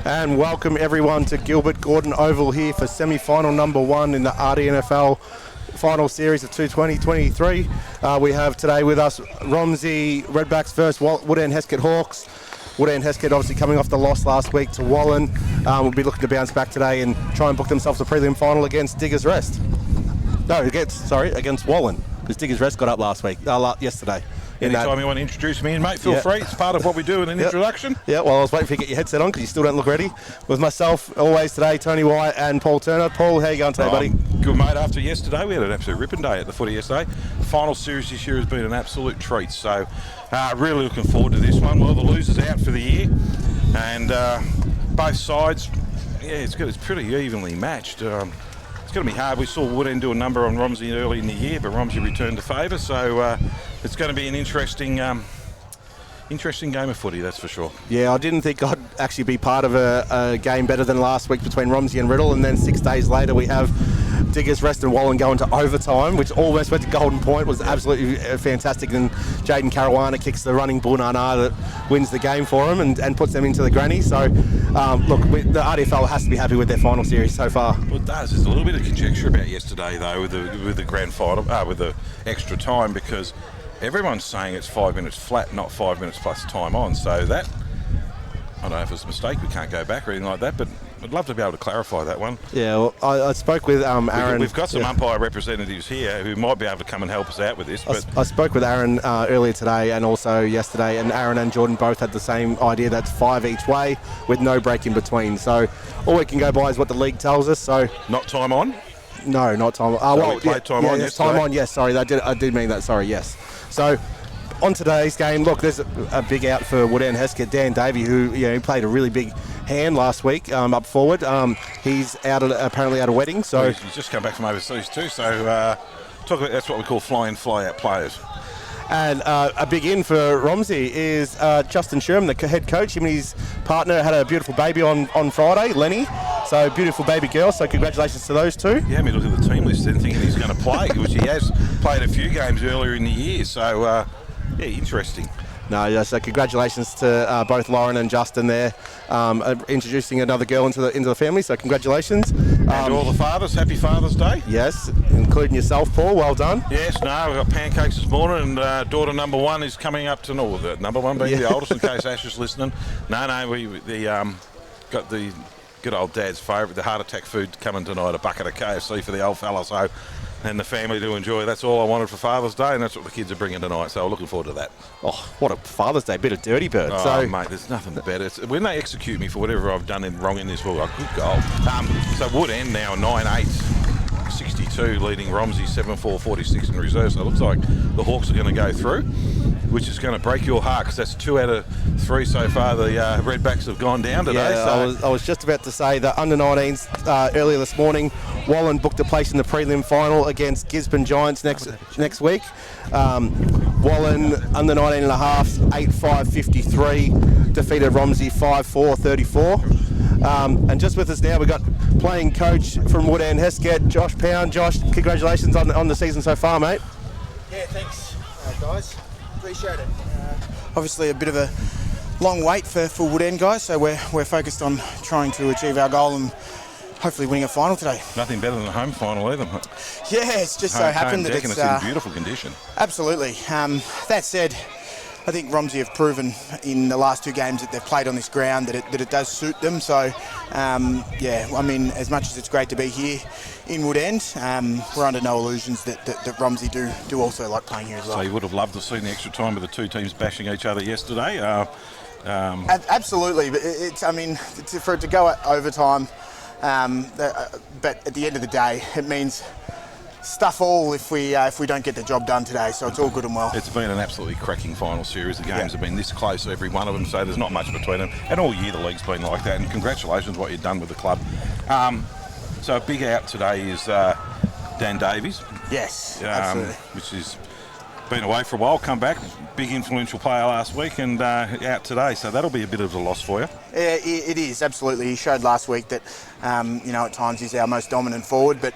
And welcome everyone to Gilbert Gordon Oval here for semi-final number 1 in the RDNFL final series of 2023. We have today with us Romsey Redbacks versus Woodend Hesket Hawks. Woodend Hesket obviously coming off the loss last week to Wallen. Will be looking to bounce back today and try and book themselves a prelim final against Diggers Rest. No, against Wallen, because Diggers Rest got up yesterday. Anytime you want to introduce me in, mate, feel free. It's part of what we do in an introduction. Yeah, well, I was waiting for you to get your headset on because you still don't look ready. With myself, always today, Tony White and Paul Turner. Paul, how you going today, buddy? Good, mate. After yesterday, we had an absolute ripping day at the footy yesterday. Final series this year has been an absolute treat. So, really looking forward to this one. Well, the loser's out for the year. And both sides, it's pretty evenly matched. It's going to be hard. We saw Woodend do a number on Romsey early in the year, but Romsey returned to favour, so it's going to be an interesting game of footy, that's for sure. Yeah, I didn't think I'd actually be part of a game better than last week between Romsey and Riddle, and then 6 days later we have Diggers Rest and Wallen going to overtime, which almost went to golden point. Was absolutely fantastic. And Jaden Caruana kicks the running Bunana that wins the game for them and puts them into the granny. So, look, the RDFL has to be happy with their final series so far. Well, it does. There's a little bit of conjecture about yesterday, though, with the grand final, with the extra time, because everyone's saying it's 5 minutes flat, not 5 minutes plus time on. So that, I don't know if it's a mistake, we can't go back or anything like that, but I'd love to be able to clarify that one. Yeah, well, I spoke with Aaron. We've got some umpire representatives here who might be able to come and help us out with this. But I spoke with Aaron earlier today and also yesterday, and Aaron and Jordan both had the same idea. That's 5 each way with no break in between. So all we can go by is what the league tells us. So not time on? No, not time on. We played time on yesterday? Time on, yes, sorry. I did mean that, sorry, yes. So on today's game, look, there's a big out for Woodend Hesket. Dan Davey, who he played a really big hand last week up forward. He's apparently at a wedding. So he's just come back from overseas too. So that's what we call fly-out players. And a big in for Romsey is Justin Sherman, the head coach. Him and his partner had a beautiful baby on Friday, Lenny. So beautiful baby girl. So congratulations to those two. Yeah, I mean, look at the team list and thinking he's going to play, which he has played a few games earlier in the year. So yeah, interesting. No, so congratulations to both Lauren and Justin there, introducing another girl into the family. So congratulations. And to all the fathers, happy Father's Day. Yes, including yourself, Paul. Well done. Yes, no, we've got pancakes this morning, and daughter number 1 is coming up to number 1 being the oldest, in case Ash is listening. No, we got the good old dad's favourite, the heart attack food coming tonight, a bucket of KFC for the old fella. So. And the family to enjoy. That's all I wanted for Father's Day, and that's what the kids are bringing tonight. So I'm looking forward to that. Oh, what a Father's Day, bit of dirty bird. Oh, so, mate, there's nothing better. When they execute me for whatever I've done wrong in this world, good goal. So Woodend now 9-8, 62, leading Romsey 7-4, 46 in reserve. So it looks like the Hawks are going to go through, which is going to break your heart, because that's 2 out of 3 so far. The Redbacks have gone down today. Yeah, so I was just about to say that under 19s earlier this morning, Wallen booked a place in the prelim final against Gisborne Giants next week. Wallen under 19.5s, 8-5, 53, defeated Romsey 5-4, 34. And just with us now, we've got playing coach from Woodend Hesket, Josh Pound. Josh, congratulations on the season so far, mate. Yeah, thanks, guys. Appreciate it. Obviously, a bit of a long wait for Woodend, guys, so we're focused on trying to achieve our goal and hopefully winning a final today. Nothing better than a home final either. Yeah, it's just so happened that it's in beautiful condition. Absolutely. That said, I think Romsey have proven in the last 2 games that they've played on this ground that it does suit them. So, yeah, I mean, as much as it's great to be here in Woodend, we're under no illusions that Romsey do also like playing here as well. So you would have loved to have seen the extra time with the 2 teams bashing each other yesterday? Absolutely, but for it to go at overtime, but at the end of the day, it means stuff all if we don't get the job done today, so it's all good and well. It's been an absolutely cracking final series. The games have been this close, every one of them, so there's not much between them. And all year the league's been like that, and congratulations what you've done with the club. So a big out today is Dan Davies. Yes, absolutely. Which is been away for a while, come back, big influential player last week and out today, so that'll be a bit of a loss for you. Yeah, it is, absolutely. He showed last week that, at times he's our most dominant forward, but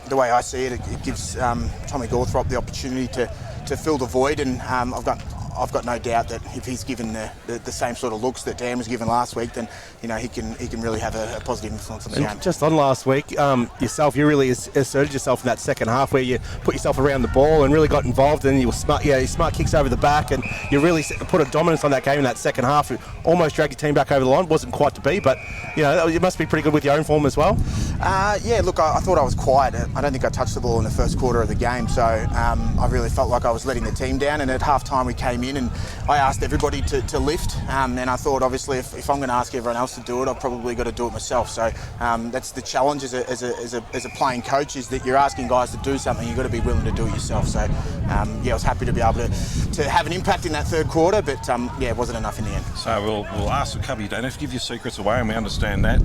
the way I see it, it gives Tommy Gawthrop the opportunity to fill the void, and I've got I've got no doubt that if he's given the same sort of looks that Dan was given last week, then he can really have a positive influence on the game. Just on last week, you really asserted yourself in that second half where you put yourself around the ball and really got involved, and you were smart. Yeah, smart kicks over the back, and you really put a dominance on that game in that second half. You almost dragged your team back over the line. Wasn't quite to be, but you must be pretty good with your own form as well. Yeah, look, I thought I was quiet. I don't think I touched the ball in the first quarter of the game, so I really felt like I was letting the team down. And at half time we came in and I asked everybody to lift, and I thought obviously if I'm going to ask everyone else to do it, I've probably got to do it myself. So that's the challenge as a playing coach, is that you're asking guys to do something, you've got to be willing to do it yourself. So I was happy to be able to have an impact in that third quarter, but it wasn't enough in the end. So we'll ask a couple. You don't have to give your secrets away, and we understand that.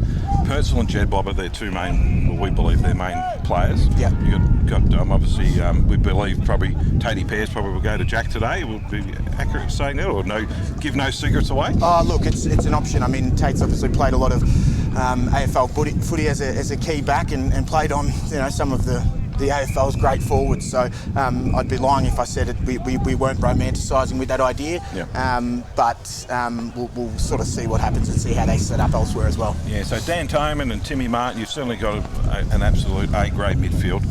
Purcell and Jed Bob are their two main, we believe, their main players. Yeah. You've got obviously, we believe probably Tatey Pears probably will go to Jack today. Will be accurate in saying that, or give no secrets away? Oh, look, it's an option. I mean, Tate's obviously played a lot of AFL footy as a key back and played on some of the AFL's great forwards. So I'd be lying if I said we weren't romanticising with that idea. Yeah. But we'll sort of see what happens and see how they set up elsewhere as well. Yeah, so Dan Toman and Timmy Martin, you've certainly got an absolute A-grade midfield.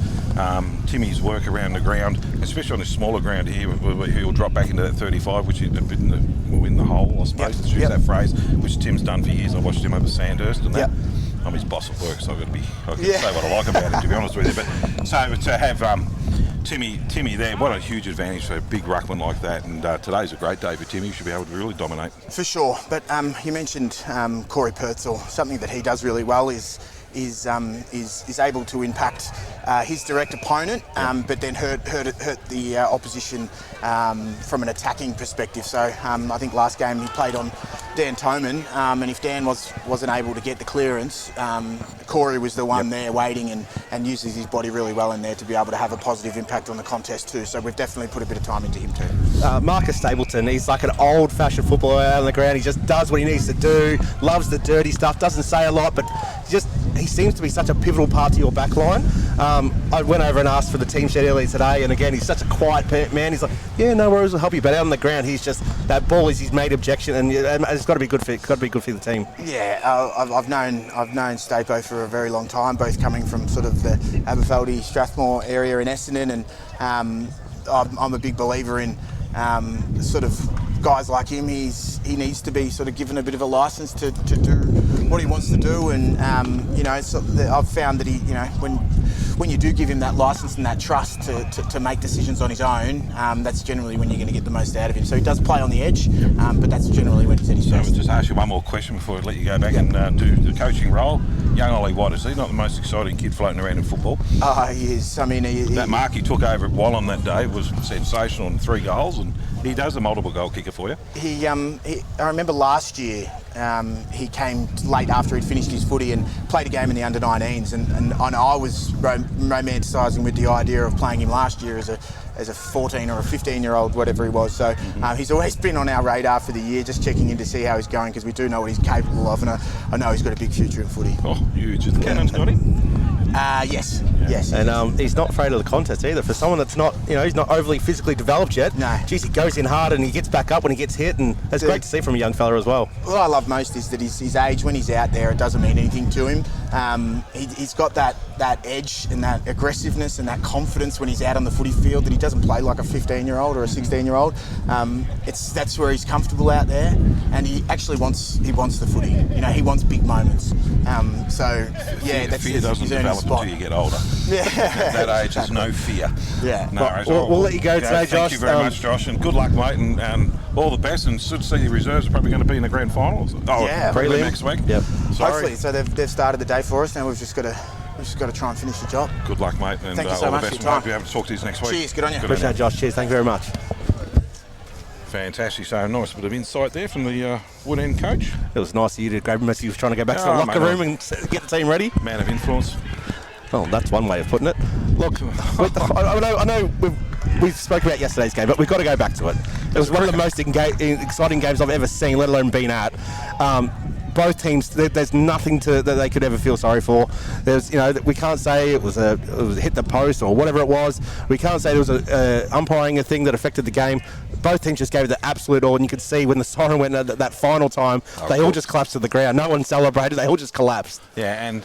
Timmy's work around the ground, especially on this smaller ground here, he'll drop back into that 35, which is a bit in the hole, I suppose, to use that phrase, which Tim's done for years. I watched him up at Sandhurst and that. I'm his boss at work, so I can say what I like about him, to be honest with you. But so to have Timmy there, what a huge advantage for a big ruckman like that. And today's a great day for Timmy. He should be able to really dominate. For sure. But you mentioned Corey Purcell. Something that he does really well is able to impact his direct opponent, but then hurt the opposition from an attacking perspective. So I think last game he played on Dan Toman, and if Dan wasn't able to get the clearance, Corey was the one there waiting and uses his body really well in there to be able to have a positive impact on the contest too. So we've definitely put a bit of time into him too. Marcus Stapleton, he's like an old-fashioned footballer out on the ground. He just does what he needs to do, loves the dirty stuff, doesn't say a lot, but he seems to be such a pivotal part to your back line. I went over and asked for the team sheet earlier today, and again, he's such a quiet man. He's like, yeah, no worries, we'll help you. But out on the ground, he's just, that ball is his main objection, and it's got to be good for the team. Yeah, I've known Stapo for a very long time, both coming from sort of the Aberfeldy, Strathmore area in Essendon, and I'm a big believer in sort of guys like him. He needs to be sort of given a bit of a license to do what he wants to do, and I've found that he, when you do give him that license and that trust to make decisions on his own, that's generally when you're going to get the most out of him. So he does play on the edge, but that's generally when he's at his best. So I'll just ask you one more question before I let you go back and do the coaching role. Young Ollie Watt, is he not the most exciting kid floating around in football? He is. I mean, that mark he took over at Wallen that day was sensational, and 3 goals, and he does a multiple goal kicker for you. I remember last year he came late after he'd finished his footy and played a game in the under-19s, and I was romanticising with the idea of playing him last year as a 14 or a 15-year-old, whatever he was. So he's always been on our radar for the year, just checking in to see how he's going, because we do know what he's capable of, and I know he's got a big future in footy. Oh, huge. Has the Cannons got him? Yes. And he's not afraid of the contest either. For someone that's not, he's not overly physically developed yet. No. Geez, he goes in hard and he gets back up when he gets hit, and that's great to see from a young fella as well. What I love most is that his age, when he's out there, it doesn't mean anything to him. He's got that edge and that aggressiveness and that confidence when he's out on the footy field, that he doesn't play like a 15-year-old or a 16-year-old. That's where he's comfortable out there, and he actually wants the footy. He wants big moments. Fear doesn't develop until you get older. Yeah. At that age, there's no fear. Yeah. We'll let you go today, Josh. Thank you very much, Josh, and good luck, mate, and all the best. And should see the reserves are probably going to be in the grand finals. Prelim next week. Yep. Hopefully. So they've started the day for us. Now we've just got to try and finish the job. Good luck, mate, and thank you so all much the best. for your time. Hope you able to talk to you next week. Cheers. Good on you. Appreciate it, Josh. Cheers. Thank you very much. Fantastic. So nice bit of insight there from the Woodend coach. It was nice of you to grab him as he was trying to go back to the locker room and get the team ready. Man of influence. Well, that's one way of putting it. Look, I know we spoke about yesterday's game, but we've got to go back to it. It was one of the most exciting games I've ever seen, let alone been at. both teams, there's nothing that they could ever feel sorry for. There's, we can't say it was hit the post or whatever it was. We can't say there was a umpiring a thing that affected the game. Both teams just gave it the absolute all, and you could see when the siren went at that final time, they all just collapsed to the ground. No one celebrated. They all just collapsed. Yeah, and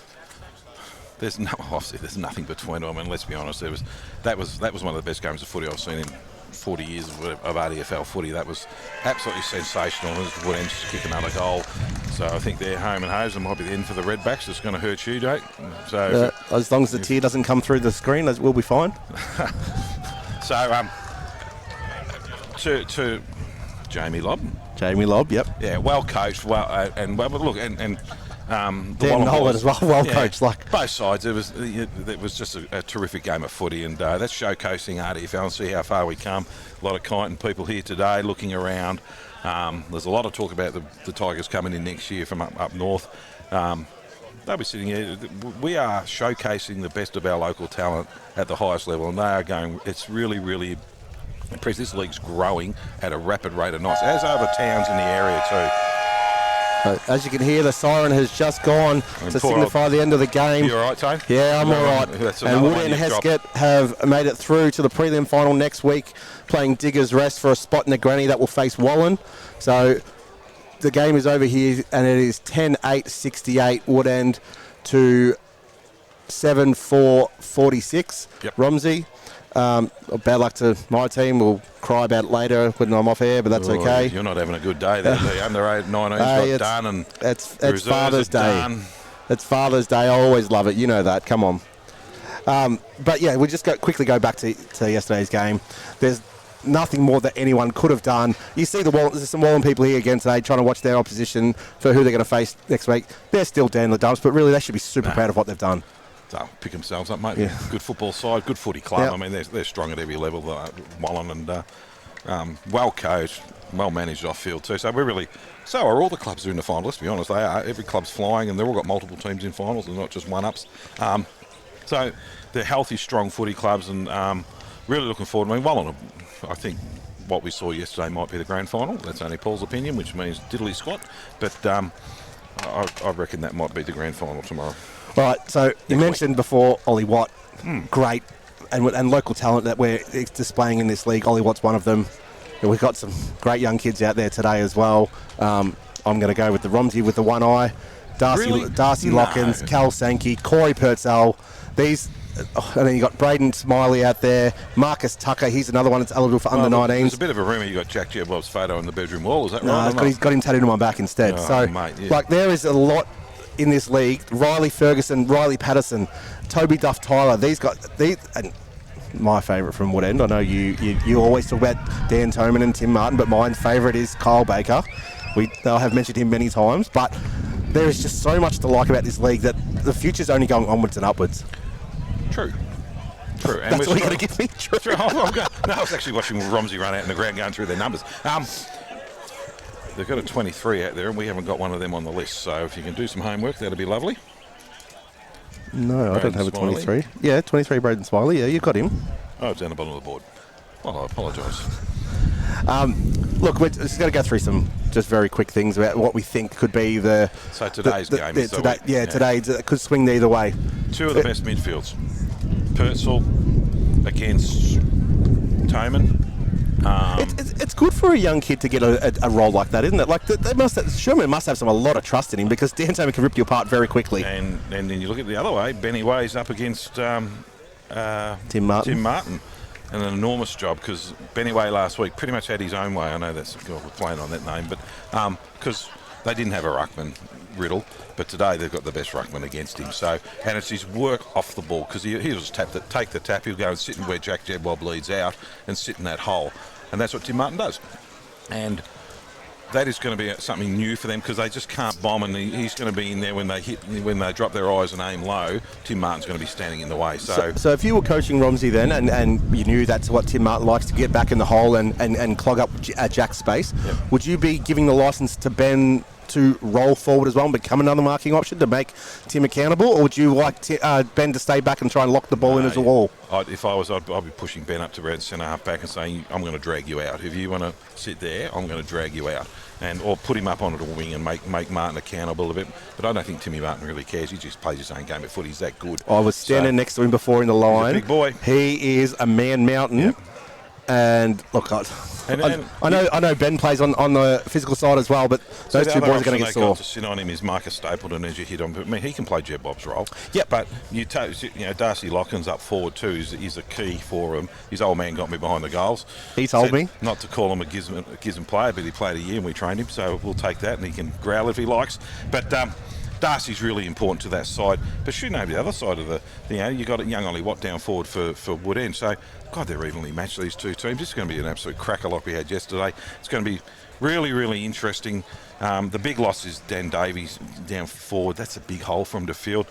obviously there's nothing between them. I mean, let's be honest. That was one of the best games of footy I've seen in 40 years of RDFL footy. That was absolutely sensational. As Woodend just kick another goal. So I think they're home and hosed. It might be the end for the Redbacks. It's going to hurt you, Jake. So as long as the tear doesn't come through the screen, we'll be fine. So to Jamie Lobb. Jamie Lobb, yep. Yeah, well coached. Dan Nolan as well, well coached. Like both sides, it was just a terrific game of footy, and that's showcasing RDFL and see how far we come. A lot of Kyneton people here today looking around. There's a lot of talk about the Tigers coming in next year from up north. They'll be sitting here. We are showcasing the best of our local talent at the highest level, and they are going. It's really, really impressive. This league's growing at a rapid rate of knots, as are the towns in the area too. As you can hear, the siren has just gone to signify the end of the game. You all right, Tony? Yeah, I'm all right. And Woodend Hesket have made it through to the prelim final next week, playing Diggers Rest for a spot in the granny that will face Wallen. So the game is over here, and it is 10-8-68 Woodend to 7-4-46. Yep. Romsey. Bad luck to my team. We'll cry about it later when I'm off air, but that's okay. You're not having a good day there. The under 19's got done, and it's Father's Day. It's Father's Day. I always love it. You know that. Come on. But yeah, we'll just quickly go back to yesterday's game. There's nothing more that anyone could have done. You see there's some Wallen people here again today trying to watch their opposition for who they're going to face next week. They're still down in the dumps, but really they should be super proud of what they've done. So pick themselves up, mate. Yeah. Good football side, good footy club. Yep. I mean, they're strong at every level, Wallen, and well coached, well managed off field too. So so are all the clubs who are in the final. Let's be honest, they are. Every club's flying, and they've all got multiple teams in finals, and not just one-ups. So they're healthy, strong footy clubs, and really looking forward. I mean, Wallen, I think what we saw yesterday might be the grand final. That's only Paul's opinion, which means diddly squat. But I reckon that might be the grand final tomorrow. All right, so you mentioned before Ollie Watt, great, and local talent that we're displaying in this league. Ollie Watt's one of them. And we've got some great young kids out there today as well. I'm going to go with the Romsey with the one eye, Darcy Lockins, Cal Sankey, Corey Purcell. And then you got Braden Smiley out there, Marcus Tucker. He's another one that's eligible for under 19s. There's a bit of a rumour you got Jack Jebwell's photo on the bedroom wall. Is that right? No, he's got him tattooed on my back instead. There is a lot in this league. Riley Ferguson, Riley Patterson, Toby Duff Tyler. These and my favourite from Woodend. I know you always talk about Dan Toman and Tim Martin, but my favourite is Kyle Baker. I have mentioned him many times, but there is just so much to like about this league that the future's only going onwards and upwards. True. And that's what you're going to give me? True. I was actually watching Romsey run out in the ground going through their numbers. They've got a 23 out there, and we haven't got one of them on the list. So if you can do some homework, that'd be lovely. No, I don't have a 23. Yeah, 23 Braden Smiley. Yeah, you've got him. Oh, it's down the bottom of the board. Well, I apologise. Look, we're just going to go through some just very quick things about what we think could be So today's game. Today could swing either way. Two of the best midfields. Purcell against Toman. It's good for a young kid to get a role like that, isn't it? Like Sherman must have a lot of trust in him, because Dan Toman can rip you apart very quickly. And then you look at the other way. Benny Way's up against Tim Martin. And an enormous job, because Benny Way last week pretty much had his own way. I know we're playing on that name, but because they didn't have a ruckman, Riddle, but today they've got the best ruckman against him. So, and it's his work off the ball, because he'll just take the tap, he'll go and sit in where Jack Jebwell bleeds out and sit in that hole, and that's what Tim Martin does. And that is going to be something new for them, because they just can't bomb, and he's going to be in there when they drop their eyes and aim low. Tim Martin's going to be standing in the way. So if you were coaching Romsey then, and you knew that's what Tim Martin likes, to get back in the hole and clog up Jack's space, yep, would you be giving the licence to Ben to roll forward as well and become another marking option to make Tim accountable, or would you like Ben to stay back and try and lock the ball in as a wall? If I was, I'd be pushing Ben up to around centre half back and saying, I'm going to drag you out. If you want to sit there, I'm going to drag you out. Or put him up onto the wing and make Martin accountable a bit. But I don't think Timmy Martin really cares. He just plays his own game of foot. He's that good. I was standing next to him before in the line. He's a big boy. He is a man mountain. Yep. And look, I know Ben plays on the physical side as well, but those two boys are going to get sore. To sit on him is Marcus Stapleton as you hit on. But I mean, he can play Jeb Bob's role. Yep. But Darcy Locken's up forward too is a key for him. His old man got me behind the goals. He told me not to call him a Gisborne player, but he played a year and we trained him, so we'll take that, and he can growl if he likes. But Darcy's really important to that side, but shooting over the other side of you got young Ollie Watt down forward for Woodend. So, God, they're evenly matched, these two teams. It's going to be an absolute cracker like we had yesterday. It's going to be really, really interesting. The big loss is Dan Davies down forward. That's a big hole for him to field.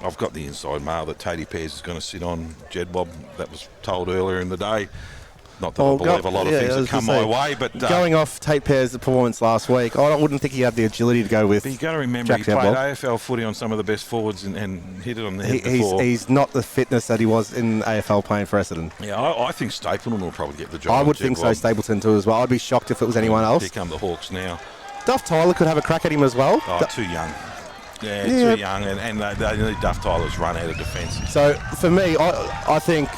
I've got the inside mail that Tatey Pears is going to sit on Jed Bob. That was told earlier in the day. Not that I believe a lot of things that come my way, but going off Tate Pears' performance last week, I wouldn't think he had the agility to go with. But you got to remember, he played AFL footy on some of the best forwards and hit it on the head before. He's not the fitness that he was in AFL playing for Essendon. Yeah, I think Stapleton will probably get the job. I would think so, Stapleton too as well. I'd be shocked if it was anyone else. Here come the Hawks now. Duff Tyler could have a crack at him as well. Oh, too young. Yeah, too young, and they need Duff Tyler's run out of defence. So for me, I think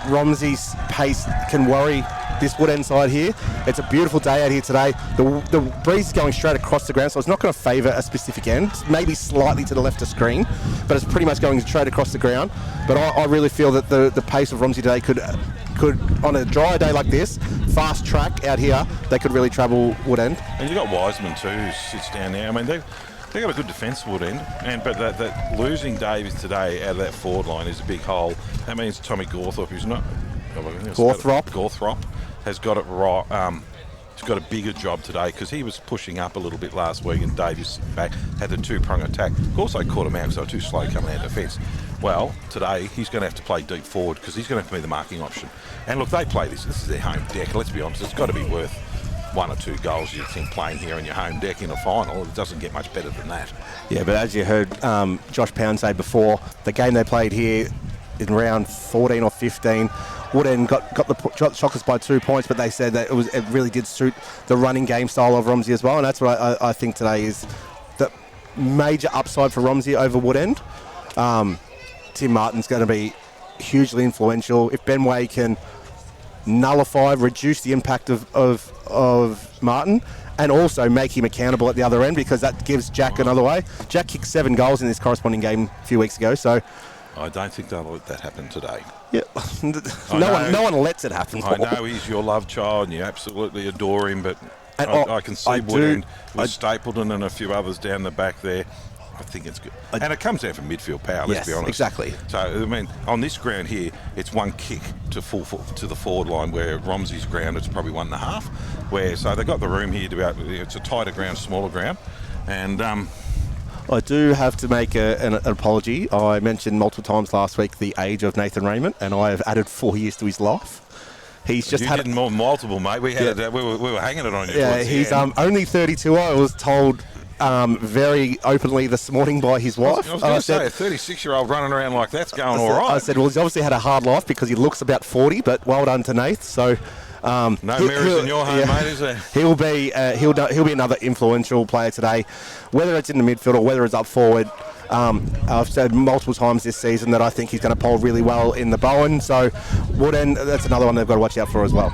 Romsey's pace can worry this Woodend side here. It's a beautiful day out here today. The breeze is going straight across the ground, so it's not going to favour a specific end, maybe slightly to the left of screen, but it's pretty much going straight across the ground. But I really feel that the pace of Romsey today could, on a dry day like this, fast track out here, they could really trouble Woodend. And you've got Wiseman too, who sits down there. I mean, they've got a good defence, Woodend, but that losing Davies today out of that forward line is a big hole. That means Tommy Gawthorpe, who's not... Gawthorpe has got it right. He's got a bigger job today because he was pushing up a little bit last week, and Davies back had the two-prong attack. Also caught him out because they were too slow coming out of defence. Well, today he's going to have to play deep forward because he's going to have to be the marking option. And look, they play this. This is their home deck. Let's be honest, it's got to be worth 1 or 2 goals, you think, playing here on your home deck in a final. It doesn't get much better than that. Yeah, but as you heard Josh Pound say before, the game they played here in round 14 or 15, Woodend got the Shockers by 2 points, but they said that it really did suit the running game style of Romsey as well, and that's what I think today is the major upside for Romsey over Woodend. Tim Martin's going to be hugely influential. If Ben Way can reduce the impact of Martin, and also make him accountable at the other end, because that gives Jack another way. Jack kicked 7 goals in this corresponding game a few weeks ago, so I don't think they'll let that happen today. Yeah, no one lets it happen. I know he's your love child and you absolutely adore him, but I can see Woodend with Stapleton and a few others down the back there. I think it's good. And it comes down from midfield power, let's be honest. Exactly. So, I mean, on this ground here, it's 1 kick to the forward line, where Romsey's ground, it's probably 1.5. So they've got the room here to be able to, it's a tighter ground, smaller ground. And I do have to make an apology. I mentioned multiple times last week the age of Nathan Raymond, and I have added 4 years to his life. He's just had multiple, mate. We had we were hanging it on you. Yeah, he's only 32. I was told very openly this morning by his wife. I was going to say, a 36-year-old running around like that's going all right. I said, well, he's obviously had a hard life because he looks about 40, but well done to Nath. So no mirrors in your home, mate, is there? He'll be another influential player today, whether it's in the midfield or whether it's up forward. I've said multiple times this season that I think he's going to poll really well in the Bowen. So Woodend, that's another one they've got to watch out for as well.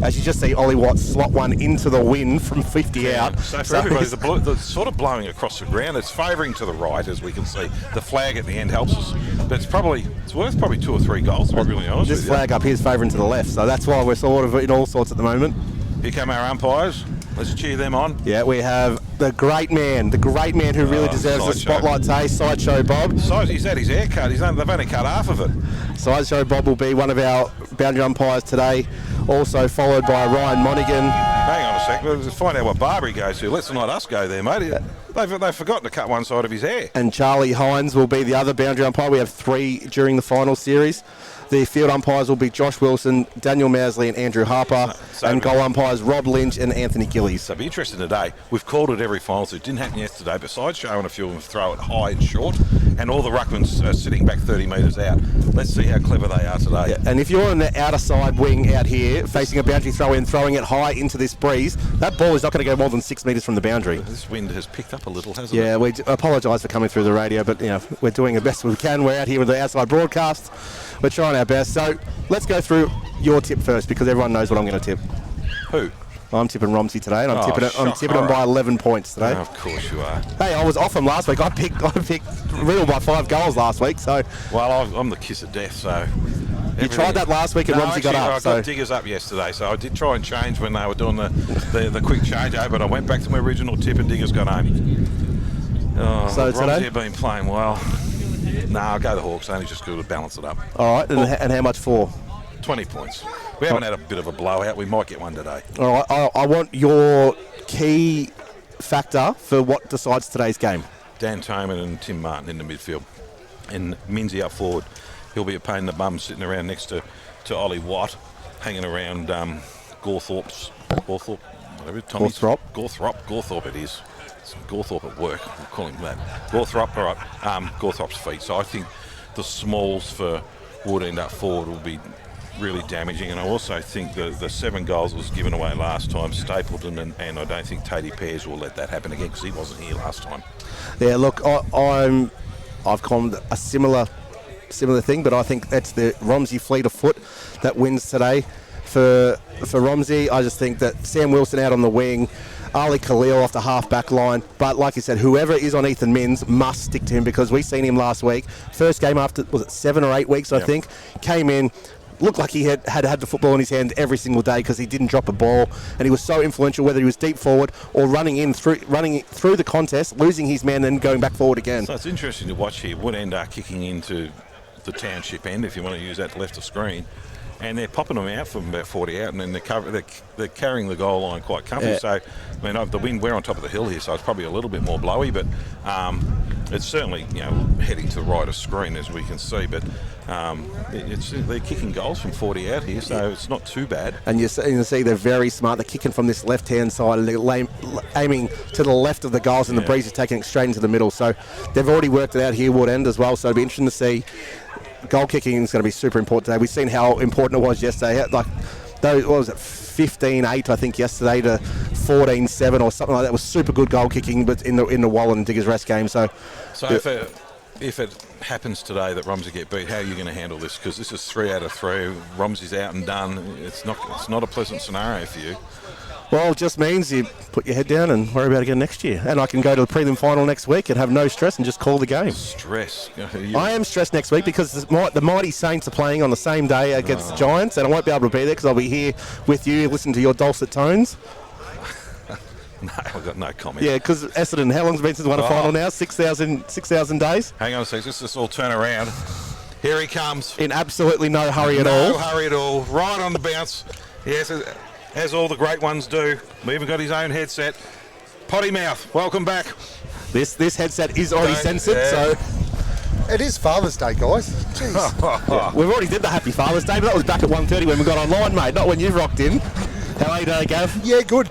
As you just see, Ollie Watt slot one into the wind from 50 out. So for everybody, the sort of blowing across the ground, it's favouring to the right, as we can see. The flag at the end helps us, but it's worth probably 2 or 3 goals, to be really honest with you. This flag up here is favouring to the left, so that's why we're sort of in all sorts at the moment. Here come our umpires. Let's cheer them on. Yeah, we have the great man who really deserves the spotlight today, Sideshow Bob. He's had his hair cut. They've only cut half of it. Sideshow Bob will be one of our boundary umpires today, also followed by Ryan Monaghan. Hang on a sec, let's find out what barber he goes to. Let's not us go there, mate. They've forgotten to cut one side of his hair. And Charlie Hines will be the other boundary umpire. We have 3 during the final series. The field umpires will be Josh Wilson, Daniel Mousley and Andrew Harper, and goal umpires Rob Lynch and Anthony Gillies. So it'll be interesting today. We've called it every final, so it didn't happen yesterday. Besides showing a few of them throw it high and short, and all the ruckmans are sitting back 30 metres out. Let's see how clever they are today. Yeah, and if you're on the outer side wing out here, facing a boundary throw-in, throwing it high into this breeze, that ball is not going to go more than 6 metres from the boundary. This wind has picked up a little, hasn't it? Yeah, we apologise for coming through the radio, but we're doing the best we can. We're out here with the outside broadcast. We're trying our best. So let's go through your tip first, because everyone knows what I'm going to tip. Who? I'm tipping Romsey today, and I'm tipping him by 11 points today. Oh, of course you are. Hey, I was off him last week. I picked Riddle by 5 goals last week. So well, I'm the kiss of death. So you tried that last week, and Romsey got up. I got Diggers up yesterday, so I did try and change when they were doing the quick change over, but I went back to my original tip, and Diggers got home. Oh, so Romsey today have been playing well. No, I'll go the Hawks. Only just good to balance it up. All right, and how much for? 20 points. We haven't had a bit of a blowout. We might get one today. All right, I want your key factor for what decides today's game. Dan Toman and Tim Martin in the midfield. And Minzy up forward. He'll be a pain in the bum sitting around next to Ollie Watt, hanging around Gawthorpe it is. It's Gawthorpe at work. We'll call him that. Gawthorpe, all right. Gawthorpe's feet. So I think the smalls for Woodend up forward will be really damaging, and I also think the 7 goals that was given away last time, Stapleton, and I don't think Tatey Pears will let that happen again, because he wasn't here last time. Yeah, look, I've called a similar thing, but I think that's the Romsey fleet of foot that wins today for Romsey. I just think that Sam Wilson out on the wing, Ali Khalil off the half-back line. But like you said, whoever is on Ethan Mins must stick to him, because we seen him last week. First game after, was it 7 or 8 weeks, I think, came in, looked like he had the football in his hand every single day, because he didn't drop a ball, and he was so influential, whether he was deep forward or running through the contest, losing his man and going back forward again. So it's interesting to watch here. Woodend are kicking into the township end, if you want to use that left of screen, and they're popping them out from about 40 out, and then they're carrying the goal line quite comfortably. Yeah. So, I mean, the wind, we're on top of the hill here, so it's probably a little bit more blowy, but it's certainly heading to the right of screen, as we can see. But they're kicking goals from 40 out here, so it's not too bad. And you see they're very smart. They're kicking from this left-hand side, and they're aiming to the left of the goals, and the breeze is taking it straight into the middle. So they've already worked it out here, Woodend, as well. So it'll be interesting to see. Goal kicking is going to be super important today. We've seen how important it was yesterday. Like, what was it, 15-8, I think, yesterday to 14-7 or something like that. It was super good goal kicking, but in the Wallen and Diggers Rest game. So if it happens today that Romsey get beat, how are you going to handle this? Because this is 3 out of 3. Romsey's out and done. It's not a pleasant scenario for you. Well, it just means you put your head down and worry about it again next year. And I can go to the prelim final next week and have no stress and just call the game. Stress? I am stressed next week, because the mighty Saints are playing on the same day against the Giants, and I won't be able to be there because I'll be here with you, listening to your dulcet tones. No, I've got no comment. Yeah, because Essendon, how long's it been since won a final now? 6,000 days? Hang on a second, let's all turn around. Here he comes. In absolutely no hurry at all. No hurry at all. Right on the bounce. Yes, as all the great ones do. We even got his own headset. Potty mouth, welcome back. This headset is already censored, so... It is Father's Day, guys. Jeez. Yeah, we've already did the Happy Father's Day, but that was back at 1:30 when we got online, mate, not when you rocked in. How are you today, Gav? Yeah, good.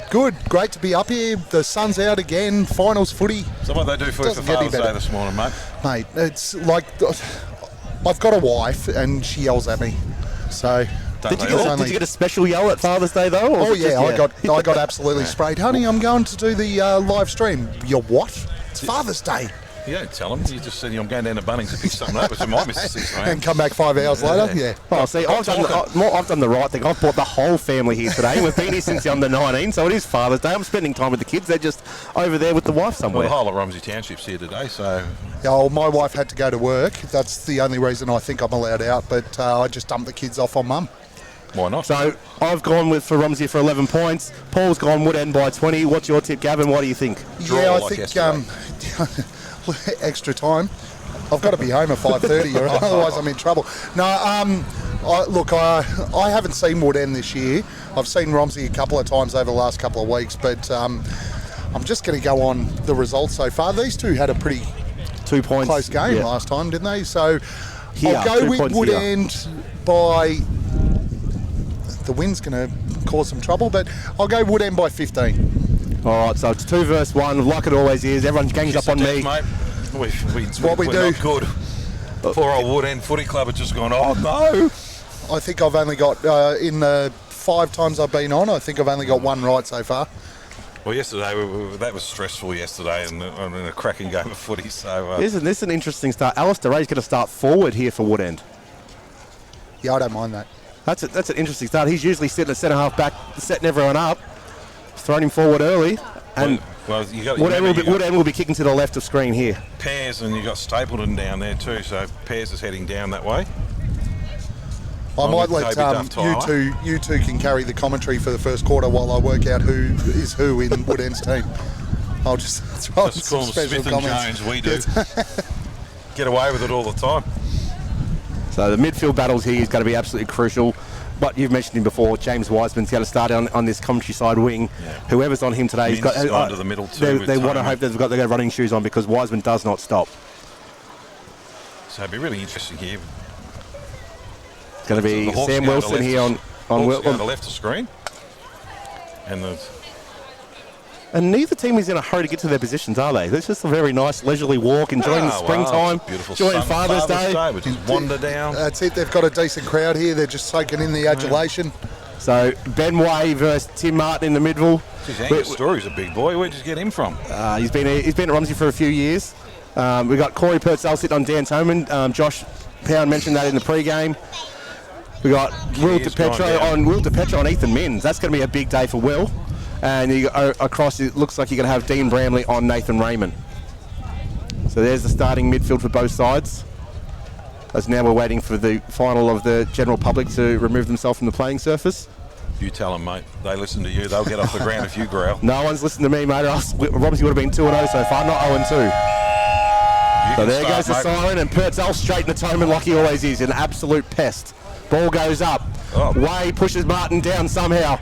Great to be up here. The sun's out again, finals footy. So what they do for Father's Day this morning, mate? Mate, it's like... I've got a wife, and she yells at me, so... Did you get a special yell at Father's Day though? Oh yeah, I got absolutely sprayed. Honey, I'm going to do the live stream. You're what? It's Father's Day. You don't tell them. You just said I'm going down to Bunnings to pick something up, which I might miss the 6 rounds. And come back 5 hours later. Yeah. Oh, see, I've done the right thing. I've brought the whole family here today. We've been here since the under 19, so it is Father's Day. I'm spending time with the kids. They're just over there with the wife somewhere. Well, the whole of Romsey Township's here today, so... Yeah, well, my wife had to go to work. That's the only reason I think I'm allowed out, but I just dumped the kids off on Mum. Why not? So I've gone for Romsey for 11 points. Paul's gone Woodend by 20. What's your tip, Gavin? What do you think? I think extra time. I've got to be home at 5:30, or otherwise I'm in trouble. No, I haven't seen Woodend this year. I've seen Romsey a couple of times over the last couple of weeks, but I'm just going to go on the results so far. These two had a pretty 2 points close game last time, didn't they? So here. I'll go 2 with points here. Woodend by... The wind's going to cause some trouble, but I'll go Woodend by 15. All right, so it's 2 versus 1, like it always is. Everyone gangs up on me. Mate. What we do. Not good. Poor old Woodend Footy Club has just gone, oh no. I think I've only got, in the 5 times I've been on, I think I've only got 1 right so far. Well, yesterday, that was stressful yesterday and in a cracking game of footy. So Isn't this an interesting start? Alistair Ray's going to start forward here for Woodend. Yeah, I don't mind that. That's an interesting start. He's usually sitting at centre half back, setting everyone up, throwing him forward early. And Woodend will be kicking to the left of screen here. Pears, and you got Stapleton down there too, so Pears is heading down that way. I might let you two can carry the commentary for the first quarter while I work out who is who in Woodend's team. I'll just throw in some special Smith comments. And Jones, we do. Get away with it all the time. So the midfield battles here is going to be absolutely crucial. But you've mentioned him before, James Wiseman's going to start on this commentary side wing. Yeah. Whoever's on him today, he's got to the middle too. They want to hope they've got their running shoes on because Wiseman does not stop. So it'd be really interesting here. It's going to be Sam Wilson here on the left of screen. And neither team is in a hurry to get to their positions, are they? It's just a very nice leisurely walk, enjoying the springtime, enjoying Father's Day. Which is wander down. That's it, they've got a decent crowd here. They're just soaking in the adulation. So Ben Way versus Tim Martin in the middle. Angus Story's a big boy. Where'd you get him from? He's been at Romsey for a few years. We've got Corey Purcell sitting on Dan Toman. Josh Pound mentioned that in the pre-game. We got Will DePetro on Ethan Minns. That's going to be a big day for Will. And across, it looks like you're going to have Dean Bramley on Nathan Raymond. So there's the starting midfield for both sides. As now we're waiting for the final of the general public to remove themselves from the playing surface. You tell them, mate. They listen to you. They'll get off the ground if you growl. No one's listened to me, mate. Romsey would have been 2-0 so far, not 0-2. So there goes the siren, and Purcell straight into Toman like he always is, an absolute pest. Ball goes up. Way pushes Martin down somehow.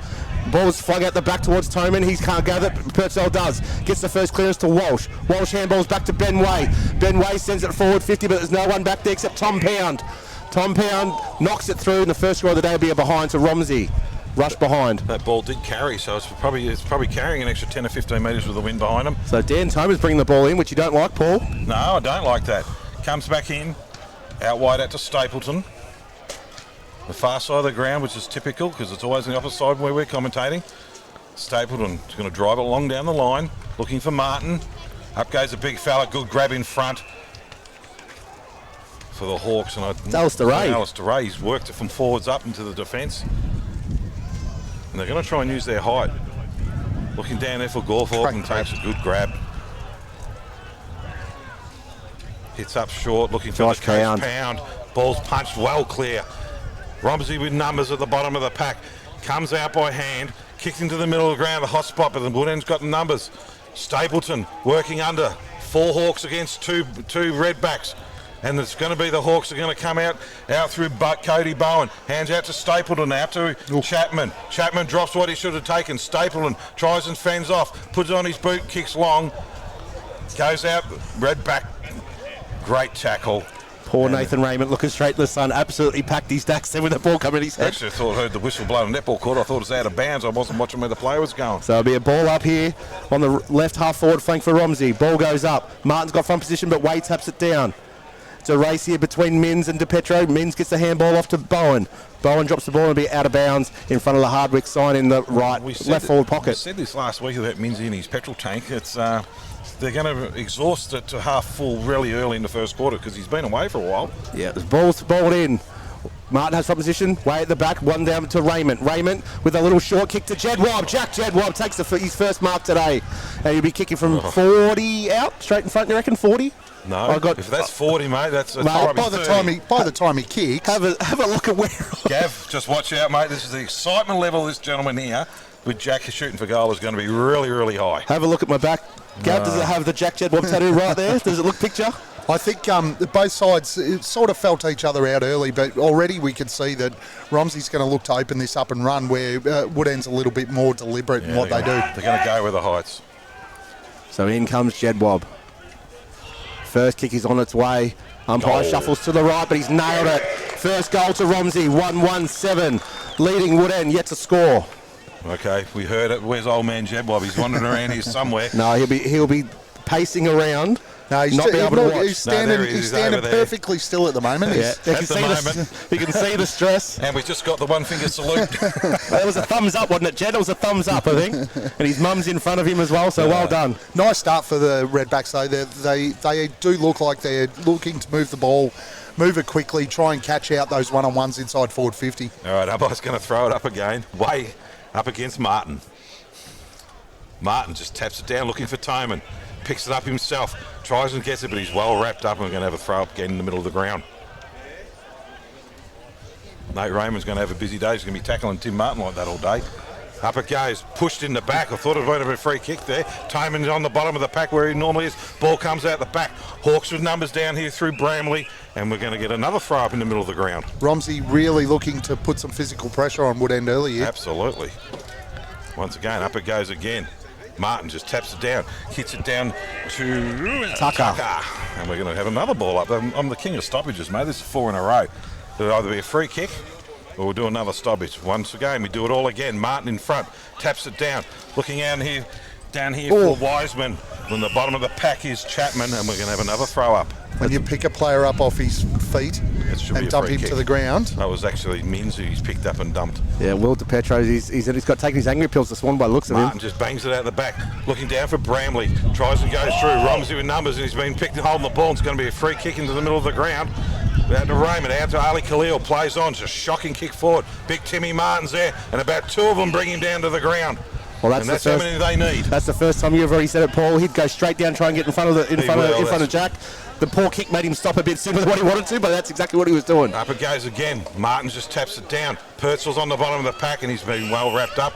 Ball's flung out the back towards Toman. He can't gather it. Purcell does. Gets the first clearance to Walsh. Walsh handballs back to Ben Way. Ben Way sends it forward 50, but there's no one back there except Tom Pound. Tom Pound knocks it through, and the first score of the day will be a behind to Romsey. Rush behind. That ball did carry, so it's probably carrying an extra 10 or 15 metres with the wind behind him. So Dan Toman's bringing the ball in, which you don't like, Paul. No, I don't like that. Comes back in. Out wide out to Stapleton. The far side of the ground, which is typical because it's always on the opposite side where we're commentating. Stapleton is going to drive it along down the line, looking for Martin. Up goes a big fella, good grab in front for the Hawks. And Alistair Ray. Alistair Ray, he's worked it from forwards up into the defence. And they're going to try and use their height. Looking down there for Gorthorpe and takes a good grab. Hits up short, looking for the Pound. Ball's punched well clear. Romsey with numbers at the bottom of the pack. Comes out by hand, kicks into the middle of the ground, the hot spot, but the Woodend's got the numbers. Stapleton working under. 4 Hawks against two Redbacks. And it's going to be the Hawks are going to come out through Cody Bowen. Hands out to Stapleton, out to Chapman. Chapman drops what he should have taken. Stapleton tries and fends off, puts it on his boot, kicks long. Goes out, Redback. Great tackle. Poor Nathan Raymond looking straight to the sun, absolutely packed his stacks there with the ball coming in his head. Actually, I heard the whistle blow in the netball court. I thought it was out of bounds. I wasn't watching where the player was going. So it'll be a ball up here on the left half forward flank for Romsey. Ball goes up. Martin's got front position, but Wade taps it down. It's a race here between Minns and DePetro. Minns gets the handball off to Bowen. Bowen drops the ball and be out of bounds in front of the Hardwick sign in the left forward pocket. We said this last week about Minns in his petrol tank. It's they're going to exhaust it to half full really early in the first quarter because he's been away for a while. Yeah, the ball's balled in. Martin has front position, way at the back, one down to Raymond. Raymond with a little short kick to Jedwab. Jack Jedwab takes his first mark today. And he'll be kicking from 40 out, straight in front, you reckon, 40? No, if that's 40, mate, that's by the time he kicks. Have a look at where. Gav, just watch out, mate. This is the excitement level of this gentleman here with Jack shooting for goal is going to be really, really high. Have a look at my back. Gav, does it have the Jack Jedwab tattoo right there? Does it look picture? I think both sides sort of felt each other out early, but already we could see that Romsey's going to look to open this up and run where Woodend's a little bit more deliberate in what they do. They're going to go with the heights. So in comes Jedwab. First kick is on its way. Umpire shuffles to the right, but he's nailed it. First goal to Romsey, 1-1-7, leading Woodend yet to score. Okay, we heard it. Where's old man Jeb Bob? He's wandering around here somewhere. No, he'll be pacing around. No, he's standing perfectly still at the moment. Yeah, you can see the stress. And we've just got the one finger salute. It was a thumbs up, wasn't it, Jed? It was a thumbs up, I think. And his mum's in front of him as well, so well done. Nice start for the Redbacks, though. They do look like they're looking to move the ball, move it quickly, try and catch out those one-on-ones inside forward 50. All right, umpire's going to throw it up again. Way up against Martin. Martin just taps it down, looking for Toman. Picks it up himself, tries and gets it, but he's well wrapped up, and we're going to have a throw up again in the middle of the ground. Nate Raymond's going to have a busy day. He's going to be tackling Tim Martin like that all day. Up it goes, pushed in the back. I thought it might have been a free kick there. Toman's on the bottom of the pack where he normally is. Ball comes out the back. Hawks with numbers down here through Bramley, and we're going to get another throw up in the middle of the ground. Romsey really looking to put some physical pressure on Woodend early here. Absolutely. Once again, up it goes again. Martin just taps it down, hits it down to Tucker. And we're going to have another ball up. I'm the king of stoppages, mate. This is 4 in a row. It'll either be a free kick or we'll do another stoppage. Once again, we do it all again. Martin in front, taps it down, looking out here, down here for Wiseman. When the bottom of the pack is Chapman, and we're going to have another throw up. When you pick a player up off his feet and dump him to the ground. That was actually Mins who he's picked up and dumped. Yeah, Will DePetros, he's got taken his angry pills this one by the looks of him. Martin just bangs it out the back, looking down for Bramley, tries and goes through. Romsey with numbers, and he's been picked and holding the ball. It's going to be a free kick into the middle of the ground. Out to Raymond, out to Ali Khalil, plays on, just shocking kick forward. Big Timmy Martin's there, and about 2 of them bring him down to the ground. Well, that's how many they need. That's the first time you've already said it, Paul. He'd go straight down, try and get in front of Jack. The poor kick made him stop a bit sooner than what he wanted to, but that's exactly what he was doing. Up it goes again. Martin just taps it down. Purcell's on the bottom of the pack, and he's been well wrapped up.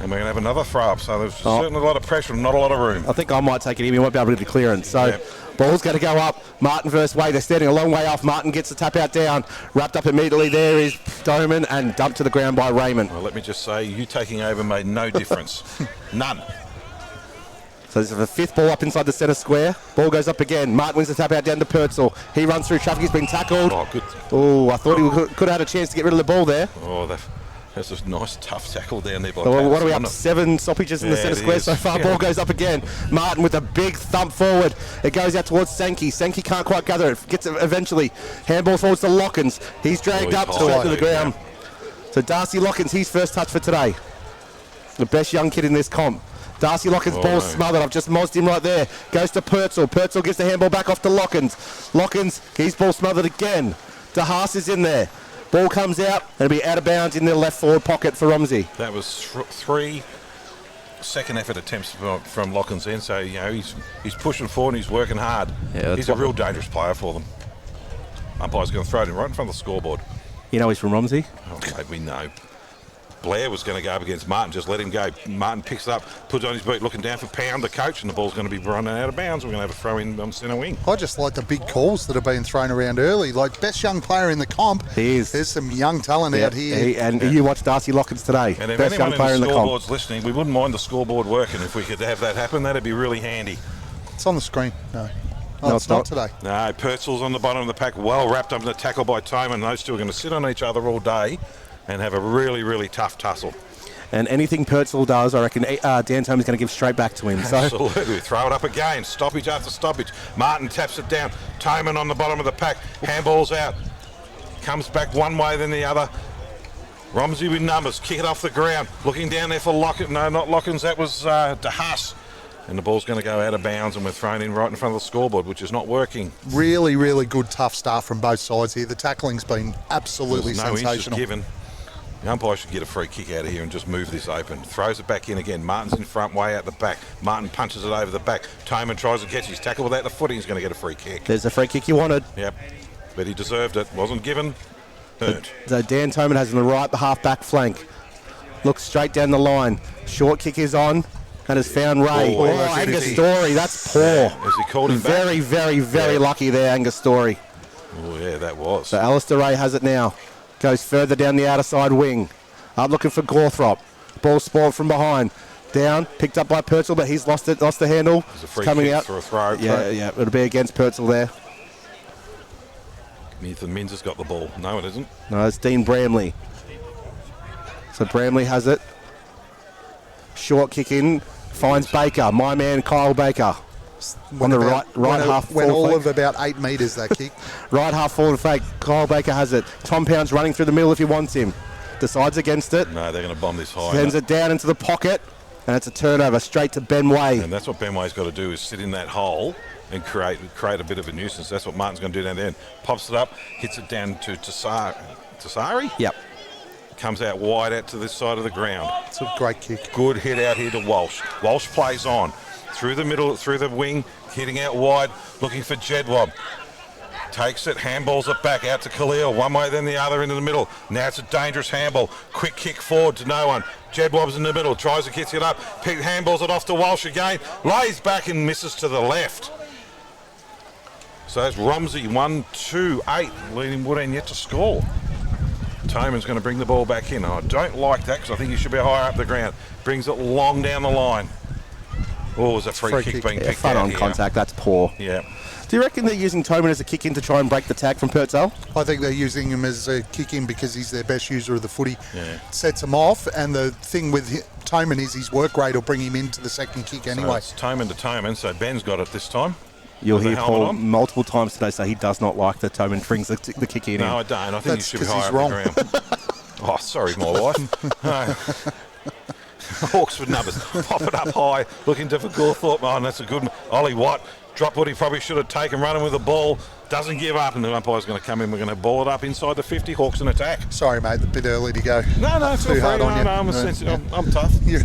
And we're going to have another throw up. So there's certainly a lot of pressure and not a lot of room. I think I might take it in. He won't be able to get the clearance. So ball's going to go up. Martin versus Way. They're standing a long way off. Martin gets the tap out down. Wrapped up immediately. There is Doman and dumped to the ground by Raymond. Well, let me just say, you taking over made no difference. None. So this is the 5th ball up inside the centre square. Ball goes up again. Martin wins the tap out down to Purcell. He runs through traffic. He's been tackled. Oh, good. Oh, I thought he could have had a chance to get rid of the ball there. Oh, that's a nice, tough tackle down there by so what are we up? 7 stoppages in the centre square so far. Ball goes up again. Martin with a big thump forward. It goes out towards Sankey. Sankey can't quite gather it. Gets it eventually. Handball forwards to Lockins. He's dragged up straight to the ground. So Darcy Lockins, his first touch for today. The best young kid in this comp. Darcy Lockins' ball smothered. I've just mozzed him right there. Goes to Purcell. Purcell gives the handball back off to Lockins. Lockins, his ball smothered again. De Haas is in there. Ball comes out. It'll be out of bounds in the left forward pocket for Romsey. That was 3 second effort attempts from Lockins end. So, you know, he's pushing forward and he's working hard. Yeah, he's a real dangerous player for them. Umpire's going to throw it in right in front of the scoreboard. You know he's from Romsey? Okay, we know. Blair was going to go up against Martin, just let him go. Martin picks it up, puts it on his boot, looking down for Pound, the coach, and the ball's going to be running out of bounds. We're going to have a throw in on centre wing. I just like the big calls that have been thrown around early. Like, best young player in the comp. He is. There's some young talent out here. You watch Darcy Lockins today. And if best young player in the scoreboard's listening, we wouldn't mind the scoreboard working. If we could have that happen, that'd be really handy. It's on the screen. No. No, it's not today. No, Purcell's on the bottom of the pack, well wrapped up in the tackle by Toman. Those two are going to sit on each other all day and have a really, really tough tussle. And anything Purcell does, I reckon Dan Toman's going to give straight back to him. Absolutely. Throw it up again. Stoppage after stoppage. Martin taps it down. Toman on the bottom of the pack. Handball's out. Comes back one way then the other. Romsey with numbers. Kick it off the ground. Looking down there for Lockins. No, not Lockins. That was De Haas. And the ball's going to go out of bounds and we're thrown in right in front of the scoreboard, which is not working. Really, really good, tough start from both sides here. The tackling's been absolutely sensational. No inches given. The umpire should get a free kick out of here and just move this open. Throws it back in again. Martin's in front, way out the back. Martin punches it over the back. Toman tries to catch his tackle without the footing. He's going to get a free kick. There's the free kick you wanted. Yep, but he deserved it. Wasn't given. Earned. So Dan Toman has on the right, the half-back flank. Looks straight down the line. Short kick is on. And has found Ray. Angus Story, that's poor. Has he called him back? Very, very, very lucky there, Angus Story. Oh, yeah, that was. So Alistair Ray has it now. Goes further down the outer side wing. Up looking for Gawthrop. Ball spoiled from behind. Down, picked up by Purcell, but he's lost the handle. It's a free coming kick out for a throw. Yeah, it'll be against Purcell there. Nathan Minns has got the ball. No, it isn't. No, it's Dean Bramley. So Bramley has it. Short kick in. Finds Baker. My man, Kyle Baker. On the right half. Went all of about 8 metres, that kick. Right half forward fake. Kyle Baker has it. Tom Pound's running through the middle if he wants him. Decides against it. No, they're going to bomb this high. Sends it down into the pocket. And it's a turnover straight to Ben Way. And that's what Ben Way's got to do, is sit in that hole and create a bit of a nuisance. That's what Martin's going to do down there. Pops it up, hits it down to Tasari. Yep. Comes out wide out to this side of the ground. It's a great kick. Good hit out here to Walsh. Walsh plays on. Through the middle, through the wing, hitting out wide, looking for Jedwab. Takes it, handballs it back out to Khalil. One way, then the other into the middle. Now it's a dangerous handball. Quick kick forward to no one. Jedwab's in the middle, tries to get it up. Handballs it off to Walsh again. Lays back and misses to the left. So that's Romsey 1-2-8, leading Woodend yet to score. Toman's going to bring the ball back in. I don't like that because I think he should be higher up the ground. Brings it long down the line. Oh, was a free kick being picked front out on here. Contact, that's poor. Yeah. Do you reckon they're using Toman as a kick in to try and break the tag from Purcell? I think they're using him as a kick in because he's their best user of the footy. Yeah. Sets him off, and the thing with Toman is his work rate will bring him into the second kick anyway. So it's Toman to Toman, so Ben's got it this time. You'll hear Paul multiple times today say he does not like that Toman brings the kick in. No, I don't. I think he should be higher up the ground. Oh, sorry, my wife. No. Hawksford numbers. Pop it up high. Looking for Gawthorpe. Oh, and that's a good one. Ollie Watt. Drop what he probably should have taken, running with the ball. Doesn't give up, and the umpire's going to come in. We're going to ball it up inside the 50. Hawks in attack. Sorry, mate, a bit early to go. No, it's too hard on you. No, I'm sensitive. I'm tough. I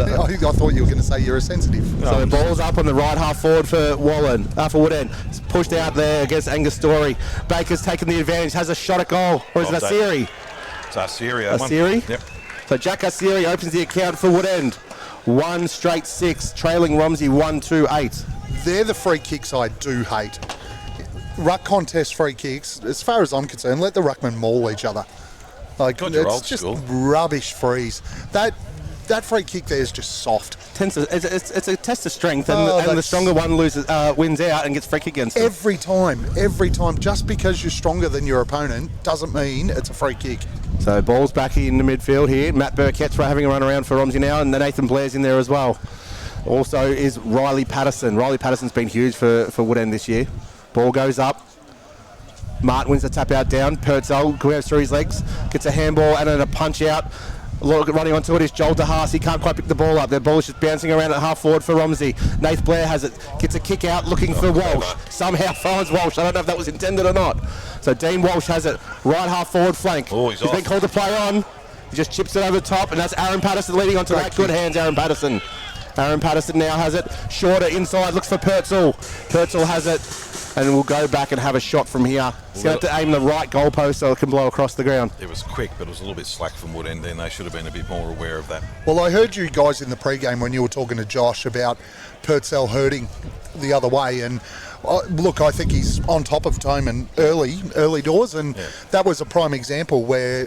thought you were going to say you're a sensitive. So the ball's up on the right half forward for Woodend. It's pushed out there against Angus Story. Baker's taken the advantage, has a shot at goal. Or is it Asiri? It's Asiri. Asiri? Yep. So Jack Asiri opens the account for Woodend. 1 straight 6, trailing Romsey 1-2-8. They're the free kicks I do hate. Ruck contest free kicks, as far as I'm concerned, let the ruckmen maul each other. Like, it's just rubbish frees. That free kick there is just soft. It's a test of strength, and the stronger one wins out and gets free kick against them. Every time. Just because you're stronger than your opponent doesn't mean it's a free kick. So ball's back in the midfield here. Matt Burkett's having a run around for Romsey now, and Nathan Blair's in there as well. Also is Riley Patterson. Riley Patterson's been huge for Woodend this year. Ball goes up. Martin wins the tap out down. Purcell goes through his legs, gets a handball and then a punch out. Running onto it is Joel DeHaas. He can't quite pick the ball up. The ball is just bouncing around at half forward for Romsey. Nath Blair has it, gets a kick out looking for Walsh. Somehow finds Walsh. I don't know if that was intended or not. So Dean Walsh has it, right half forward flank. Oh, he's been called to play on. He just chips it over the top, and that's Aaron Patterson leading onto that. Good hands, Aaron Patterson. Aaron Patterson now has it. Shorter inside, looks for Purcell. Purcell has it, and we'll go back and have a shot from here. He's going to have to aim the right goalpost so it can blow across the ground. It was quick, but it was a little bit slack from Woodend then. They should have been a bit more aware of that. Well, I heard you guys in the pre-game when you were talking to Josh about Purcell hurting the other way, and look, I think he's on top of Toman early doors, and that was a prime example where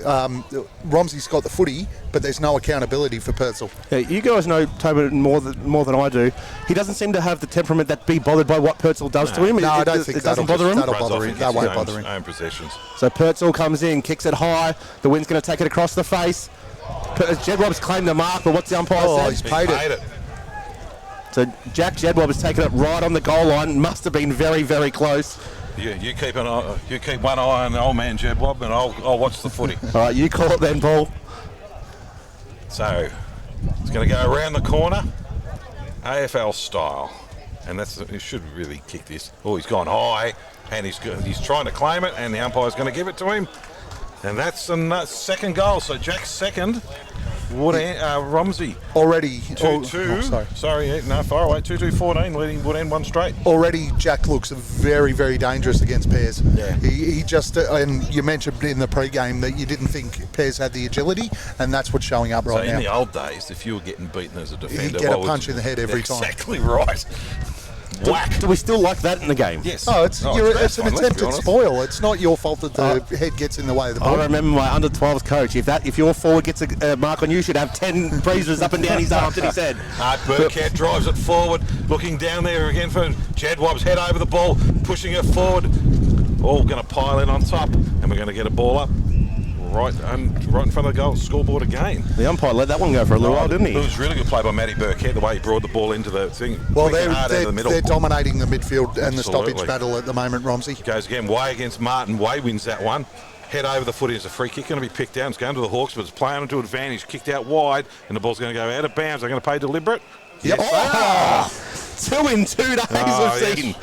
Romsey's got the footy, but there's no accountability for Purcell. Yeah, you guys know Toman more than I do. He doesn't seem to have the temperament that be bothered by what Purcell does to him. No, I don't think it doesn't bother him. That'll bother him. That won't bother him. Own possessions. So Purcell comes in, kicks it high. The wind's going to take it across the face. Jedwab's claimed the mark, but what's the umpire said? He's paid it. So Jack Jedwab has taken it right on the goal line. Must have been very, very close. You keep one eye on the old man Jedwab, and I'll watch the footy. All right, you call it then, Paul. So it's going to go around the corner, AFL style, and he should really kick this. Oh, he's gone high, and he's trying to claim it, and the umpire's going to give it to him, and that's the second goal. So Jack's second. Romsey already 2-2. Sorry, far away. 2-2-14, leading Woodend 1 straight. Already, Jack looks very, very dangerous against Pears. Yeah. He just and you mentioned in the pre-game that you didn't think Pears had the agility, and that's what's showing up right now. So in the old days, if you were getting beaten as a defender, he'd get a punch in the head every time. Exactly right. Whack. Do we still like that in the game? Yes. Oh, it's an attempted spoil. It's not your fault that the head gets in the way of the ball. I remember my under-12s coach. If your forward gets a mark on you, should have 10 breezes up and down his arms and his head. Burkett drives it forward, looking down there again for Jedwab's head over the ball, pushing it forward. All going to pile in on top. And we're going to get a ball up right in front of the goal scoreboard again. The umpire let that one go for a little while, didn't he? It was really good play by Matty Burkhead, the way he brought the ball into the thing. Well, they're dominating the midfield and the Absolutely. stoppage battle at the moment, Romsey. Goes again, Way against Martin. Way wins that one. Head over the footy as a free kick, going to be picked down. It's going to the Hawks, but it's playing onto advantage. Kicked out wide, and the ball's going to go out of bounds. They're going to play deliberate. Yep. Oh, 2 in 2 days we've seen.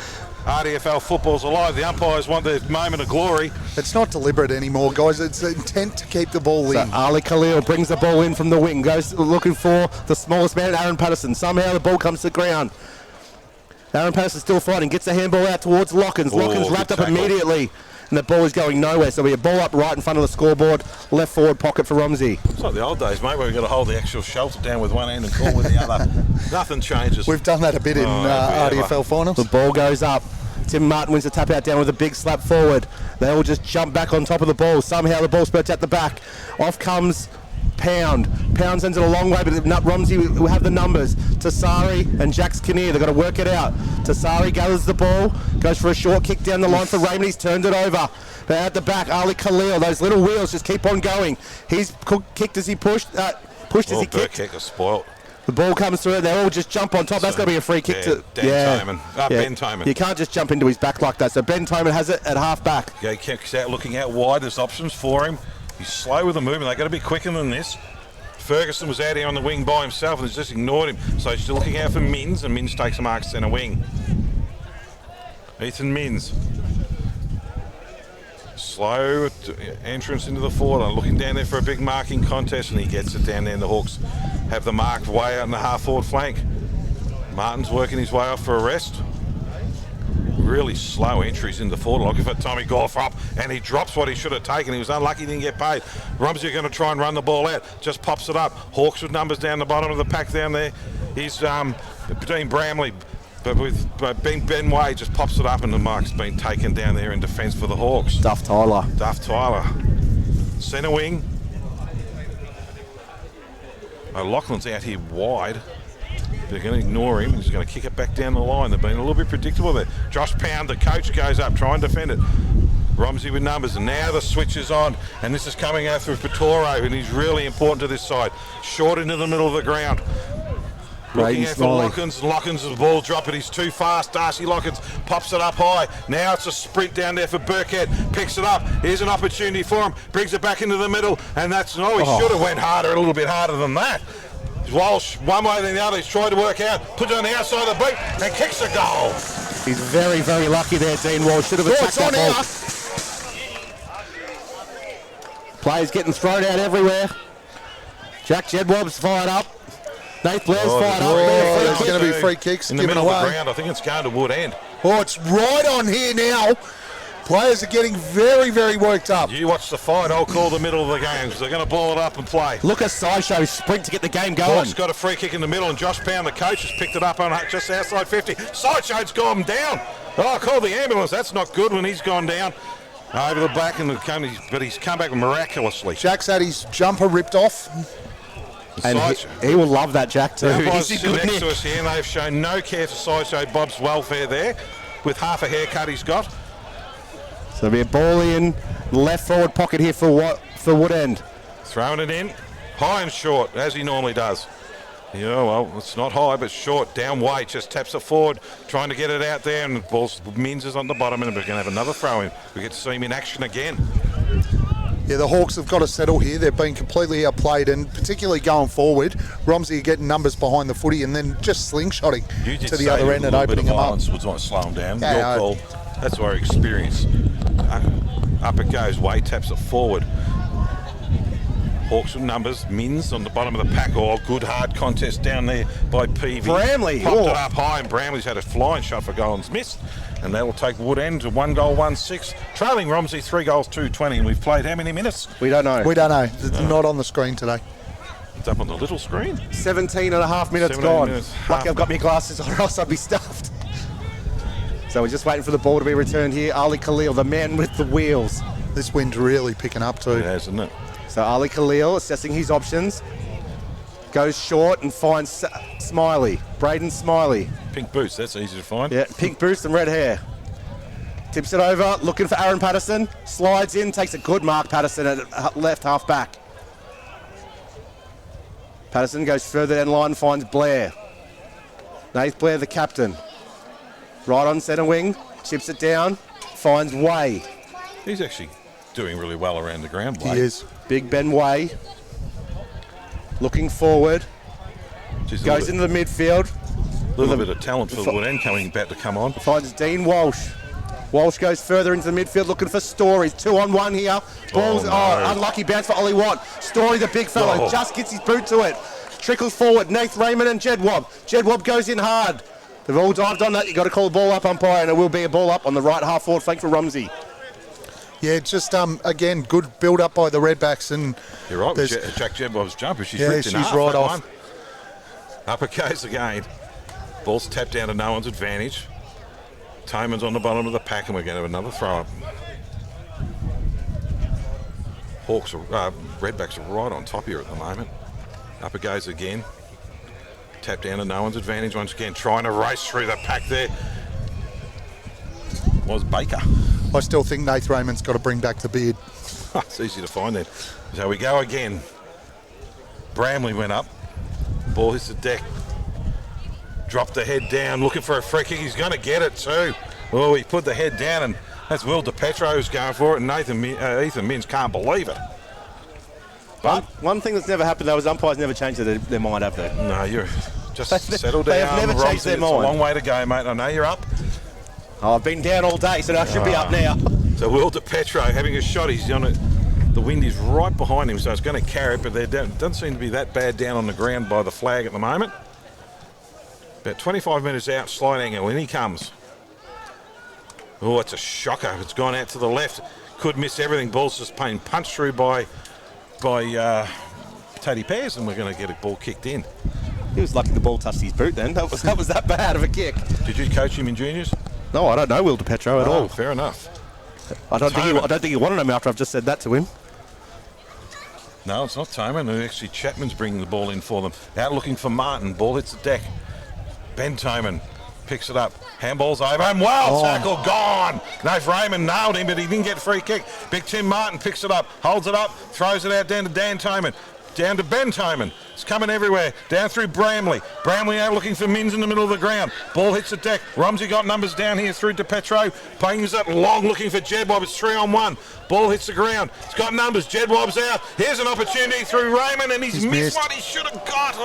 RDFL football's alive. The umpires want their moment of glory. It's not deliberate anymore, guys. It's intent to keep the ball in. Ali Khalil brings the ball in from the wing, goes looking for the smallest man, Aaron Patterson. Somehow the ball comes to the ground. Aaron Patterson still fighting, gets the handball out towards Lockins. Lockins wrapped up immediately, and the ball is going nowhere. So we have a ball up right in front of the scoreboard, left forward pocket for Romsey. It's like the old days, mate, where we've got to hold the actual shelter down with one hand and call with the other. Nothing changes. We've done that a bit in RDFL finals. The ball goes up. Tim Martin wins the tap out down with a big slap forward. They all just jump back on top of the ball. Somehow the ball spurts at the back. Off comes Pound. Pound sends it a long way, but Romsey will have the numbers. Tassari and Jax Kinnear, they've got to work it out. Tassari gathers the ball, goes for a short kick down the line for Raymond. He's turned it over. But at the back, Ali Khalil, those little wheels just keep on going. He's kicked as he pushed as he kicked. Kick is spoiled. The ball comes through, they all just jump on top. That's got to be a free kick to Ben Toman. You can't just jump into his back like that. So Ben Toman has it at half back. He kicks out, looking out wide. There's options for him. He's slow with the movement. They've got to be quicker than this. Ferguson was out here on the wing by himself and has just ignored him. So he's still looking out for Mins, and Mins takes a mark centre wing. Ethan Mins. Slow entrance into the forward, looking down there for a big marking contest, and he gets it down there, and the Hawks have the mark way out in the half forward flank. Martin's working his way off for a rest. Really slow entries in the forward, looking for Tommy Gorthrop, and he drops what he should have taken. He was unlucky, he didn't get paid. Romsey are going to try and run the ball out, just pops it up. Hawks with numbers down the bottom of the pack down there. He's between Bramley, but Ben Way just pops it up, and the mark's been taken down there in defence for the Hawks. Duff Tyler. Centre wing. Lachlan's out here wide. They're going to ignore him. He's going to kick it back down the line. They've been a little bit predictable there. Josh Pound, the coach, goes up, try and defend it. Romsey with numbers, and now the switch is on, and this is coming out through Petoro, and he's really important to this side. Short into the middle of the ground. Looking out for Lockins. Lockins' the ball drop, but he's too fast. Darcy Lockins pops it up high. Now it's a sprint down there for Burkhead. Picks it up. Here's an opportunity for him. Brings it back into the middle, and he should have went harder, a little bit harder than that. Walsh, one way than the other, he's tried to work out, puts it on the outside of the beat, and kicks a goal. He's very, very lucky there, Dean Walsh. Should have attacked that ball. Players getting thrown out everywhere. Jack Jedwab's fired up. Nate Blair's fired up. There's going to be free kicks in the middle of the ground. I think it's going to Woodend. Oh, it's right on here now. Players are getting very, very worked up. You watch the fight, I'll call the middle of the game, because they're going to ball it up and play. Look at Sideshow sprint to get the game going. Hawks got a free kick in the middle, and Josh Pound, the coach, has picked it up on just outside 50. Sideshow's gone down. Oh, call the ambulance. That's not good when he's gone down. Over the back, but he's come back miraculously. Jack's had his jumper ripped off. And he will love that, Jack, too. He's sitting next to us here, and they've shown no care for Sideshow Bob's welfare there, with half a haircut he's got. So there'll be a ball in left forward pocket here for Woodend. Throwing it in, high and short, as he normally does. Yeah, well, it's not high, but short, down weight, just taps it forward, trying to get it out there, and the ball's Mins is on the bottom, and we're going to have another throw in. We get to see him in action again. Yeah, the Hawks have got to settle here. They've been completely outplayed, and particularly going forward, Romsey are getting numbers behind the footy and then just slingshotting to the other end and opening them up. Was like slow them down. Yeah, your call. That's our experience. Up it goes. Way taps it forward. Hawks with numbers. Mins on the bottom of the pack. Oh, good hard contest down there by Peavy. Bramley. Popped it up high, and Bramley's had a flying shot for goal and missed. And that'll take Woodend to 1 goal, 1-6. Trailing Romsey 3 goals, 2-20. And we've played how many minutes? We don't know. It's not on the screen today. It's up on the little screen. 17 and a half minutes 17 gone. minutes, Lucky I've got my glasses on, or else I'd be stuffed. So we're just waiting for the ball to be returned here. Ali Khalil, the man with the wheels. This wind's really picking up too. It has, isn't it? So Ali Khalil assessing his options. Goes short and finds Smiley. Braden Smiley. Pink boots, that's easy to find. Yeah, pink boots and red hair. Tips it over, looking for Aaron Patterson. Slides in, takes a good mark, Patterson at left half back. Patterson goes further down the line, finds Blair. Nath Blair, the captain. Right on centre wing, chips it down, finds Way. He's actually doing really well around the ground, Way. He is. Big Ben Way. Looking forward. Goes into the midfield. A little bit of talent for Woodend coming back to come on. Finds Dean Walsh. Walsh goes further into the midfield looking for Stories. 2-on-1 here. Balls, unlucky bounce for Ollie Watt. Story, the big fellow, just gets his boot to it. Trickles forward. Nath Raymond and Jedwab. Jedwab goes in hard. They've all dived on that. You've got to call the ball up, umpire, and it will be a ball up on the right half forward flank for Romsey. Yeah, just again, good build up by the Redbacks, and you're right. Jack Jedwab's jumper. She's ripped in half. Right off. Up it goes again. Ball's tapped down to no one's advantage. Toman's on the bottom of the pack, and we're going to have another throw up. Redbacks are right on top here at the moment. Up it goes again. Tap down to no one's advantage once again, trying to race through the pack there. Was Baker. I still think Nath Raymond's got to bring back the beard. It's easy to find then. So we go again. Bramley went up. Ball hits the deck. Dropped the head down, looking for a free kick. He's going to get it too. Oh, he put the head down, and that's Will DiPetro who's going for it, and Ethan Mins can't believe it. But one thing that's never happened though is umpires never changed their mind, have they? No, you're just settle down. They have never changed their mind. It's a long way to go, mate. I know you're up. Oh, I've been down all day, so I should be up now. So Will DiPetro having a shot. He's on it. The wind is right behind him, so it's going to carry it, but there doesn't seem to be that bad down on the ground by the flag at the moment. About 25 minutes out, slide angle, in he comes. Oh, it's a shocker. It's gone out to the left. Could miss everything. Ball's just being punched through by Teddy Pears, and we're going to get a ball kicked in. He was lucky the ball touched his boot then. That was that bad of a kick. Did you coach him in juniors? No, I don't know Will DiPetro at all. Fair enough. I don't think he wanted him after I've just said that to him. No, it's not Toman. Actually, Chapman's bringing the ball in for them. Out looking for Martin. Ball hits the deck. Ben Toman picks it up. Handball's over. And tackle gone. Nath Raymond nailed him, but he didn't get free kick. Big Tim Martin picks it up, holds it up, throws it out down to Dan Toman. Down to Ben Toman. It's coming everywhere. Down through Bramley. Bramley out looking for Mins in the middle of the ground. Ball hits the deck. Romsey got numbers down here through DiPetro. Pings it long looking for Jedwab. It's 3-on-1. Ball hits the ground. It's got numbers. Jedwab's out. Here's an opportunity through Raymond, and he's missed what he should have got.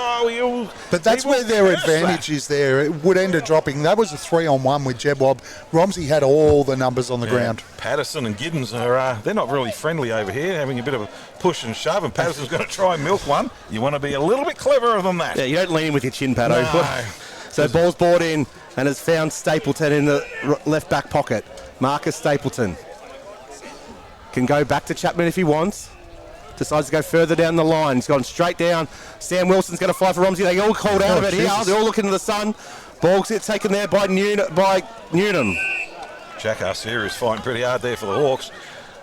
But that's where their advantage is there. It would end up dropping. That was a 3-on-1 with Jedwab. Romsey had all the numbers on the ground. Patterson and Giddens they're not really friendly over here, having a bit of a push and shove, and Patterson's going to try and milk one. You want to be a little bit cleverer than that. Yeah, you don't lean in with your chin, Patto. No. So ball's brought in and has found Stapleton in the left back pocket. Marcus Stapleton can go back to Chapman if he wants. Decides to go further down the line. He's gone straight down. Sam Wilson's going to fly for Romsey. They all called out of it here. They're all looking to the sun. Ball gets taken there by Newnham. Jack Arceri is fighting pretty hard there for the Hawks.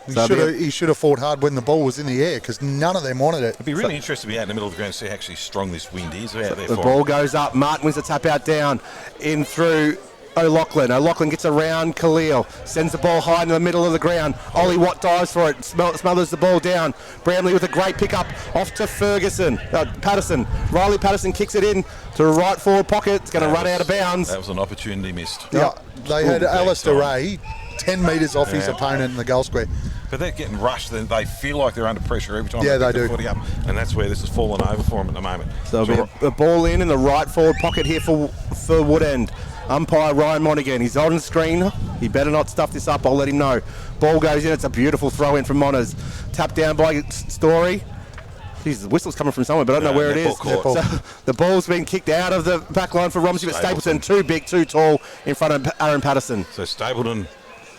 He should have fought hard when the ball was in the air, because none of them wanted it. It'd be really interesting to be out in the middle of the ground and see how actually strong this wind is out there. The ball goes up. Martin wins the tap out down in through O'Loughlin. O'Loughlin gets around Khalil, sends the ball high in the middle of the ground. Ollie Watt dives for it, smothers the ball down. Bramley with a great pickup off to Patterson. Riley Patterson kicks it in to the right forward pocket. It's going to run out of bounds. That was an opportunity missed. Yeah, they had Alistair Ray 10 metres off his opponent in the goal square. But they're getting rushed, then they feel like they're under pressure every time they pick do. the footy up, and that's where this has fallen over for them at the moment. So there'll be a ball in the right forward pocket here for Woodend. Umpire Ryan Monaghan, he's on the screen. He better not stuff this up, I'll let him know. Ball goes in, it's a beautiful throw in from Moners. Tapped down by Story. Jeez, the whistle's coming from somewhere, but I don't know where it is. So the ball's been kicked out of the back line for Romsey, but Stapleton too big, too tall in front of Aaron Patterson. So Stapleton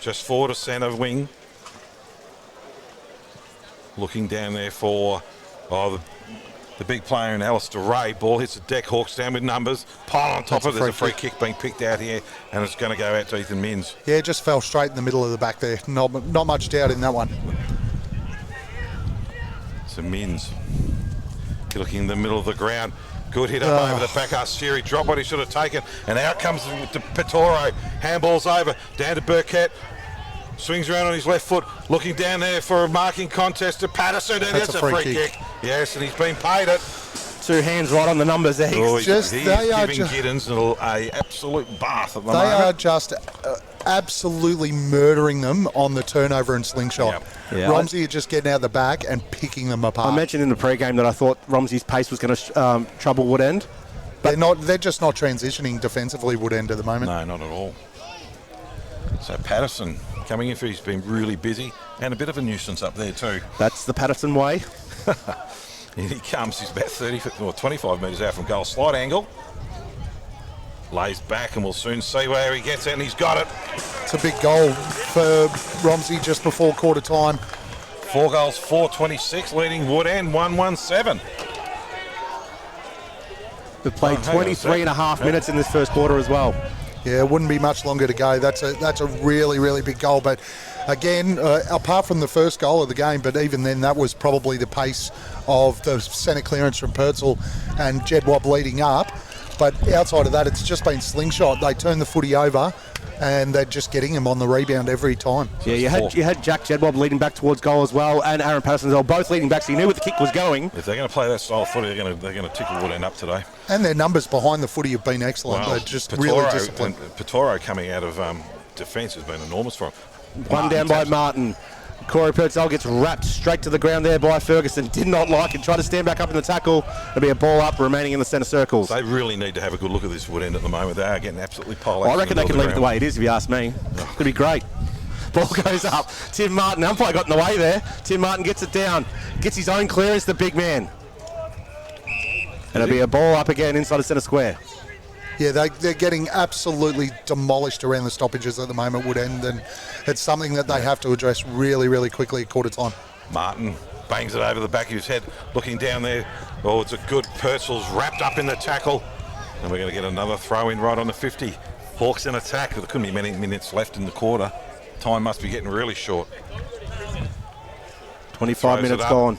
just forward to centre wing. Looking down there for the big player in Alistair Ray. Ball hits the deck. Hawks down with numbers. Pile on top of it. There's a free kick being picked out here, and it's going to go out to Ethan Mins. Yeah, it just fell straight in the middle of the back there. Not much doubt in that one. So Mins looking in the middle of the ground. Good hit up over the back. Arceri dropped what he should have taken, and out comes to Petoro. Handball's over. Down to Burkett. Swings around on his left foot, looking down there for a marking contest to Patterson, and That's it's a a free free kick. kick. Yes, and he's been paid it. 2 hands right on the numbers there. Oh, he's they are giving Giddens a absolute bath at the They moment. are just absolutely murdering them on the turnover and slingshot. Yep. Yeah, Romsey are just getting out of the back and picking them apart. I mentioned in the pre-game that I thought Romsey's pace was going to trouble Woodend. They're just not transitioning defensively, Woodend, at the moment. No, not at all. So Patterson coming in, he's been really busy and a bit of a nuisance up there too. That's the Patterson way. In he comes, he's about 30 or 25 metres out from goal. Slight angle. Lays back and we'll soon see where he gets it, and he's got it. It's a big goal for Romsey just before quarter time. 4 goals, 4-26, leading Woodend 1-1-7. We've played Oh, hang on a 23 and a half minutes in this first quarter as well. Yeah, it wouldn't be much longer to go. That's a really, really big goal. But again, apart from the first goal of the game, but even then, that was probably the pace of the centre clearance from Purcell and Jedwab leading up. But outside of that, it's just been slingshot. They turn the footy over, and they're just getting him on the rebound every time. Yeah, you had Jack Jedwab leading back towards goal as well, and Aaron Patterson as well, both leading back, so you knew where the kick was going. If they're going to play that style of footy, they're going to tickle Woodend up today. And their numbers behind the footy have been excellent. Wow. They're just really disciplined. Pitoro coming out of defence has been enormous for him. One down by Martin. Corey Purcell gets wrapped straight to the ground there by Ferguson. Did not like it. Tried to stand back up in the tackle. It'll be a ball up remaining in the centre circles. They really need to have a good look at this Woodend at the moment. They are getting absolutely poleaxed. I reckon they can leave it the way it is, if you ask me. It'll be great. Ball goes up. Tim Martin, umpire got in the way there. Tim Martin gets it down. Gets his own clearance, the big man. And it'll be a ball up again inside the centre square. Yeah, they're getting absolutely demolished around the stoppages at the moment, Woodend, and it's something that they have to address really, really quickly at quarter time. Martin bangs it over the back of his head, looking down there. Oh, it's a good Purcell's wrapped up in the tackle. And we're going to get another throw in right on the 50. Hawks in attack. There couldn't be many minutes left in the quarter. Time must be getting really short. 25 minutes gone.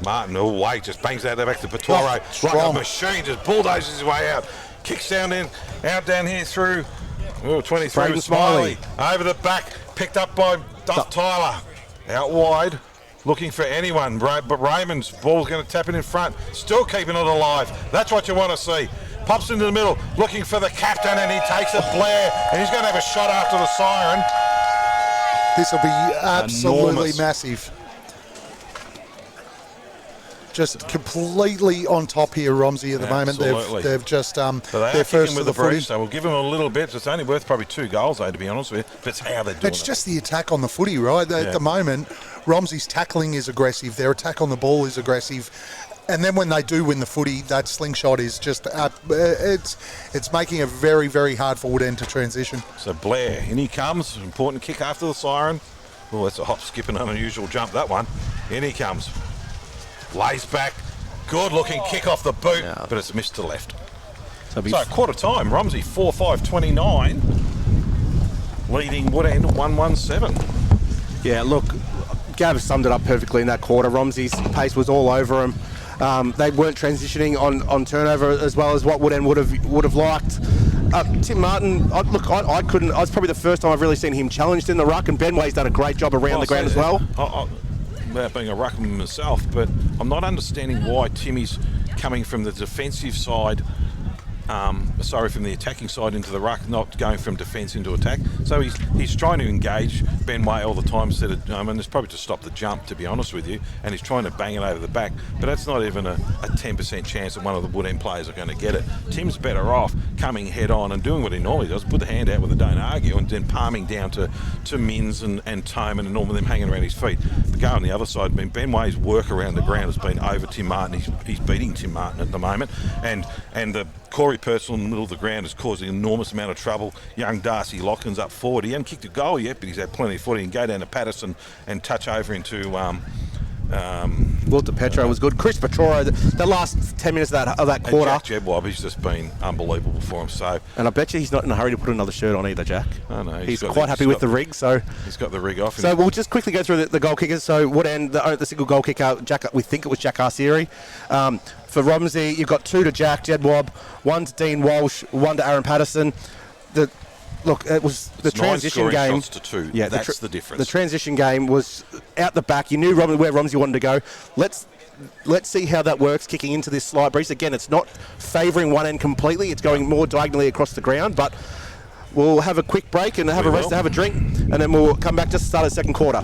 Martin, oh wait, just bangs out there back to Pitoro. Like a machine, just bulldozes his way out. Kicks down in, out down here through 23 with Smiley. Over the back, picked up by Duff Tyler. Out wide, looking for anyone. But Raymond's ball's going to tap it in front. Still keeping it alive. That's what you want to see. Pops into the middle, looking for the captain, and he takes it, Blair. And he's going to have a shot after the siren. This will be absolutely Enormous. massive. Just completely on top here, Romsey, at the moment. They've just So they're first with to the footy. breeze, so we'll give them a little bit. It's only worth probably 2 goals, though, to be honest with you. But it's how they're doing It's just the attack on the footy, right? At the moment, Romsey's tackling is aggressive. Their attack on the ball is aggressive. And then when they do win the footy, that slingshot is just it's making it very, very hard for Woodend to transition. So Blair, in he comes. Important kick after the siren. Oh, that's a hop, skip, and unusual jump, that one. In he comes. Lays back. Good looking kick off the boot, but it's missed to left. So quarter time, Romsey 4-5-29, leading Woodend 1-1-7. Yeah, look, Gav summed it up perfectly in that quarter. Romsey's pace was all over him. They weren't transitioning on turnover as well as what Woodend would have liked. Tim Martin, I was probably the first time I've really seen him challenged in the ruck, and Benway's done a great job around the ground as well. Without being a ruckman myself, but I'm not understanding why Timmy's coming from the defensive side, from the attacking side into the ruck, not going from defence into attack. So he's trying to engage Benway all the time instead of, and it's probably to stop the jump, to be honest with you, and he's trying to bang it over the back, but that's not even a 10% chance that one of the Woodend players are going to get it. Tim's better off coming head on and doing what he normally does, put the hand out with a don't argue, and then palming down to Mins and Toman and all of them hanging around his feet. The guy on the other side, Benway's work around the ground has been over Tim Martin. He's beating Tim Martin at the moment, and the Corey Purcell in the middle of the ground is causing an enormous amount of trouble. Young Darcy Lockin's up forward. He hasn't kicked a goal yet, but he's had plenty of footy. He can go down to Patterson and touch over into Walter Petro was good. Chris Petro, the last 10 minutes of that quarter. And Jack Jedwab, he's just been unbelievable for him. So, and I bet you he's not in a hurry to put another shirt on either, Jack. I know. He's quite happy with the rig, so he's got the rig off. So we'll just quickly go through the goal kickers. So Woodend, the single goal kicker, we think it was Jack Arsieri. For Romsey, you've got 2 to Jack Jedwab, 1 to Dean Walsh, 1 to Aaron Patterson. look, it was the transition game. 9 scoring shots to 2. Yeah, that's the difference. The transition game was out the back. You knew where Romsey wanted to go. Let's see how that works kicking into this slight breeze. Again, it's not favouring one end completely. It's going more diagonally across the ground, but we'll have a quick break and have a rest, have a drink, and then we'll come back just to start the second quarter.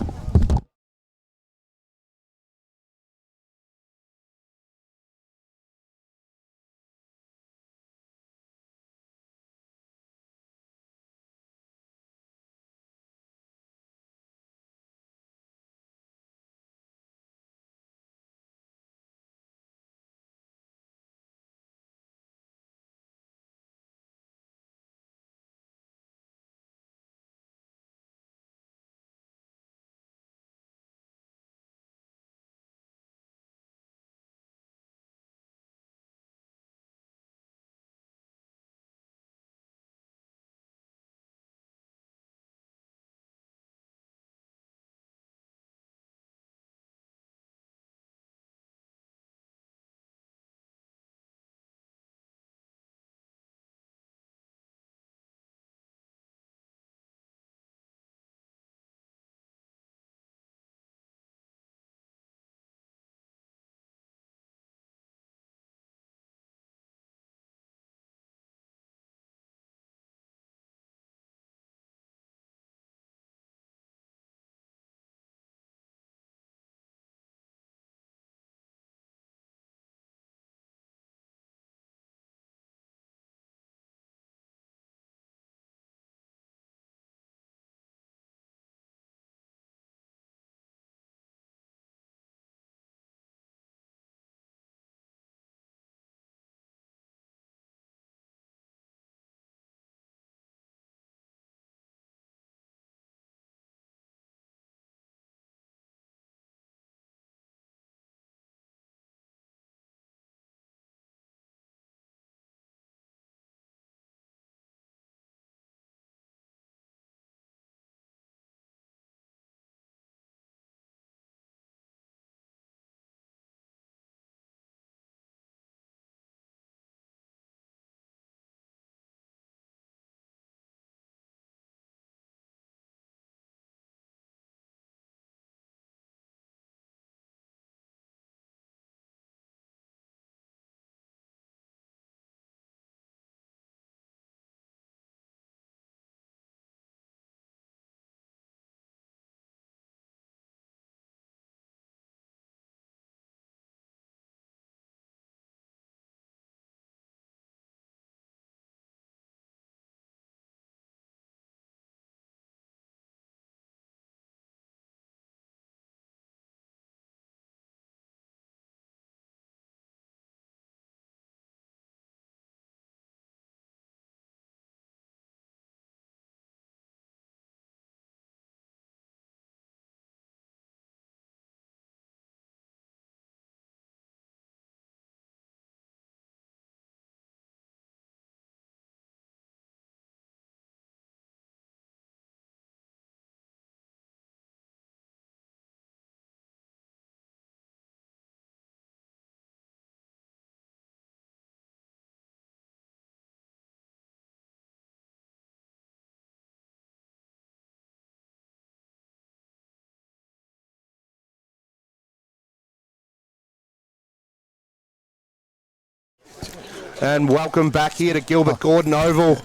And welcome back here to Gilbert Gordon Oval.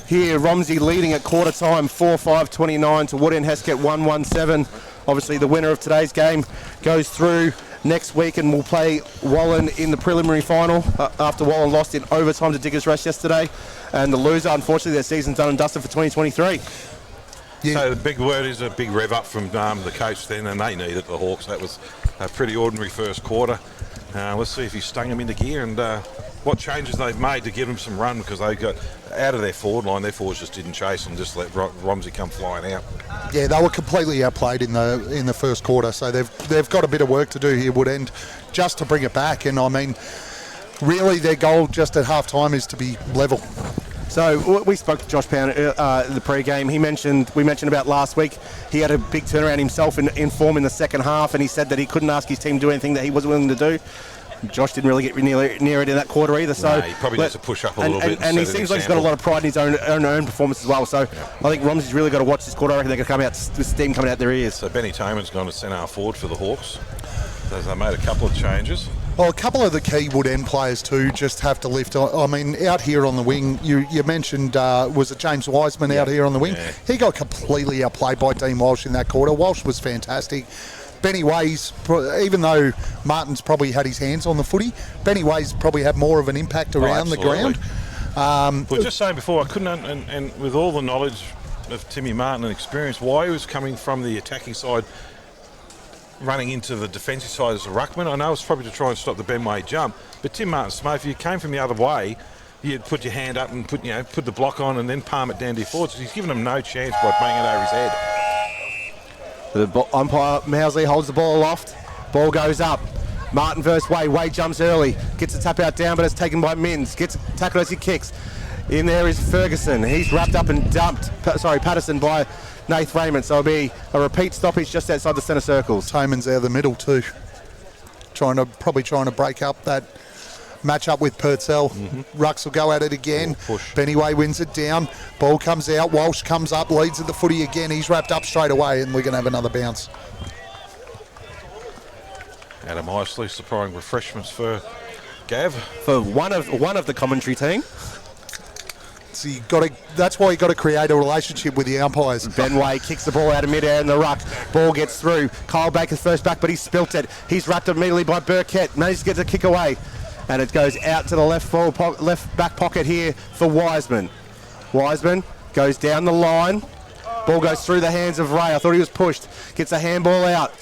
Here, Romsey leading at quarter time, 4-5-29 to Woodend Hesket 1-1-7. Obviously, the winner of today's game goes through next week and will play Wallen in the preliminary final after Wallen lost in overtime to Diggers Rest yesterday. And the loser, unfortunately, their season's done and dusted for 2023. Yeah. So the big word is a big rev up from the coach then, and they needed the Hawks. That was a pretty ordinary first quarter. Let's see if he stung them into gear and what changes they've made to give them some run, because they got out of their forward line. Their forwards just didn't chase and just let Romsey come flying out. Yeah, they were completely outplayed in the first quarter, so they've got a bit of work to do here, Woodend, just to bring it back. And I mean, really their goal just at half time is to be level. So we spoke to Josh Pound in the pre-game. We mentioned about last week. He had a big turnaround himself in form in the second half, and he said that he couldn't ask his team to do anything that he wasn't willing to do. Josh didn't really get near it in that quarter either. So he probably needs to push up a little bit. And he seems like he's got a lot of pride in his own performance as well. So I think Romsey's really got to watch this quarter. I reckon they're going to come out with steam coming out their ears. So Benny Toman's gone to centre forward for the Hawks. So they made a couple of changes. Well, a couple of the key Woodend players too just have to lift. I mean, out here on the wing, you mentioned, was it James Wiseman out here on the wing? Yeah. He got completely outplayed by Dean Walsh in that quarter. Walsh was fantastic. Benny Ways, even though Martin's probably had his hands on the footy, Benny Ways probably had more of an impact around the ground. We were just saying before, I couldn't, and with all the knowledge of Timmy Martin and experience, why he was coming from the attacking side, running into the defensive side as a ruckman. I know it's probably to try and stop the Ben Way jump, but Tim Martin Smith, if you came from the other way, you'd put your hand up and put the block on and then palm it down to your forwards. He's given them no chance by banging it over his head. The umpire, Mousley, holds the ball aloft. Ball goes up. Martin versus Way. Way jumps early. Gets a tap out down, but it's taken by Mins. Gets tackled as he kicks. In there is Ferguson. He's wrapped up and dumped. Patterson by Nath Raymond. So it'll be a repeat stoppage just outside the centre circles. Toman's out of the middle too. Probably trying to break up that match up with Purcell. Rucks will go at it again. Benny Way wins it down. Ball comes out. Walsh comes up, leads at the footy again. He's wrapped up straight away, and we're going to have another bounce. Adam Isley supplying refreshments for Gav. For one of the commentary team. So that's why you got to create a relationship with the umpires. Ben Way kicks the ball out of midair in the ruck. Ball gets through. Kyle Baker's first back, but he spilt it. He's wrapped immediately by Burkett. Manages to get the kick away. And it goes out to the left back pocket here for Wiseman. Wiseman goes down the line. Ball goes through the hands of Ray. I thought he was pushed. Gets a handball out.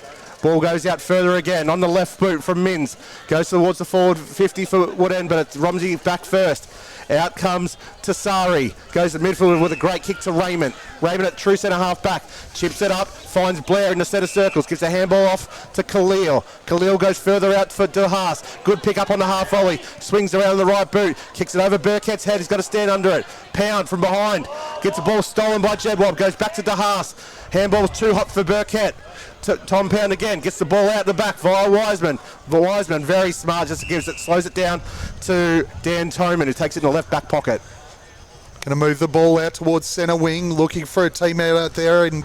Ball goes out further again on the left boot from Mins. Goes towards the forward 50 for Woodend, but it's Romsey back first. Out comes Tassari. Goes to midfield with a great kick to Raymond. Raymond at true centre half back. Chips it up. Finds Blair in the centre circles. Gives a handball off to Khalil. Khalil goes further out for DeHaas. Good pick up on the half volley. Swings around the right boot. Kicks it over Burkett's head. He's got to stand under it. Pound from behind. Gets the ball stolen by Jedwab. Goes back to DeHaas. Handball's too hot for Burkett. Tom Pound again gets the ball out the back via Wiseman. Wiseman very smart, just slows it down to Dan Toman, who takes it in the left back pocket. Going to move the ball out towards centre wing, looking for a teammate out there in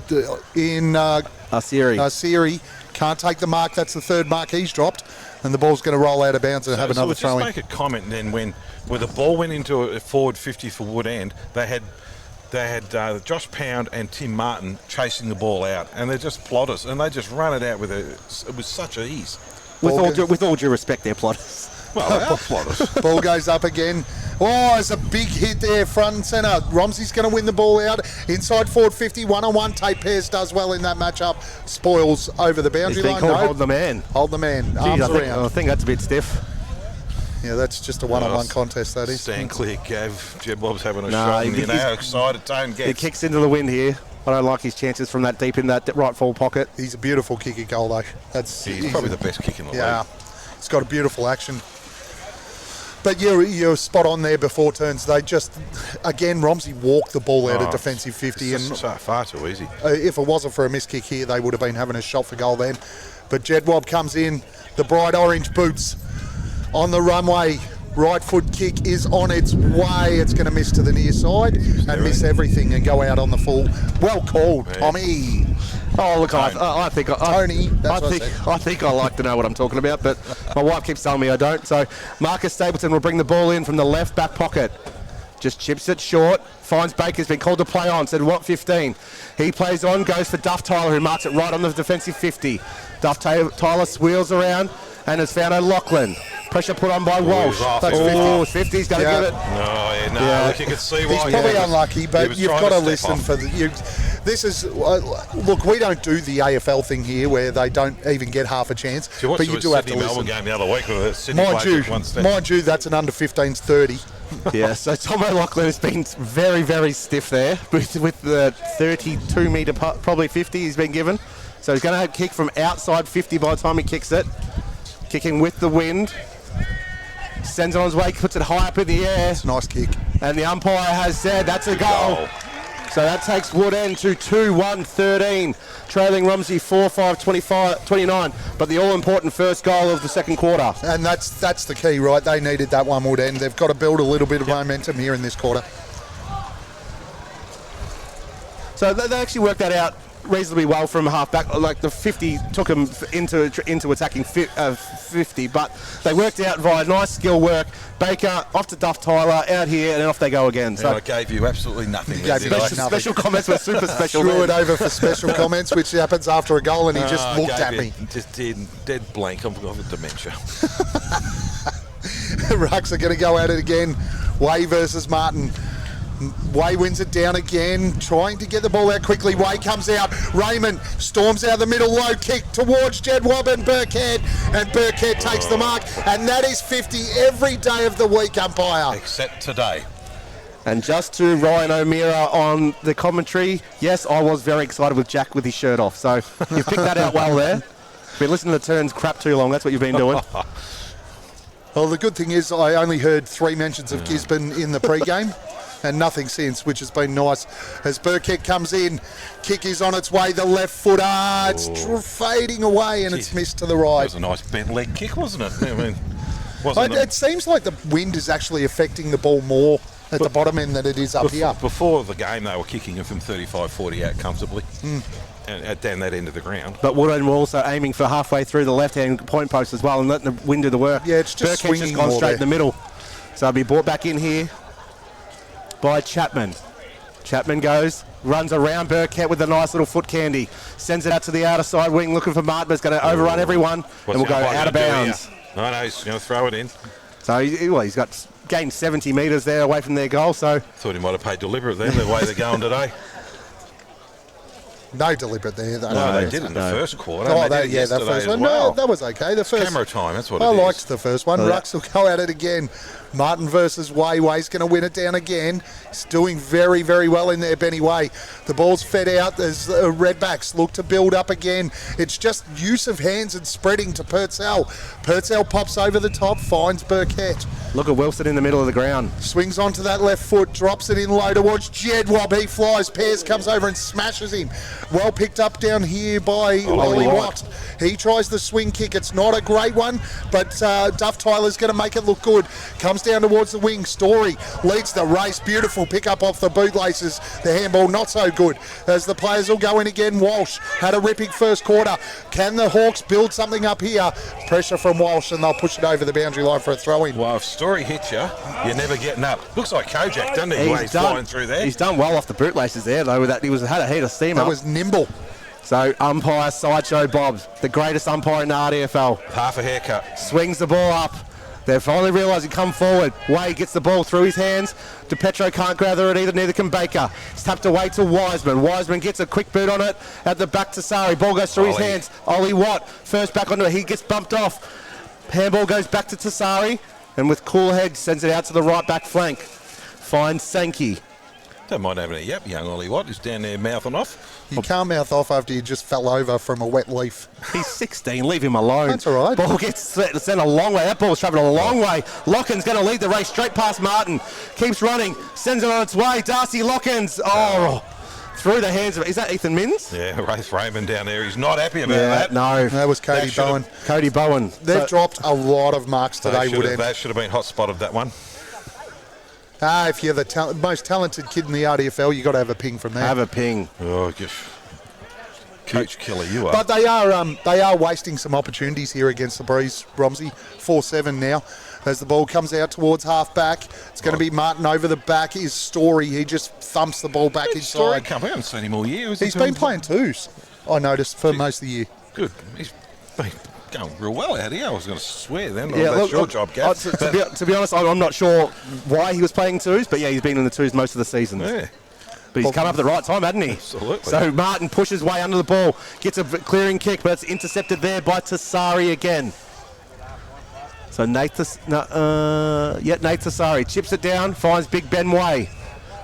Asiri. Can't take the mark. That's the third mark he's dropped, and the ball's going to roll out of bounds and have another throw in. Just make a comment then when the ball went into a forward 50 for Woodend, they had Josh Pound and Tim Martin chasing the ball out, and they're just plotters, and they just run it out with such ease. With all due respect, they're plotters. Well, they are plotters. Ball goes up again. Oh, it's a big hit there, front and centre. Romsey's going to win the ball out. Inside forward 50, one-on-one. Tate Pearce does well in that matchup. Spoils over the boundary line. Hold the man. Hold the man. Arms around. I think that's a bit stiff. Yeah, that's just a one-on-one contest, that is. Stand clear, Gav. Jedwab's having a shot. You know how excited Tone gets. He kicks into the wind here. I don't like his chances from that deep in that right full pocket. He's a beautiful kicker goal, though. He's probably the best kick in the league. Yeah, he's got a beautiful action. But you're spot on there before turns. They just, again, Romsey walked the ball out of defensive 50. It's far too easy. If it wasn't for a missed kick here, they would have been having a shot for goal then. But Jedwab comes in, the bright orange boots on the runway. Right foot kick is on its way. It's going to miss to the near side and miss everything and go out on the full. Well called, Tommy. Oh, look, I think I like to know what I'm talking about, but my wife keeps telling me I don't. So Marcus Stapleton will bring the ball in from the left back pocket. Just chips it short, finds Baker's been called to play on, said what 15. He plays on, goes for Duff Tyler, who marks it right on the defensive 50. Duff Tyler swirls around and has found O'Loughlin. Pressure put on by Walsh. That's 50. He's going to get it. Look, you can see why. He's probably unlucky, but you've got to listen for this is look. We don't do the AFL thing here where they don't even get half a chance. But you do have to listen. Game the other week with mind you, that's an under 15's 30. Yeah, so Tom O'Loughlin has been very, very stiff there with the 32 metre, probably 50 he's been given. So he's going to have a kick from outside 50 by the time he kicks it. Kicking with the wind. Sends it on his way, puts it high up in the air. It's a nice kick. And the umpire has said that's a goal. So that takes Woodend to 2-1-13, trailing Romsey 4-5-29, but the all-important first goal of the second quarter. And that's the key, right? They needed that one, Woodend. They've got to build a little bit of momentum here in this quarter. So they actually worked that out reasonably well from half back. Like the 50 took them into attacking 50, but they worked out via nice skill work. Baker off to Duff Tyler, out here, and then off they go again. So I gave you absolutely nothing. Special comments were super special. Threw it over for special comments, which happens after a goal, and he just looked at me. Just dead blank. I've got dementia. Rucks are going to go at it again. Way versus Martin. Way wins it down again, trying to get the ball out quickly. Way comes out. Raymond storms out the middle, low kick towards Jedwab and Burkhead, and Burkhead takes the mark, and that is 50 every day of the week, umpire. Except today. And just to Ryan O'Meara on the commentary, yes, I was very excited with Jack with his shirt off, so you've picked that out well there. Been listening to turns crap too long, that's what you've been doing. Well, the good thing is I only heard 3 mentions of Gisborne in the pre-game. And nothing since, which has been nice. As Burkett comes in, kick is on its way, the left foot, it's fading away, and it's missed to the right. That was a nice bent leg kick, wasn't it? I mean, it seems like the wind is actually affecting the ball more at the bottom end than it is up here. Before the game, they were kicking it from 35-40 out comfortably. And down that end of the ground. But Woodend were also aiming for halfway through the left-hand point post as well and letting the wind do the work. Yeah, it's just Burkett's swinging just gone straight there in the middle. So it'll be brought back in here by Chapman. Chapman goes, runs around Burkett with a nice little foot candy, sends it out to the outer side wing looking for Martin, but it's going to overrun everyone and will go out of bounds. No, he's going to throw it in. So he's got gained 70 metres there away from their goal. So thought he might have paid deliberate then, the way they're going today. No deliberate there. No, they did in the first quarter. Oh, that first one. No, that was okay. The first camera time, that's what it is. I is. liked the first one. Rux will go at it again. Martin versus Way. Way's going to win it down again. He's doing very, very well in there, Benny Way. The ball's fed out as the Redbacks look to build up again. It's just use of hands and spreading to Purcell. Purcell pops over the top, finds Burkett. Look at Wilson in the middle of the ground. Swings onto that left foot, drops it in low towards Jedwab. He flies. Pears comes over and smashes him. Well picked up down here by Ollie Watt. He tries the swing kick. It's not a great one, but Duff Tyler's going to make it look good. Comes down towards the wing. Story leads the race. Beautiful pick up off the bootlaces. The handball not so good as the players will go in again. Walsh had a ripping first quarter. Can the Hawks build something up here? Pressure from Walsh and they'll push it over the boundary line for a throw-in. Well, if Story hits you, you're never getting up. Looks like Kojak, doesn't he? He's flying through there. He's done well off the bootlaces there, though. With that, had a heat of steam up. That was nimble. So umpire Sideshow Bob, the greatest umpire in the RDFL. Half a haircut. Swings the ball up. They finally realise he come forward. Way gets the ball through his hands. DePetro can't gather it either, neither can Baker. It's tapped away to Wiseman. Wiseman gets a quick boot on it. At the back to Sari. Ball goes through his hands. Ollie Watt, first back onto it. He gets bumped off. Handball goes back to Tassari. And with cool head, sends it out to the right back flank. Finds Sankey. Don't mind having a yap, young Ollie Watt. He's down there mouthing off. You can't mouth off after you just fell over from a wet leaf. He's 16. Leave him alone. That's all right. Ball gets sent a long way. That ball's travelling a long way. Locken's going to lead the race straight past Martin. Keeps running. Sends it on its way. Darcy Lockens. Through the hands of... Is that Ethan Minns? Yeah, Race Raymond down there. He's not happy about that. No. That was Cody Bowen. Cody Bowen. They've dropped a lot of marks today, Woodend. That should have been hot spotted, that one. If you're the most talented kid in the RDFL, you've got to have a ping from there. Have a ping. Oh, gosh. Coach Killer, you are. But they are wasting some opportunities here against the Breeze, Romsey. 4-7 now. As the ball comes out towards half-back, it's going to be Martin over the back. His Story, he just thumps the ball back inside. We haven't seen him all year. He's been playing twos, I noticed, for most of the year. Good. He's been going real well out here. I was going to swear then. That's your job, Gav. To be honest, I'm not sure why he was playing twos, but yeah, he's been in the twos most of the season. Yeah. But he's come up at the right time, hasn't he? Absolutely. So Martin pushes way under the ball, gets a clearing kick, but it's intercepted there by Tassari again. So Nate Tassari chips it down, finds Big Ben Way.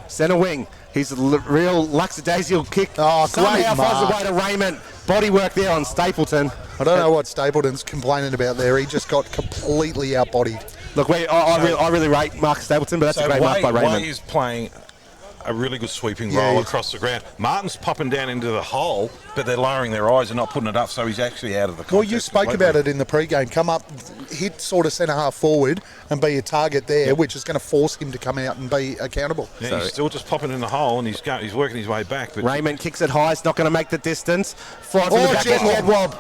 Centre wing. He's a real lackadaisical kick. Somehow finds the way to Raymond. Body work there on Stapleton. I don't know what Stapleton's complaining about there. He just got completely outbodied. Look, I really rate Mark Stapleton, but that's a great mark by Raymond. Way is playing a really good sweeping roll across the ground. Martin's popping down into the hole, but they're lowering their eyes and not putting it up, so he's actually out of the contest. Well, you spoke about it in the pre-game. Come up, hit sort of centre-half forward and be a target there, which is going to force him to come out and be accountable. Yeah, so he's still just popping in the hole, and he's working his way back. But Raymond kicks it high. It's not going to make the distance. Fly from the back. Head wob.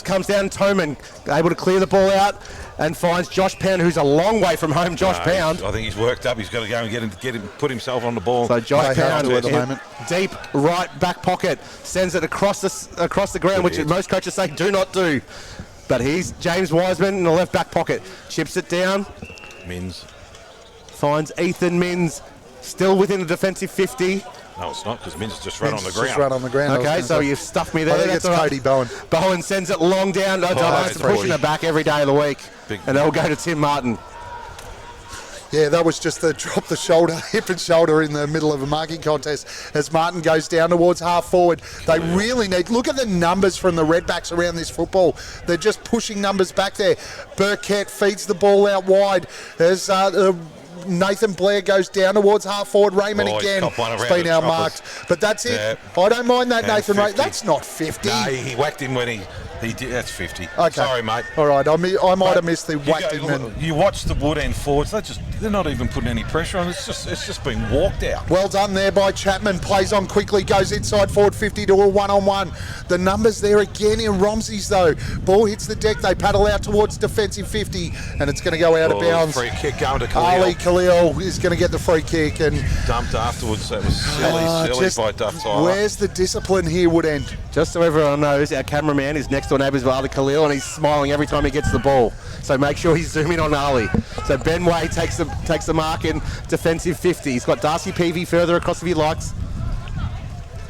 Comes down. Toman able to clear the ball out and finds Josh Pound, who's a long way from home. Josh Pound. I think he's worked up. He's got to go and get him, put himself on the ball. So Josh Pound at the moment. Deep right back pocket, sends it across the ground, which most coaches say do not do. But he's James Wiseman in the left back pocket. Chips it down. Mins finds Ethan Mins, still within the defensive 50. No, it's not, because Mins just run on the ground. Just run on the ground. Okay, so you've stuffed me there. I think it's Cody Bowen. Bowen sends it long down. Pushing it back every day of the week. And they'll go to Tim Martin. Yeah, that was just the drop the shoulder, hip and shoulder in the middle of a marking contest as Martin goes down towards half forward. They really need, look at the numbers from the Redbacks around this football. They're just pushing numbers back there. Burkett feeds the ball out wide as Nathan Blair goes down towards half forward. Raymond again has been outmarked. But that's it. Yeah. I don't mind that, Nathan Raymond. That's not 50. No, he whacked him when he did. That's 50. Okay. Sorry, mate. All right, I might have missed the whacked him. You watch the Woodend forwards. They're not even putting any pressure on. It's just been walked out. Well done there by Chapman. Plays on quickly. Goes inside forward 50 to a one-on-one. The numbers there again in Romsey's though. Ball hits the deck. They paddle out towards defensive 50, and it's going to go out of bounds. Free kick going to Khalil. Ali Khalil is going to get the free kick and dumped afterwards. That was silly by Duff Tyler. Where's the discipline here, Woodend? Just so everyone knows, our cameraman is next door neighbours with Ali Khalil, and he's smiling every time he gets the ball. So make sure he's zooming on Ali. So Ben Way takes the mark in defensive 50. He's got Darcy Peavy further across if he likes.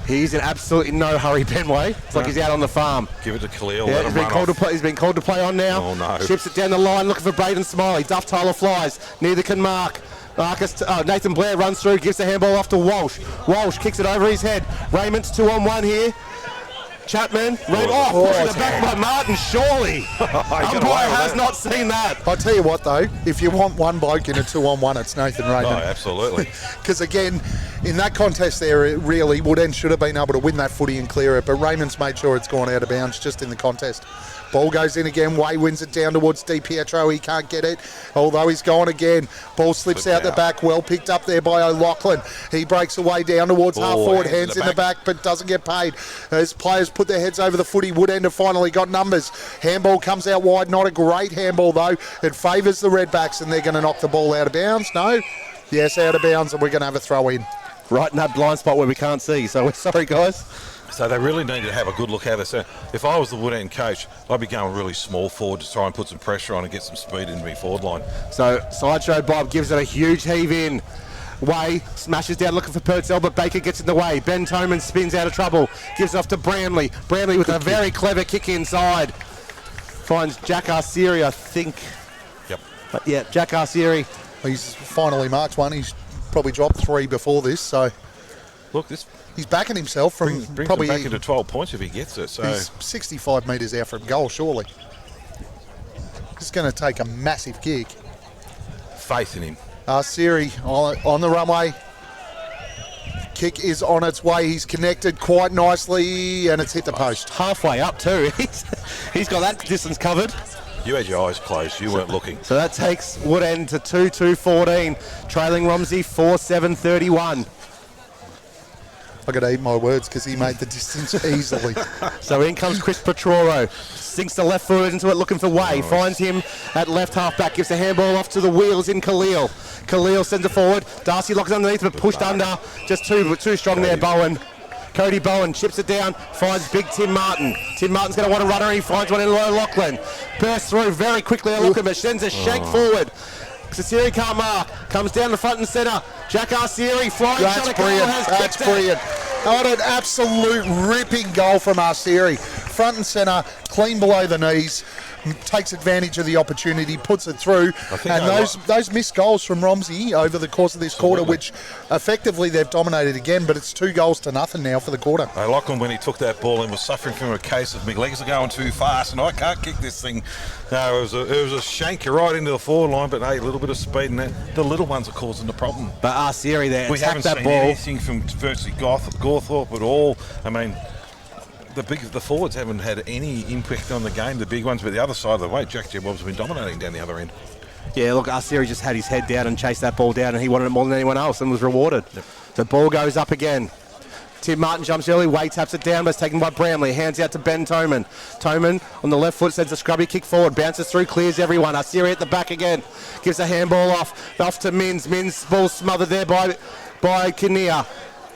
He's in absolutely no hurry, Ben Way. It's like he's out on the farm. Give it to Khalil. Yeah, he's been called to play on now. Oh no! Chips it down the line, looking for Braden Smiley. Duff Tyler flies. Neither can Mark. Nathan Blair runs through, gives the handball off to Walsh. Walsh kicks it over his head. Raymond's 2-on-1 here. Chapman, pushed the back by Martin, surely. Umpire has not seen that. I'll tell you what though, if you want one bloke in a 2-on-1, it's Nathan Raymond. Oh, absolutely. Because again, in that contest there, it really, Woodend should have been able to win that footy and clear it, but Raymond's made sure it's gone out of bounds just in the contest. Ball goes in again. Way wins it down towards Di Pietro. He can't get it, although he's gone again. Ball slips out the back. Well picked up there by O'Loughlin. He breaks away down towards half forward. Hands in the back, but doesn't get paid. As players put their heads over the footy, Woodend have finally got numbers. Handball comes out wide. Not a great handball, though. It favours the Redbacks, and they're going to knock the ball out of bounds. No? Yes, out of bounds, and we're going to have a throw in. Right in that blind spot where we can't see. So we're sorry, guys. So they really need to have a good look at it. So if I was the Woodend coach, I'd be going really small forward to try and put some pressure on and get some speed into my forward line. So Sideshow Bob gives it a huge heave in. Way smashes down looking for Purcell, but Baker gets in the way. Ben Toman spins out of trouble. Gives it off to Bramley. Bramley with a very clever kick inside. Finds Jack Arsieri, I think. Yep. But yeah, Jack Arsieri. He's finally marked one. He's probably dropped 3 before this, so... Look, he's backing himself from brings probably him back into 12 points if he gets it. So he's 65 metres out from goal, surely. He's going to take a massive kick. Faith in him. Siri on the runway. Kick is on its way. He's connected quite nicely, and it's hit the post. Halfway up too. He's got that distance covered. You had your eyes closed. You weren't looking. So that takes Woodend to 2-2-14, trailing Romsey 4-7-31. I got to eat my words because he made the distance easily. So in comes Chris Petroro. Sinks the left foot into it looking for Way. Finds him at left half back. Gives the handball off to the wheels in Khalil. Khalil sends it forward. Darcy locks underneath but pushed under. Just too strong there, Bowen. Cody Bowen chips it down. Finds big Tim Martin. Tim Martin's going to want a runner. He finds one in O'Loughlin. Bursts through very quickly. O'Loughlin but sends a shake forward. Arsieri can't mark. Comes down the front and centre. Jack Arsieri flying shot. That's brilliant. What an absolute ripping goal from Arsieri. front and centre, clean below the knees, takes advantage of the opportunity, puts it through. And those missed goals from Romsey over the course of this quarter, which effectively they've dominated again, but it's 2-0 now for the quarter. I like him when he took that ball and was suffering from a case of my legs are going too fast and I can't kick this thing. No, it was a shanker right into the forward line, but hey, a little bit of speed and that, the little ones are causing the problem. But Arcieri there, we haven't seen anything from virtually Gawthorpe at all. I mean, the forwards haven't had any impact on the game, the big ones, but the other side of the way, Jack Jebob's been dominating down the other end. Yeah, look, Arcieri just had his head down and chased that ball down, and he wanted it more than anyone else and was rewarded. Yep. The ball goes up again. Tim Martin jumps early, Way taps it down, but it's taken by Bramley. Hands out to Ben Toman. Toman on the left foot sends a scrubby kick forward, bounces through, clears everyone. Arcieri at the back again, gives a handball off to Mins. Mins' ball smothered there by Kinnear.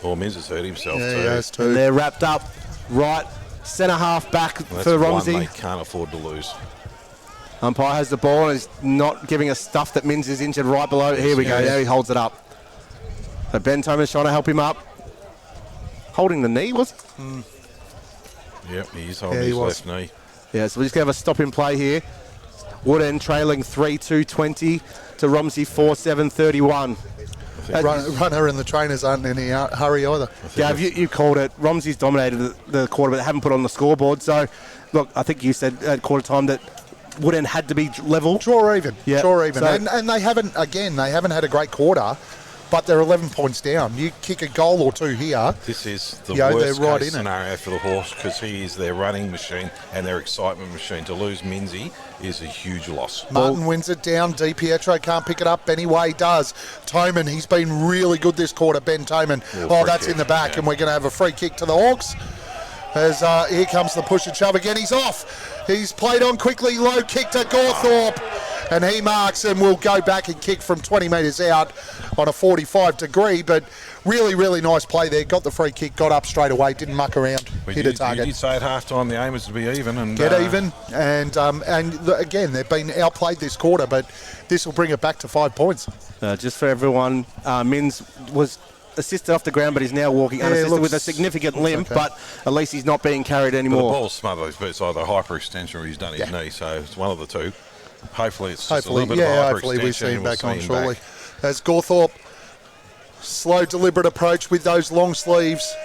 Well, Mins has hurt himself Yeah, too. he has too. And they're wrapped up right centre half back for Romsey. One they can't afford to lose. Umpire has the ball and is not giving us stuff that Mins is injured right below. Here we go. There he holds it up. So Ben Thomas trying to help him up. Holding the knee, was it? Yep, he is holding his left knee. Yeah, so we're just going to have a stop in play here. Woodend trailing 3-2-20 to Romsey 4-7-31. Runner and the trainers aren't in any hurry either. Gav, you called it. Romsey's dominated the quarter, but they haven't put on the scoreboard. So, look, I think you said at quarter time that Woodend had to be level. Draw even. Yeah. Draw even. So, and they haven't had a great quarter, but they're 11 points down. You kick a goal or two here. This is the case worst case scenario for the Hawks because he is their running machine and their excitement machine. To lose Minzy is a huge loss. Martin wins it down. Di Pietro can't pick it up. Benny Way does. Toman, he's been really good this quarter. Ben Toman. That's in the back, and we're going to have a free kick to the Hawks. As here comes the push and shove again. He's off. He's played on quickly. Low kick to Gawthorpe. And he marks and will go back and kick from 20 metres out on a 45 degree. But really, really nice play there. Got the free kick, got up straight away, didn't muck around, hit a target. We did say at half-time the aim was to be even. And get even. And again, they've been outplayed this quarter, but this will bring it back to 5 points. Just for everyone, Mins was assisted off the ground, but he's now walking unassisted with a significant limp, but at least he's not being carried anymore. But the ball's smothered, but it's either hyperextension or he's done his knee, so it's one of the two. Hopefully it's just a little bit of hyperextension. Hopefully we see him back on shortly. As Gawthorpe, slow, deliberate approach with those long sleeves.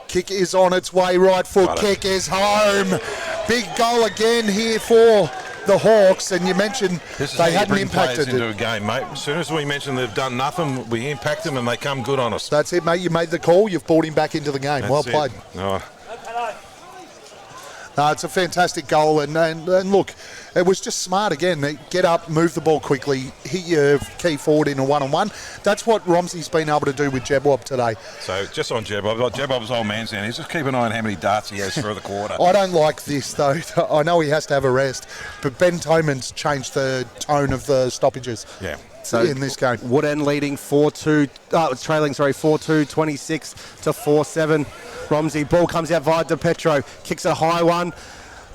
Kick is on its way, right foot kick is home. Big goal again here for the Hawks, and you mentioned they hadn't impacted into a game, mate. As soon as we mention they've done nothing, we impact them and they come good on us. That's it, mate. You made the call. You've brought him back into the game. Well played. It's a fantastic goal, and look, it was just smart again. Get up, move the ball quickly, hit your key forward in a one-on-one. That's what Romsey's been able to do with Jebob today. So just on Jebob, Jebob's old man's down. He's just keep an eye on how many darts he has through the quarter. I don't like this though. I know he has to have a rest, but Ben Toman's changed the tone of the stoppages. Yeah. So in this game, Woodend leading 4-2, 26 to 4-7. Romsey, ball comes out via DePetro, kicks a high one.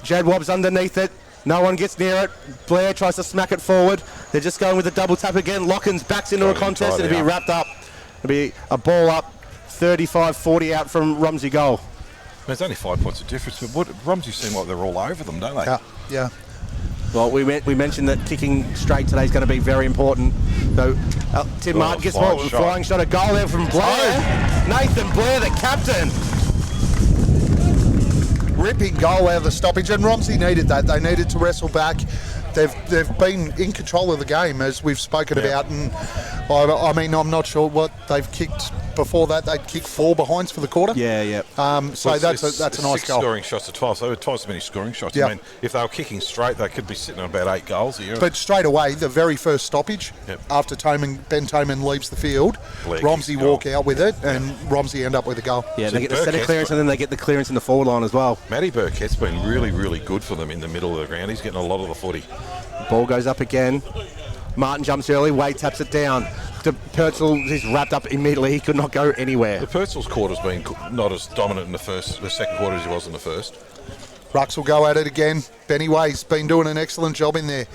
Jadwab's underneath it. No one gets near it. Blair tries to smack it forward. They're just going with a double tap again. Lockins backs into a contest and it'll be wrapped up. It'll be a ball up, 35-40 out from Romsey goal. There's only 5 points of difference, but Romsey seem like they're all over them, don't they? Yeah. Well, we mentioned that kicking straight today is going to be very important. So Tim Martin gets more flying shot. A goal there from Blair. Nathan Blair, the captain. Ripping goal out of the stoppage, and Romsey needed that. They needed to wrestle back. They've been in control of the game, as we've spoken about, and I mean, I'm not sure what they've kicked before that. They'd kicked 4 behinds for the quarter. Yeah. So that's a nice 6 goal. Scoring shots to 12, so twice as many scoring shots. Yep. I mean, if they were kicking straight, they could be sitting on about 8 goals here. But straight away, the very first stoppage, after Ben Toman leaves the field, Romsey walk out with it, and Romsey end up with a goal. Yeah, they get the centre clearance, and then they get the clearance in the forward line as well. Matty Burkett's been really, really good for them in the middle of the ground. He's getting a lot of the footy. Ball goes up again. Martin jumps early, Wade taps it down. Purcell is wrapped up immediately. He could not go anywhere. The Purcell's quarter's been not as dominant in the second quarter as he was in the first. Rux will go at it again. Benny Way's been doing an excellent job in there.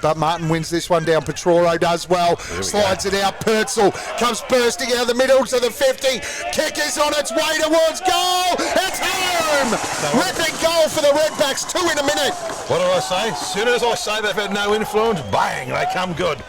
but Martin wins this one down. Petroro does well, slides it out. Purcell comes bursting out the middle to the 50. Kick is on its way towards goal. It's home! Ripping goal for the Redbacks, 2 in a minute. What do I say? As soon as I say they've had no influence, bang, they come good.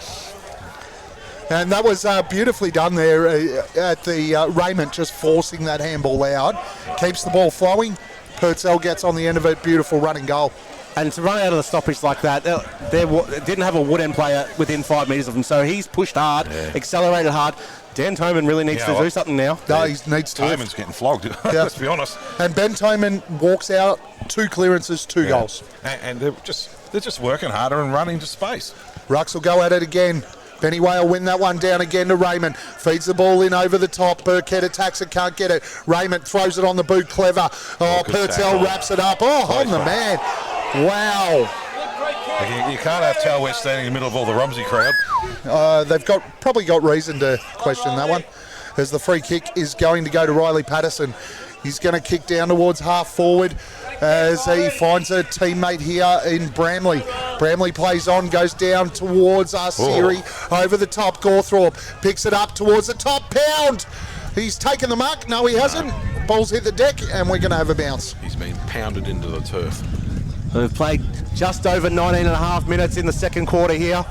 And that was beautifully done there at the Raymond, just forcing that handball out. Keeps the ball flowing. Purcell gets on the end of it. Beautiful running goal. And to run out of the stoppage like that, they didn't have a Woodend player within 5 metres of him, so he's pushed hard, accelerated hard. Dan Toman really needs to do something now. No, he needs to. Toman's getting flogged, let's be honest. And Ben Toman walks out, 2 clearances, 2 goals. And they're just working harder and running to space. Rucks will go at it again. Benny Way will win that one down again to Raymond. Feeds the ball in over the top. Burkhead attacks it, can't get it. Raymond throws it on the boot, clever. Purcell wraps it up. On the man. Wow. You can't tell we're standing in the middle of all the Romsey crowd. They've probably got reason to question that one, as the free kick is going to go to Riley Patterson. He's going to kick down towards half forward as he finds a teammate here in Bramley. Bramley plays on, goes down towards Siri, over the top. Gawthorpe picks it up towards the top. Pound! He's taken the mark. No, he hasn't. Ball's hit the deck, and we're going to have a bounce. He's been pounded into the turf. We've played just over 19.5 minutes in the second quarter here.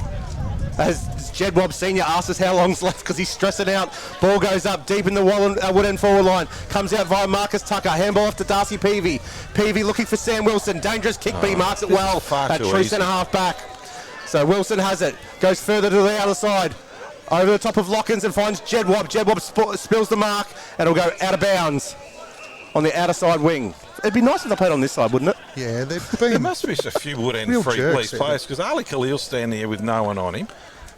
As Jedwab Senior asks us how long's left because he's stressing out. Ball goes up deep in the Woodend forward line. Comes out via Marcus Tucker. Handball off to Darcy Peavy. Peavy looking for Sam Wilson. Dangerous kick, but he marks it well. At true centre half back. So Wilson has it. Goes further to the other side. Over the top of Lockins and finds Jedwab. Jedwab spills the mark and it'll go out of bounds on the outer side wing. It'd be nice if they played on this side, wouldn't it? Yeah, there must be a few Woodend free police players because Ali Khalil's standing there with no one on him.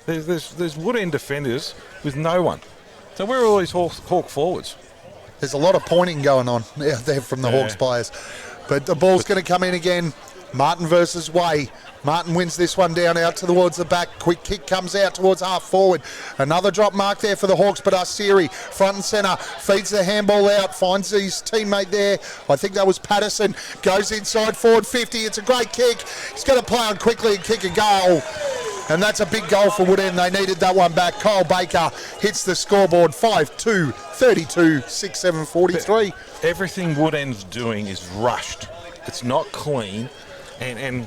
There's Woodend defenders with no one. So where are all these Hawk forwards? There's a lot of pointing going on out there from the Hawks players. But the ball's going to come in again. Martin versus Way. Martin wins this one down out towards the back. Quick kick comes out towards half forward. Another drop mark there for the Hawks, but Siri front and centre feeds the handball out, finds his teammate there. I think that was Patterson. Goes inside forward 50. It's a great kick. He's going to play on quickly and kick a goal. And that's a big goal for Woodend. They needed that one back. Kyle Baker hits the scoreboard 5-2, 32, 6-7, 43. Everything Woodend's doing is rushed. It's not clean. And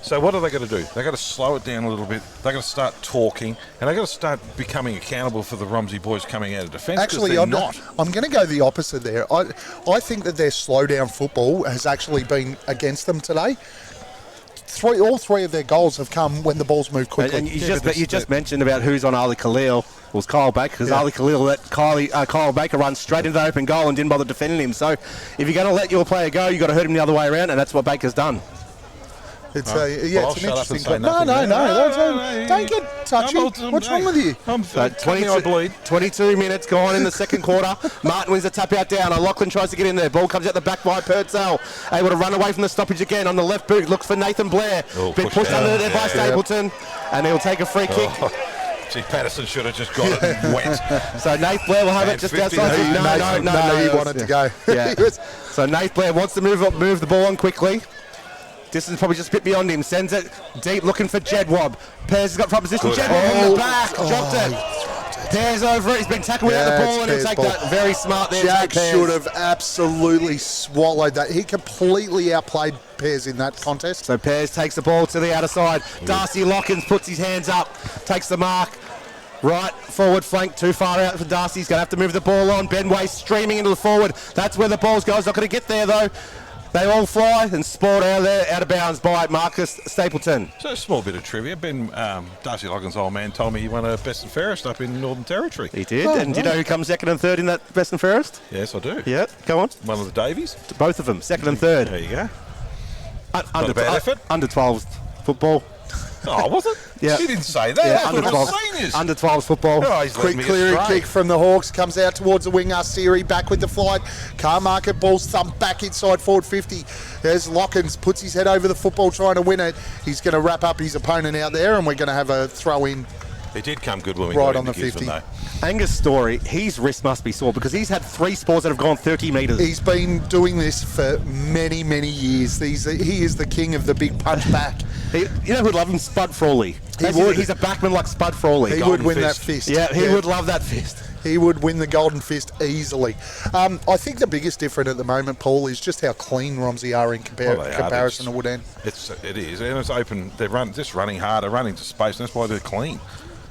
so what are they going to do? They've got to slow it down a little bit. They've got to start talking. And they've got to start becoming accountable for the Romsey boys coming out of defence. Actually, I'm going to go the opposite there. I think that their slow-down football has actually been against them today. All three of their goals have come when the ball's moved quickly. And you just mentioned about who's on Ali Khalil. It was Kyle Baker, because Ali Khalil let Kyle Baker run straight into the open goal and didn't bother defending him. So if you're going to let your player go, you've got to hurt him the other way around, and that's what Baker's done. It's an interesting point. No, don't get touchy. What's wrong with you? 22 minutes gone in the second quarter. Martin wins the tap out down. O'Loughlin tries to get in there. Ball comes out the back by Purcell. Able to run away from the stoppage again on the left boot. Looks for Nathan Blair. Been pushed under there by Stapleton. And he'll take a free kick. Gee, Patterson should have just got it wet. So Nath Blair will have it just outside. No, he wanted to go. Yeah. So Nath Blair wants to move the ball on quickly. This is probably just a bit beyond him. Sends it deep, looking for Jedwab. Pears has got proposition. Jedwab in the back. Dropped it. Pears over it. He's been tackled without the ball, and he'll take that. Very smart there. Jack should have absolutely swallowed that. He completely outplayed Pears in that contest. So Pears takes the ball to the outer side. Darcy Lockins puts his hands up, takes the mark. Right forward flank, too far out for Darcy. He's going to have to move the ball on. Ben Way streaming into the forward. That's where the ball's going. He's not going to get there, though. They all fly and sport out there, out of bounds by Marcus Stapleton. So a small bit of trivia. Darcy Loggins' old man told me he won a Best and Fairest up in Northern Territory. He did. And do you know who comes second and third in that Best and Fairest? Yes, I do. Yeah, go on. One of the Davies? Both of them, second and third. There you go. Under 12s football. Oh, was it? Yeah. She didn't say that. Yeah, I under thought 12. it was seniors. Under 12s football. Oh, quick clearing kick from the Hawks. Comes out towards the wing. Siri back with the flight. Carmarket ball's thumped back inside forward 50. There's Lockins. Puts his head over the football trying to win it. He's going to wrap up his opponent out there, and we're going to have a throw in He did come good when we Right got on into the Gisborne, 50. though. Angus Story, his wrist must be sore because he's had 3 spores that have gone 30 metres. He's been doing this for many, many years. He is the king of the big punch back. You know who'd love him? Spud Frawley. He's a backman like Spud Frawley. He would win that fist. Yeah, he would love that fist. He would win the golden fist easily. I think the biggest difference at the moment, Paul, is just how clean Romsey are in comparison to Woodend. It is, and it's open. They're just running hard, they're running to space, and that's why they're clean.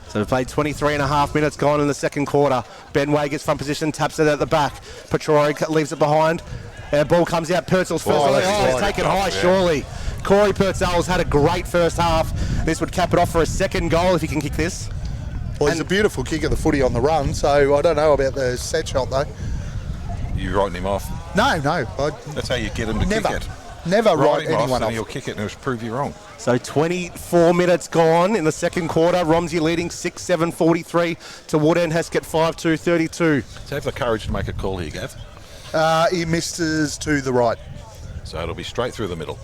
So we've played 23 and a half minutes gone in the second quarter. Ben Way gets front position, taps it at the back. Petrori leaves it behind. Ball comes out, Purcell's first. It's taken high, surely. Corey Purcell's had a great first half. This would cap it off for a second goal if he can kick this. Well, it's a beautiful kick of the footy on the run, so I don't know about the set shot, though. You writing him off? No. That's how you get him to kick it. Never write anyone off. off. And he'll kick it and he'll prove you wrong. So 24 minutes gone in the second quarter. Romsey leading 6-7-43 to Woodend Hesket 5-2-32. So have the courage to make a call here, Gav. He misses to the right. So it'll be straight through the middle.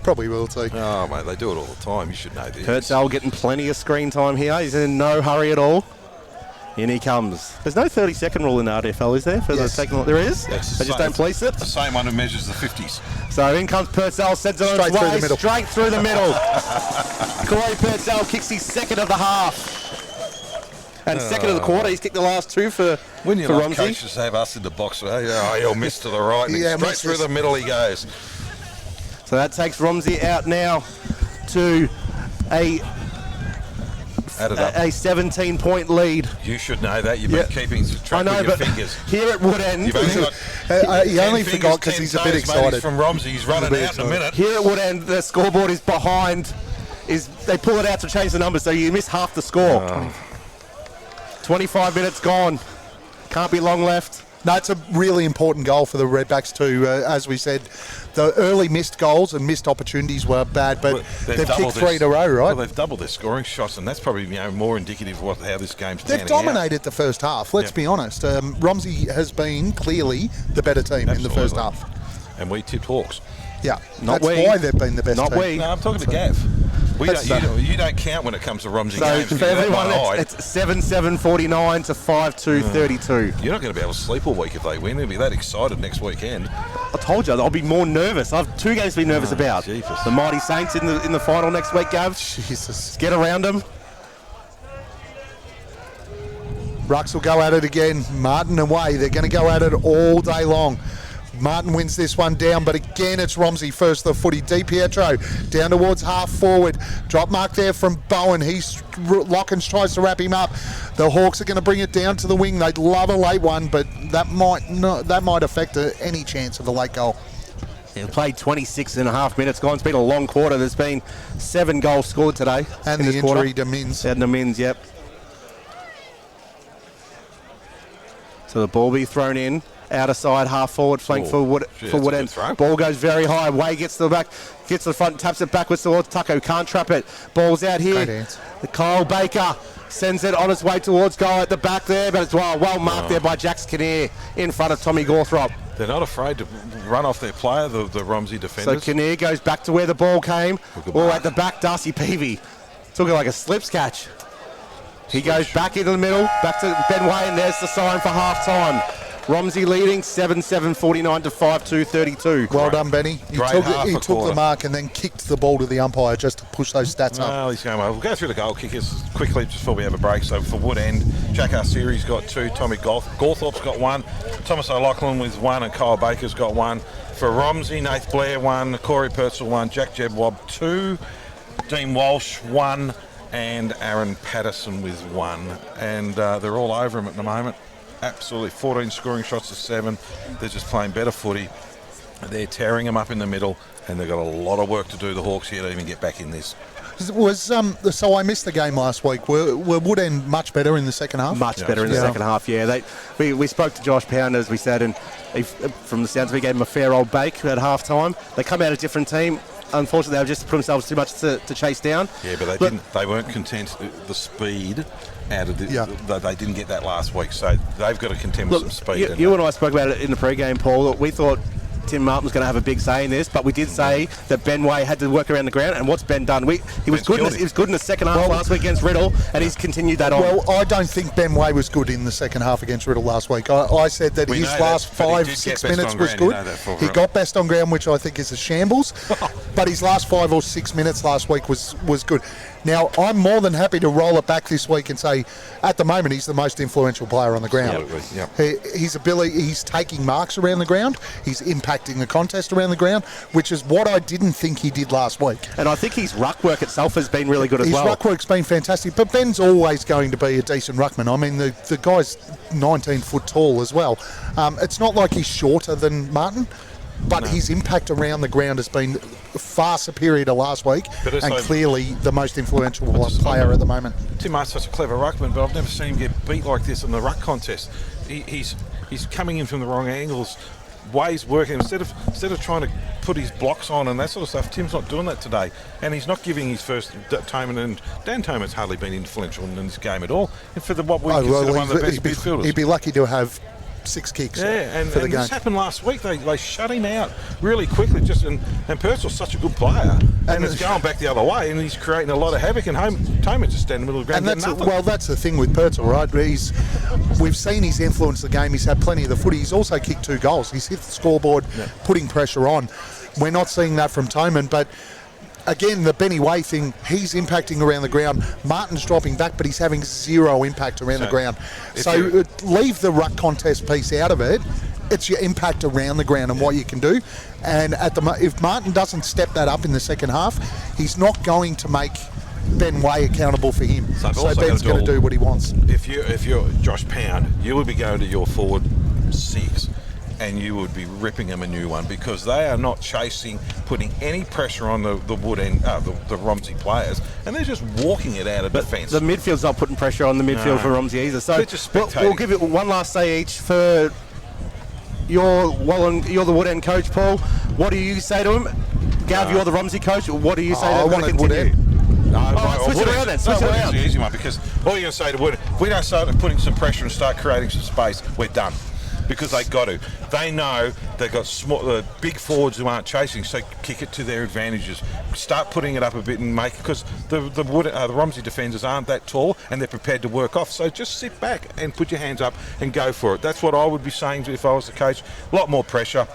Probably will too. Oh, mate, they do it all the time. You should know this. Purcell getting plenty of screen time here. He's in no hurry at all. In he comes. There's no 30-second rule in RDFL, is there? For the second, there is? Yes. They just don't police it? The same one who measures the 50s. So in comes Purcell, sends it on its way, straight through the middle. Corey Purcell kicks his second of the half. And second of the quarter, he's kicked the last 2 for When you Romsey. coaches have us in the box, he'll miss to the right, and straight through the middle he goes. So that takes Romsey out now to a 17-point lead. You should know that. You've been keeping track with your fingers. Here at Woodend, he only forgot because he's a bit excited. He's from Romsey, he's running out in a minute. Here at Woodend, the scoreboard is behind. They pull it out to change the numbers, so you miss half the score. 25 minutes gone. Can't be long left. No, it's a really important goal for the Redbacks too. As we said, the early missed goals and missed opportunities were bad, but they've kicked 3 in a row, right? Well, they've doubled their scoring shots, and that's probably more indicative of how this game's panning out. They've dominated the first half, let's be honest. Romsey has been clearly the better team in the first half. And we tipped Hawks. Yeah, that's why they've been the best team. No, I'm talking to Gav. You don't count when it comes to Romsey games. So for everyone, it's 7-7-49 to 5-2-32. You're not going to be able to sleep all week if they win. They'll be that excited next weekend. I told you, I'll be more nervous. I have 2 games to be nervous about. Jesus. The Mighty Saints in the final next week, Gav. Jesus. Get around them. Rucks will go at it again. Martin away. They're going to go at it all day long. Martin wins this one down, but again it's Romsey first the footy. Di Pietro down towards half forward. Drop mark there from Bowen. Lockins tries to wrap him up. The Hawks are going to bring it down to the wing. They'd love a late one, but that might affect any chance of a late goal. They've played 26 and a half minutes gone. It's been a long quarter. There's been 7 goals scored today. And the injury to Mins. And the Mins, yep. So the ball be thrown in. Outer side, half forward, flank for Woodend. Ball goes very high. Way gets to the back, gets to the front, taps it backwards towards Tucko. Can't trap it. Ball's out here. Kyle Baker sends it on its way towards goal at the back there, but it's well marked there by Jax Kinnear in front of Tommy Gawthrop. They're not afraid to run off their player, the Romsey defenders. So Kinnear goes back to where the ball came. At the back, Darcy Peavy took it like a slips catch. He goes back into the middle, back to Ben Way, and there's the sign for half time. Romsey leading 7-7-49 to 5-2-32. Well done, Benny. He took the mark and then kicked the ball to the umpire just to push those stats up. Well, he's going well. We'll go through the goal kickers quickly just before we have a break. So for Woodend, Jack Arseeri's got 2, Tommy Gawthorpe's got 1, Thomas O'Loughlin with 1, and Kyle Baker's got 1. For Romsey, Nath Blair 1, Corey Purcell 1, Jack Jebwob 2, Dean Walsh 1, and Aaron Patterson with 1. And they're all over him at the moment. Absolutely, 14 scoring shots to 7. They're just playing better footy. They're tearing them up in the middle, and they've got a lot of work to do, the Hawks, here to even get back in this. So I missed the game last week. Were Woodend much better in the second half? Much better in the second half, yeah. We spoke to Josh Pound, as we said, and from the sounds we gave him a fair old bake at half time. They come out a different team. Unfortunately, they've just put themselves too much to chase down. Yeah, but they weren't content the speed out of they didn't get that last week, so they've got to contend with some speed. You and I spoke about it in the pre-game, Paul. We thought Tim Martin was going to have a big say in this, but we did say that Ben Way had to work around the ground, and what's Ben done? He was good in the second half last week against Riddle, and he's continued that on. Well, I don't think Ben Way was good in the second half against Riddle last week. I said that his last 5-6 minutes was good. He got best on ground, which I think is a shambles, but his last 5 or 6 minutes last week was good. Now, I'm more than happy to roll it back this week and say, at the moment, he's the most influential player on the ground. Absolutely, yeah. His ability, he's taking marks around the ground, he's impacting the contest around the ground, which is what I didn't think he did last week. And I think his ruck work itself has been really good as well. His ruck work's been fantastic, but Ben's always going to be a decent ruckman. I mean, the guy's 19 foot tall as well. It's not like he's shorter than Martin, but his impact around the ground has been far superior to last week, and clearly the most influential player at the moment. Tim Martin's such a clever ruckman, but I've never seen him get beat like this in the ruck contest. He's coming in from the wrong angles. Ways working instead of trying to put his blocks on and that sort of stuff. Tim's not doing that today, and he's not giving his first Toman, and Dan Toman's hardly been influential in this game at all. And for what we consider one of the best midfielders, he'd be lucky to have 6 kicks for the game. This happened last week. They shut him out really quickly. And Purcell's such a good player, and it's going back the other way, and he's creating a lot of havoc. And Toman just standing in the middle of the ground. And that's the thing with Purcell, right? We've seen his influence the game. He's had plenty of the footy. He's also kicked 2 goals. He's hit the scoreboard, putting pressure on. We're not seeing that from Toman, but again, the Benny Way thing, he's impacting around the ground. Martin's dropping back, but he's having 0 impact around the ground. So leave the ruck contest piece out of it. It's your impact around the ground and what you can do. And if Martin doesn't step that up in the second half, he's not going to make Ben Way accountable for him. So Ben's going to do what he wants. If you're Josh Pound, you would be going to your forward 6. And you would be ripping them a new one, because they are not putting any pressure on the Woodend, the Romsey players, and they're just walking it out of defence. The midfield's not putting pressure on the midfield for Romsey either. So we'll give it one last say each for you're the Woodend coach, Paul. What do you say to him? Gav, you're the Romsey coach. What do you say to him? I wanted Woodend. Switch it around then. Switch it around. It's the easy one, because all you're going to say to Woodend, if we don't start putting some pressure and start creating some space, we're done. Because they got to. They know they've got big forwards who aren't chasing, so kick it to their advantages. Start putting it up a bit and make it, because the Romsey defenders aren't that tall and they're prepared to work off. So just sit back and put your hands up and go for it. That's what I would be saying if I was the coach. A lot more pressure.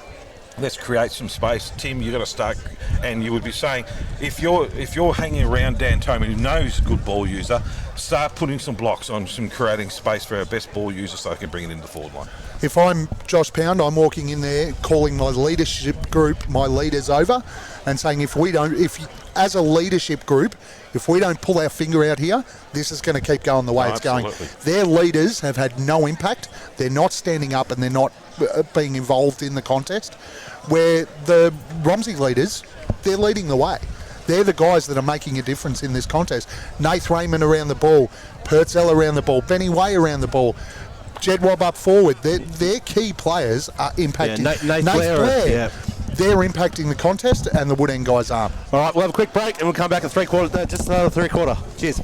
Let's create some space. Tim, you've got to start, and you would be saying, if you're hanging around Dan Toman, who knows he's a good ball user, start putting some blocks on, creating space for our best ball user so they can bring it into the forward line. If I'm Josh Pound, I'm walking in there, calling my leadership group, my leaders over, and saying, as a leadership group, if we don't pull our finger out here, this is going to keep going the way it's going. Their leaders have had no impact. They're not standing up and they're not being involved in the contest. Where the Romsey leaders, they're leading the way. They're the guys that are making a difference in this contest. Nath Raymond around the ball, Purcell around the ball, Benny Way around the ball, Jed Wobb up forward. Their key players are impacting. Nath Blair. Yeah. They're impacting the contest, and the Woodend guys aren't. All right, we'll have a quick break, and we'll come back at 3/4. Just another 3/4. Cheers.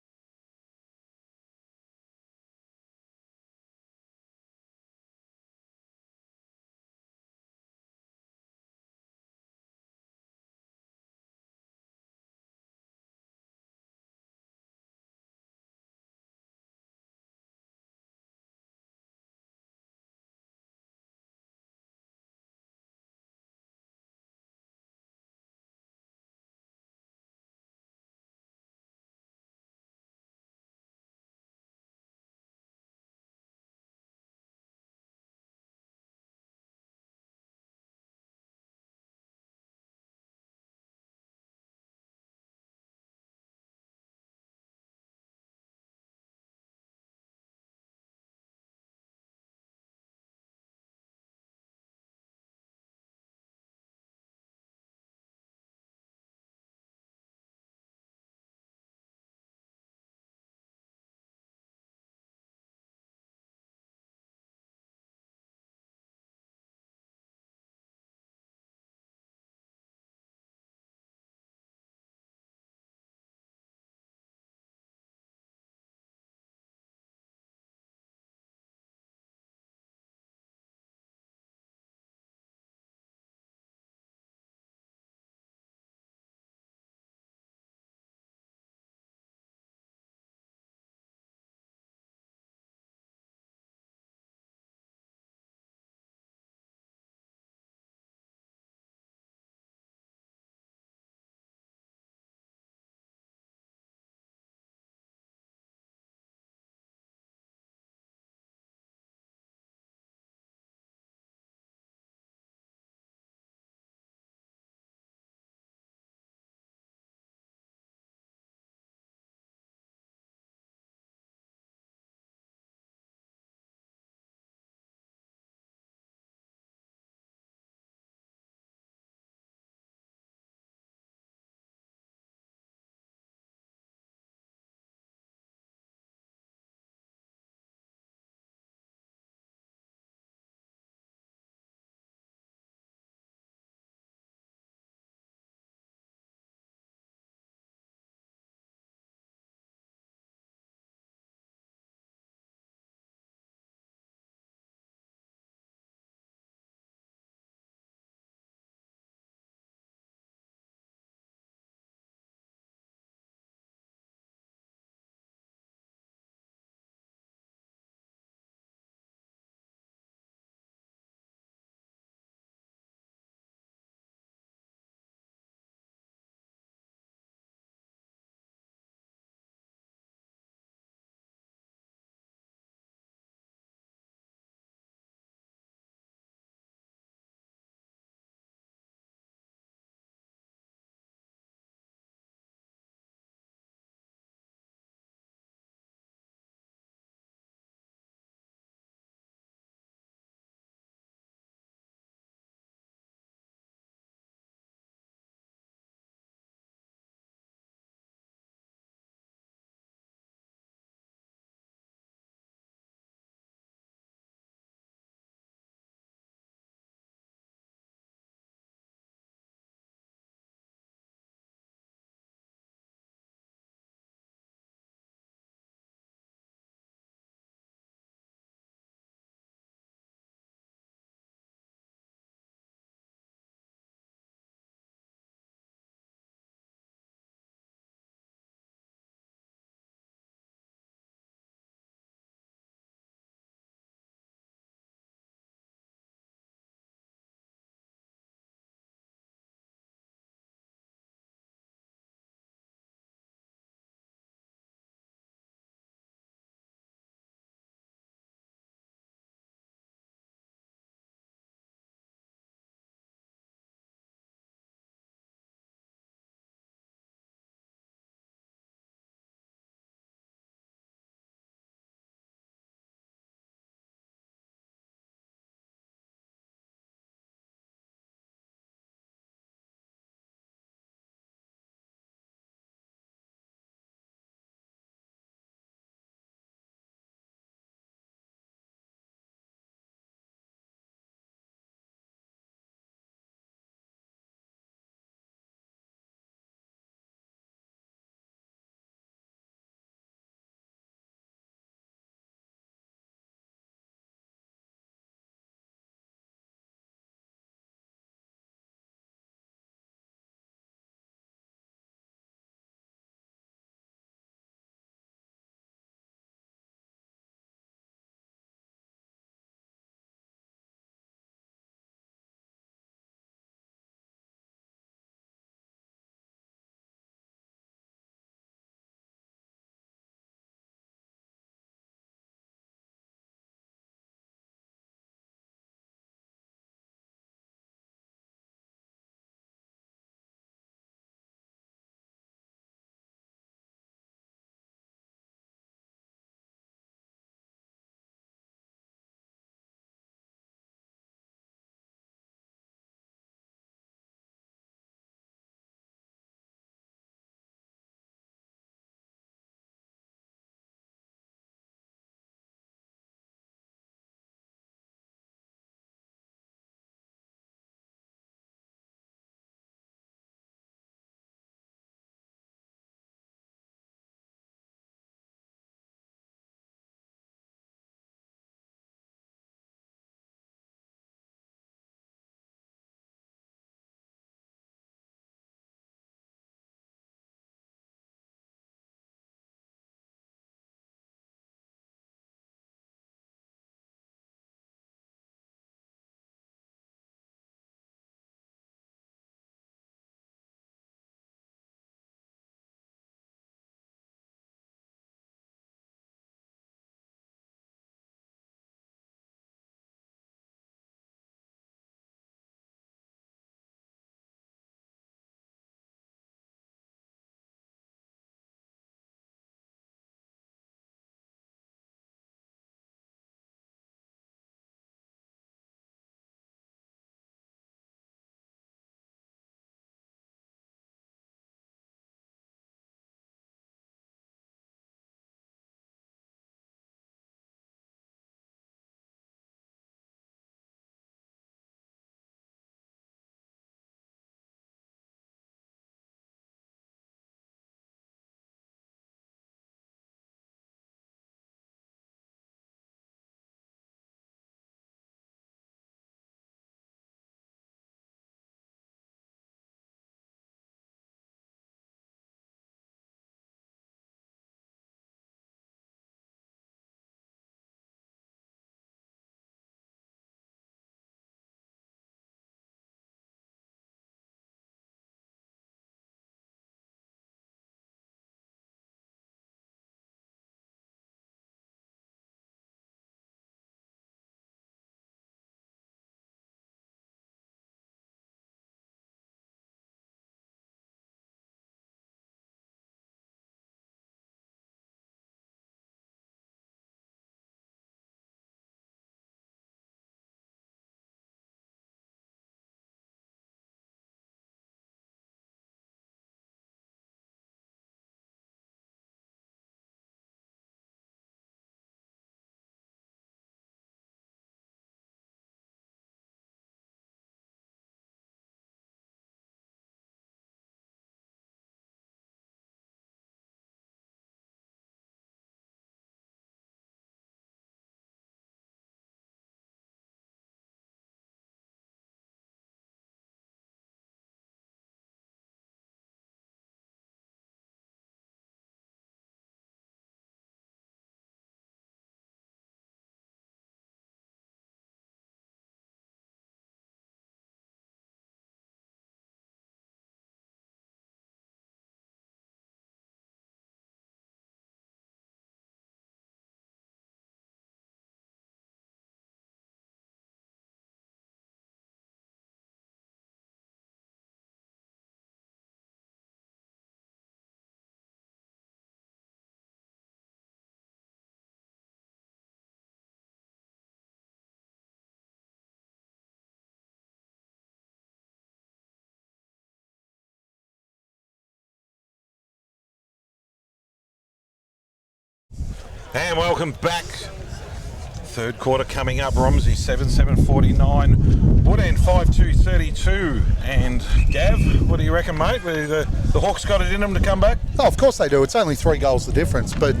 And welcome back. Third quarter coming up. Romsey 7-7-49. Woodend 5-2-32. And Gav, what do you reckon, mate? The Hawks got it in them to come back? Oh, of course they do. It's only 3 goals the difference, but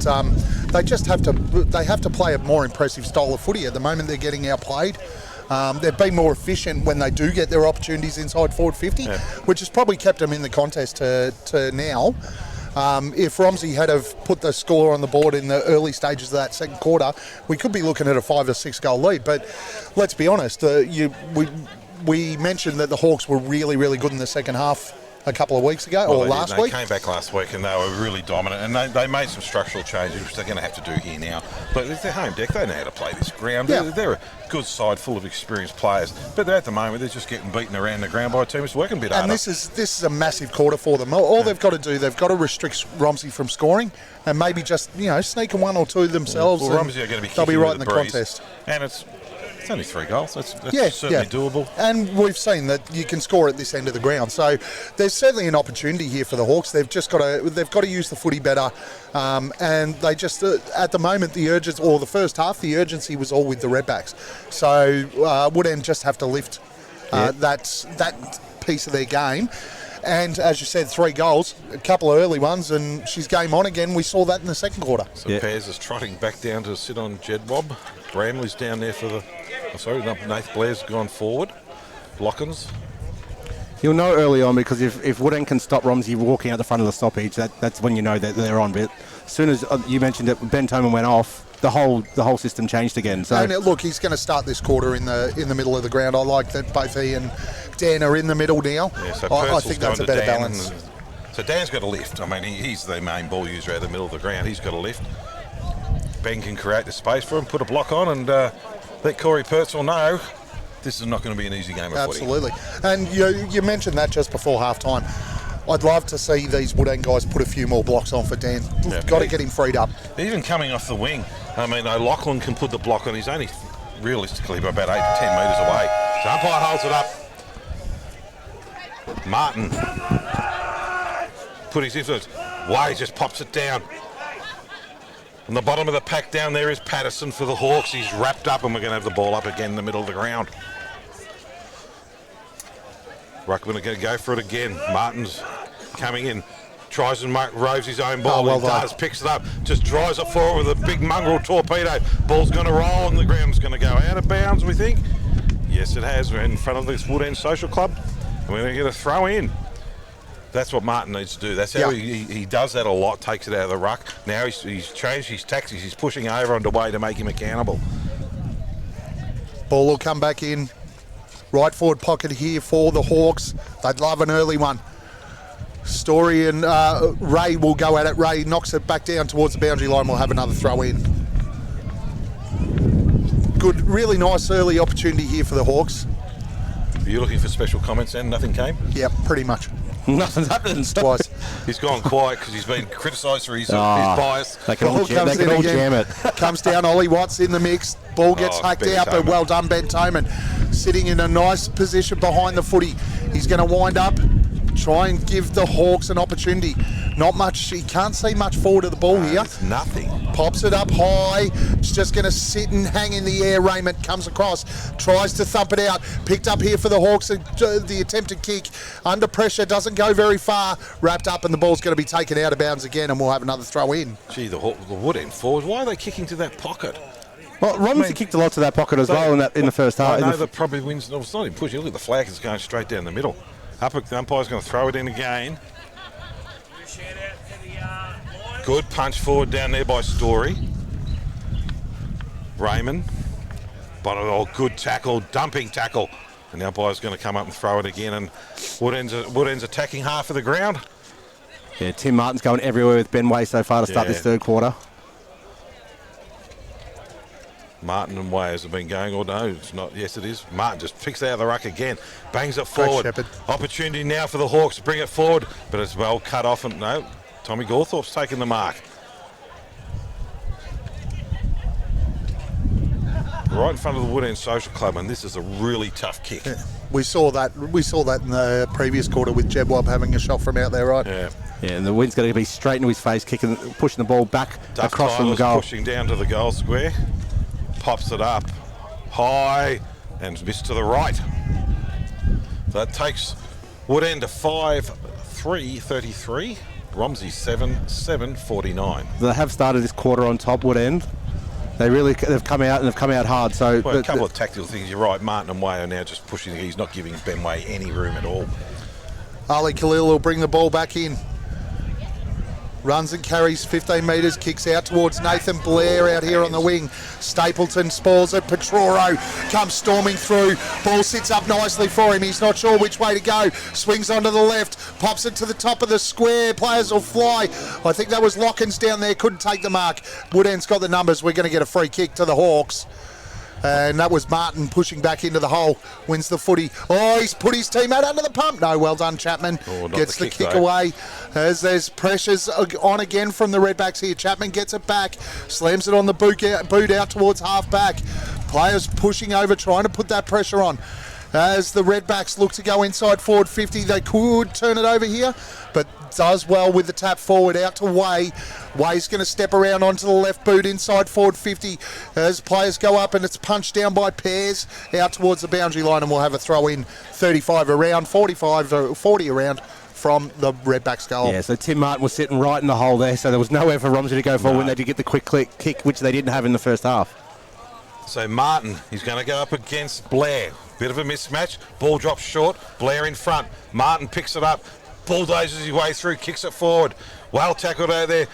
they just have to play a more impressive style of footy. At the moment, they're getting outplayed. They've been more efficient when they do get their opportunities inside forward 50, which has probably kept them in the contest to now. If Romsey had have put the score on the board in the early stages of that second quarter, we could be looking at a 5 or 6 goal lead. But let's be honest, we mentioned that the Hawks were really, really good in the second half a couple of weeks ago, last week. They came back last week and they were really dominant, and they made some structural changes, which they're going to have to do here now. But it's their home deck. They know how to play this ground. Yeah. They're a good side full of experienced players, but at the moment they're just getting beaten around the ground by a team that's working a bit harder. And this is a massive quarter for them. All they've got to do, they've got to restrict Romsey from scoring, and maybe just sneak 1 or 2 themselves. Well, Romsey are going to be they'll be right in the breeze. contest. And it's only 3 goals. That's Yeah, certainly doable. And we've seen that you can score at this end of the ground. So there's certainly an opportunity here for the Hawks. They've got to use the footy better. And they just at the moment the first half the urgency was all with the Redbacks. So Woodend just have to lift that piece of their game. And as you said, 3 goals, a couple of early ones, and she's game on again. We saw that in the second quarter. So Pears is trotting back down to sit on Jedwab. Bramley's down there for Nath Blair's gone forward. Blockins. You'll know early on, because if Woodend can stop Romsey walking out the front of the stoppage, that's when you know that they're on. But as soon as you mentioned that Ben Toman went off, the whole system changed again. So and look, he's going to start this quarter in the middle of the ground. I like that both he and Dan are in the middle now. Yeah, so I think that's a better balance. So Dan's got a lift. I mean, he's the main ball user out of the middle of the ground. He's got a lift. Ben can create the space for him, put a block on, and let Corey Purcell know this is not going to be an easy game of footy. Absolutely. And you mentioned that just before half-time. I'd love to see these Woodend guys put a few more blocks on for Dan. Got to get him freed up. Even coming off the wing. I mean, Lachlan can put the block on. He's only realistically about 8 to 10 metres away. So umpire holds it up. Martin put his influence. Way just pops it down. On the bottom of the pack down there is Patterson for the Hawks. He's wrapped up, and we're going to have the ball up again in the middle of the ground. Ruckman are going to go for it again. Martin's coming in, tries and roves his own ball. Picks it up, just drives it forward with a big mongrel torpedo. Ball's going to roll, and the ground's going to go out of bounds, we think. Yes, it has. We're in front of this Woodend Social Club, and we're going to get a throw in. That's what Martin needs to do. That's how he does that a lot, takes it out of the ruck. Now he's changed his tactics. He's pushing over on the way to make him accountable. Ball will come back in. Right forward pocket here for the Hawks. They'd love an early one. Story and Ray will go at it. Ray knocks it back down towards the boundary line. We'll have another throw in. Good, really nice early opportunity here for the Hawks. Are you looking for special comments then? Nothing came? Yep, pretty much. Nothing's happened. Twice. He's gone quiet because he's been criticised for his bias. They can all jam it. Comes down, Ollie Watts in the mix. Ball gets hacked out, but well done, Ben Toman. Sitting in a nice position behind the footy. He's going to wind up, try and give the Hawks an opportunity. Not much. He can't see much forward of the ball here. It's nothing. Pops it up high. It's just going to sit and hang in the air. Raymond comes across, tries to thump it out. Picked up here for the Hawks. The attempted kick under pressure doesn't go very far. Wrapped up, and the ball's going to be taken out of bounds again, and we'll have another throw in. Gee, the Woodend forwards. Why are they kicking to that pocket? Well, Romsey kicked a lot to that pocket as well in the first half. I know that probably wins. No, it's not even pushing. Look at the flag is going straight down the middle. The umpire's going to throw it in again. Good punch forward down there by Story. Raymond. But good tackle, dumping tackle. And the umpire's going to come up and throw it again. And Woodend's attacking half of the ground. Yeah, Tim Martin's going everywhere with Ben Way so far to start this third quarter. Martin and Wayers have been going, or no, it's not. Yes, it is. Martin just picks it out of the ruck again, bangs it forward. Opportunity now for the Hawks to bring it forward, but it's well cut off. And no, Tommy Gawthorpe's taken the mark. Right in front of the Woodend Social Club, and this is a really tough kick. Yeah. We saw that in the previous quarter with Jedwab having a shot from out there, right? Yeah. Yeah, and the wind's going to be straight into his face, pushing the ball back across from the goal. Pushing down to the goal square, pops it up high and missed to the right. That takes Woodend to 5-3-33. Romsey 7-7-49. They have started this quarter on top, Woodend. They've come out and they've come out hard. So a couple of tactical things. You're right. Martin and Way are now just pushing. He's not giving Ben Way any room at all. Ali Khalil will bring the ball back in. Runs and carries 15 metres, kicks out towards Nathan Blair out here on the wing. Stapleton spoils it. Petroro comes storming through. Ball sits up nicely for him. He's not sure which way to go. Swings onto the left, pops it to the top of the square. Players will fly. I think that was Lockins down there, couldn't take the mark. Woodend's got the numbers. We're going to get a free kick to the Hawks. And that was Martin pushing back into the hole. Wins the footy. Oh, he's put his teammate under the pump. No, well done, Chapman. Gets the kick away. As there's pressures on again from the Redbacks here. Chapman gets it back. Slams it on the boot out towards half-back. Players pushing over, trying to put that pressure on. As the Redbacks look to go inside forward 50, they could turn it over here, but does well with the tap forward out to Way. Way's going to step around onto the left boot inside forward 50 as players go up, and it's punched down by Pears out towards the boundary line, and we'll have a throw in 35 around, 40 around from the Redbacks goal. Yeah, so Tim Martin was sitting right in the hole there, so there was nowhere for Romsey to go for when they did get the quick kick, which they didn't have in the first half. So Martin, he's going to go up against Blair. Bit of a mismatch. Ball drops short. Blair in front. Martin picks it up. Bulldozes his way through. Kicks it forward. Well tackled out there.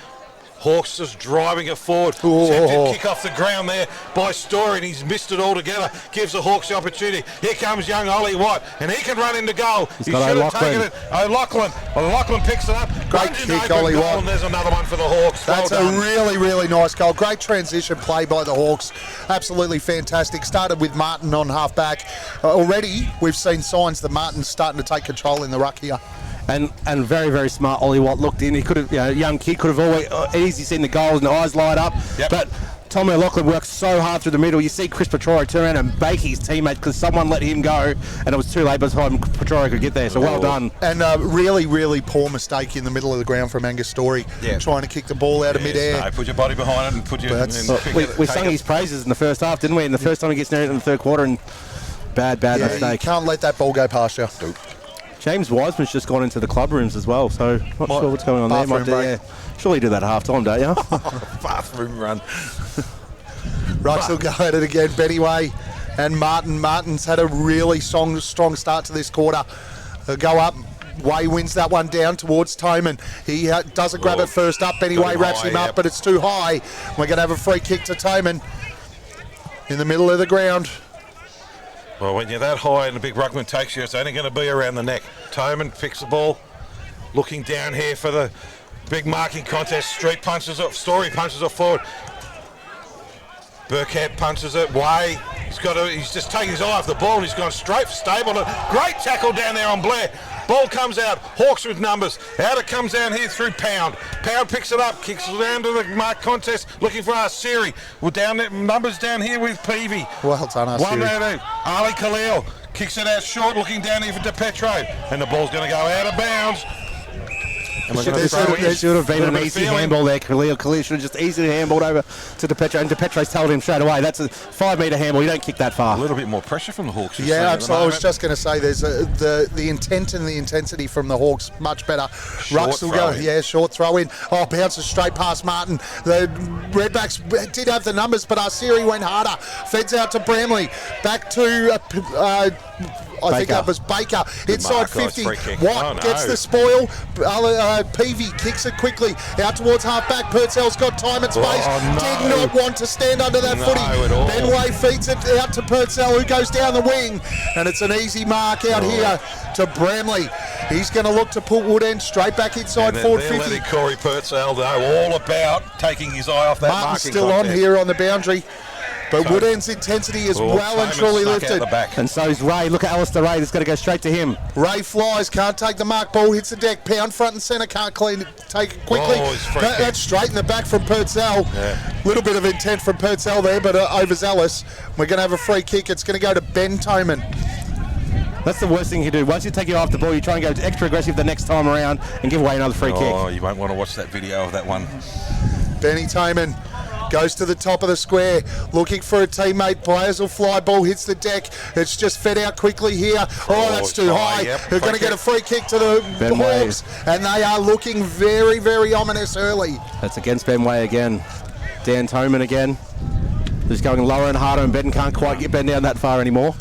Hawks just driving it forward. Attempted kick off the ground there by Story, and he's missed it altogether. Gives the Hawks the opportunity. Here comes young Ollie Watt, and he can run into goal. He should have taken it. O'Loughlin picks it up. Great kick, Ollie Watt. And there's another one for the Hawks. That's a really, really nice goal. Great transition play by the Hawks. Absolutely fantastic. Started with Martin on half-back. Already, we've seen signs that Martin's starting to take control in the ruck here. And very, very smart. Ollie Watt looked in. He could have, young kid could have always easily seen the goals and the eyes light up. Yep. But Tommy O'Loughlin worked so hard through the middle. You see Chris Petroro turn around and bake his teammate because someone let him go, and it was too late by the time Petroro could get there. So well done. And a really, really poor mistake in the middle of the ground from Angus Story, trying to kick the ball out of midair. No, put your body behind it and put your. We sung his praises in the first half, didn't we? And the first time he gets near it in the third quarter, and bad mistake. You can't let that ball go past you. Nope. James Wiseman's just gone into the club rooms as well, so not sure what's going on there. Surely do that at half time, don't you? Bathroom run. Rucks will go at it again. Benny Way and Martin. Martin's had a really strong start to this quarter. They'll go up. Way wins that one down towards Toman. He doesn't grab it first up. Benny Way wraps him up, but it's too high. We're going to have a free kick to Toman in the middle of the ground. Well, when you're that high and the big ruckman takes you, it's only going to be around the neck. Toman picks the ball, looking down here for the big marking contest. Street punches it, Story punches it forward. Burkhead punches it. Way, he's just taking his eye off the ball and he's gone straight for Stapleton. Great tackle down there on Blair. Ball comes out, Hawks with numbers. Out it comes down here through Pound. Pound picks it up, kicks it down to the mark contest, looking for Arsiri. We're down there, numbers down here with Peavy. Well done, Arsiri. 1-2. Ali Khalil kicks it out short, looking down here for DePetro. And the ball's going to go out of bounds. There should have been an easy handball there. Khalil should have just easily handballed over to DePetro, and DePetro's told him straight away, that's a 5-metre handball, you don't kick that far. A little bit more pressure from the Hawks. Yeah, absolutely. I was just going to say, there's the intent and the intensity from the Hawks much better. Rucks will go, short throw in. Oh, bounces straight past Martin. The Redbacks did have the numbers, but Arsiri went harder. Feds out to Bramley. Back to I think that was Baker. Inside 50. Watt gets the spoil. Peavy kicks it quickly out towards half-back. Purcell's got time and space. Did not want to stand under that footy. Ben Way feeds it out to Purcell, who goes down the wing. And it's an easy mark out here to Bramley. He's going to look to put Woodend straight back inside forward 50. Letting Corey Purcell know all about taking his eye off that Martin's marking still contest. On here on the boundary. But Woodend's intensity is well and truly lifted. And so is Ray. Look at Alistair Ray. That's going to go straight to him. Ray flies, can't take the mark. Ball hits the deck. Pound front and centre, can't take it quickly. That's straight in the back from Purcell. Little bit of intent from Purcell there, but overzealous. We're going to have a free kick. It's going to go to Ben Toman. That's the worst thing you do. Once you take it off the ball, you try and go extra aggressive the next time around and give away another free kick. Oh, you won't want to watch that video of that one. Benny Tayman goes to the top of the square, looking for a teammate. Players will fly, ball hits the deck. It's just fed out quickly here. Oh, that's too high. Yep. They're going to get a free kick to the Hawks, and they are looking very, very ominous early. That's against Ben Way again. Dan Toman again. Just going lower and harder, and Ben can't quite get Ben down that far anymore.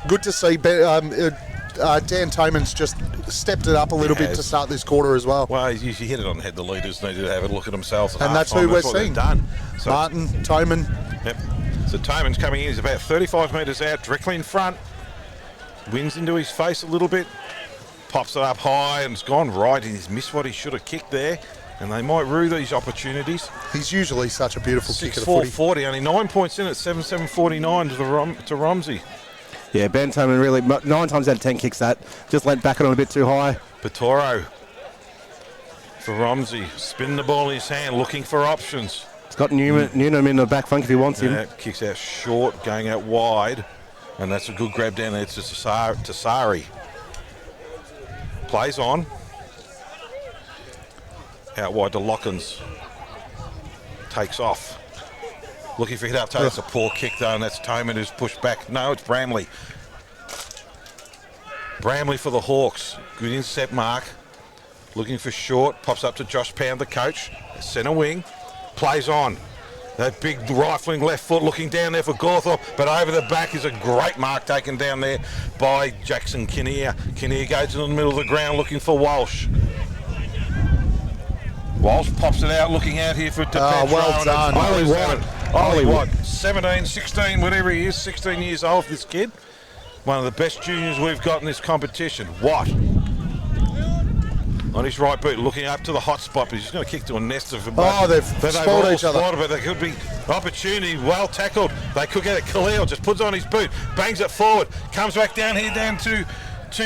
Good to see Dan Toman's just stepped it up a little bit to start this quarter as well. Well, you hit it on the head. The leaders need to have a look at themselves. And that's who we're seeing. Done. So Martin, Toman. Yep. So Toman's coming in. He's about 35 metres out, directly in front. Winds into his face a little bit. Pops it up high, and it's gone right. He's missed what he should have kicked there. And they might rue these opportunities. He's usually such a beautiful kicker. 6-4-40, only 9 points in at 7-7-49 to Romsey. Yeah, Ben Toman really, 9 times out of 10 kicks that. Just leant back on it a bit too high. Petoro for Romsey. Spin the ball in his hand, looking for options. He's got Newnham in the back flank if he wants him. Kicks out short, going out wide. And that's a good grab down there to Sari. Plays on. Out wide to Lockins. Takes off. Looking for hit up toe. That's a poor kick though, and that's Toman who's pushed back. No, it's Bramley. Bramley for the Hawks. Good intercept mark. Looking for short. Pops up to Josh Pound, the coach. Centre wing. Plays on. That big rifling left foot looking down there for Gawthorpe, but over the back is a great mark taken down there by Jackson Kinnear. Kinnear goes in the middle of the ground looking for Walsh. Walsh pops it out, looking out here for DePetro. Well done. Ollie Watt, 17, 16, whatever he is, 16 years old, this kid. One of the best juniors we've got in this competition. Watt. On his right boot, looking up to the hot spot, but he's going to kick to a nest of... they've spotted each other. But there could be opportunity, well tackled. They could get it. Khalil just puts on his boot, bangs it forward, comes back down here, down to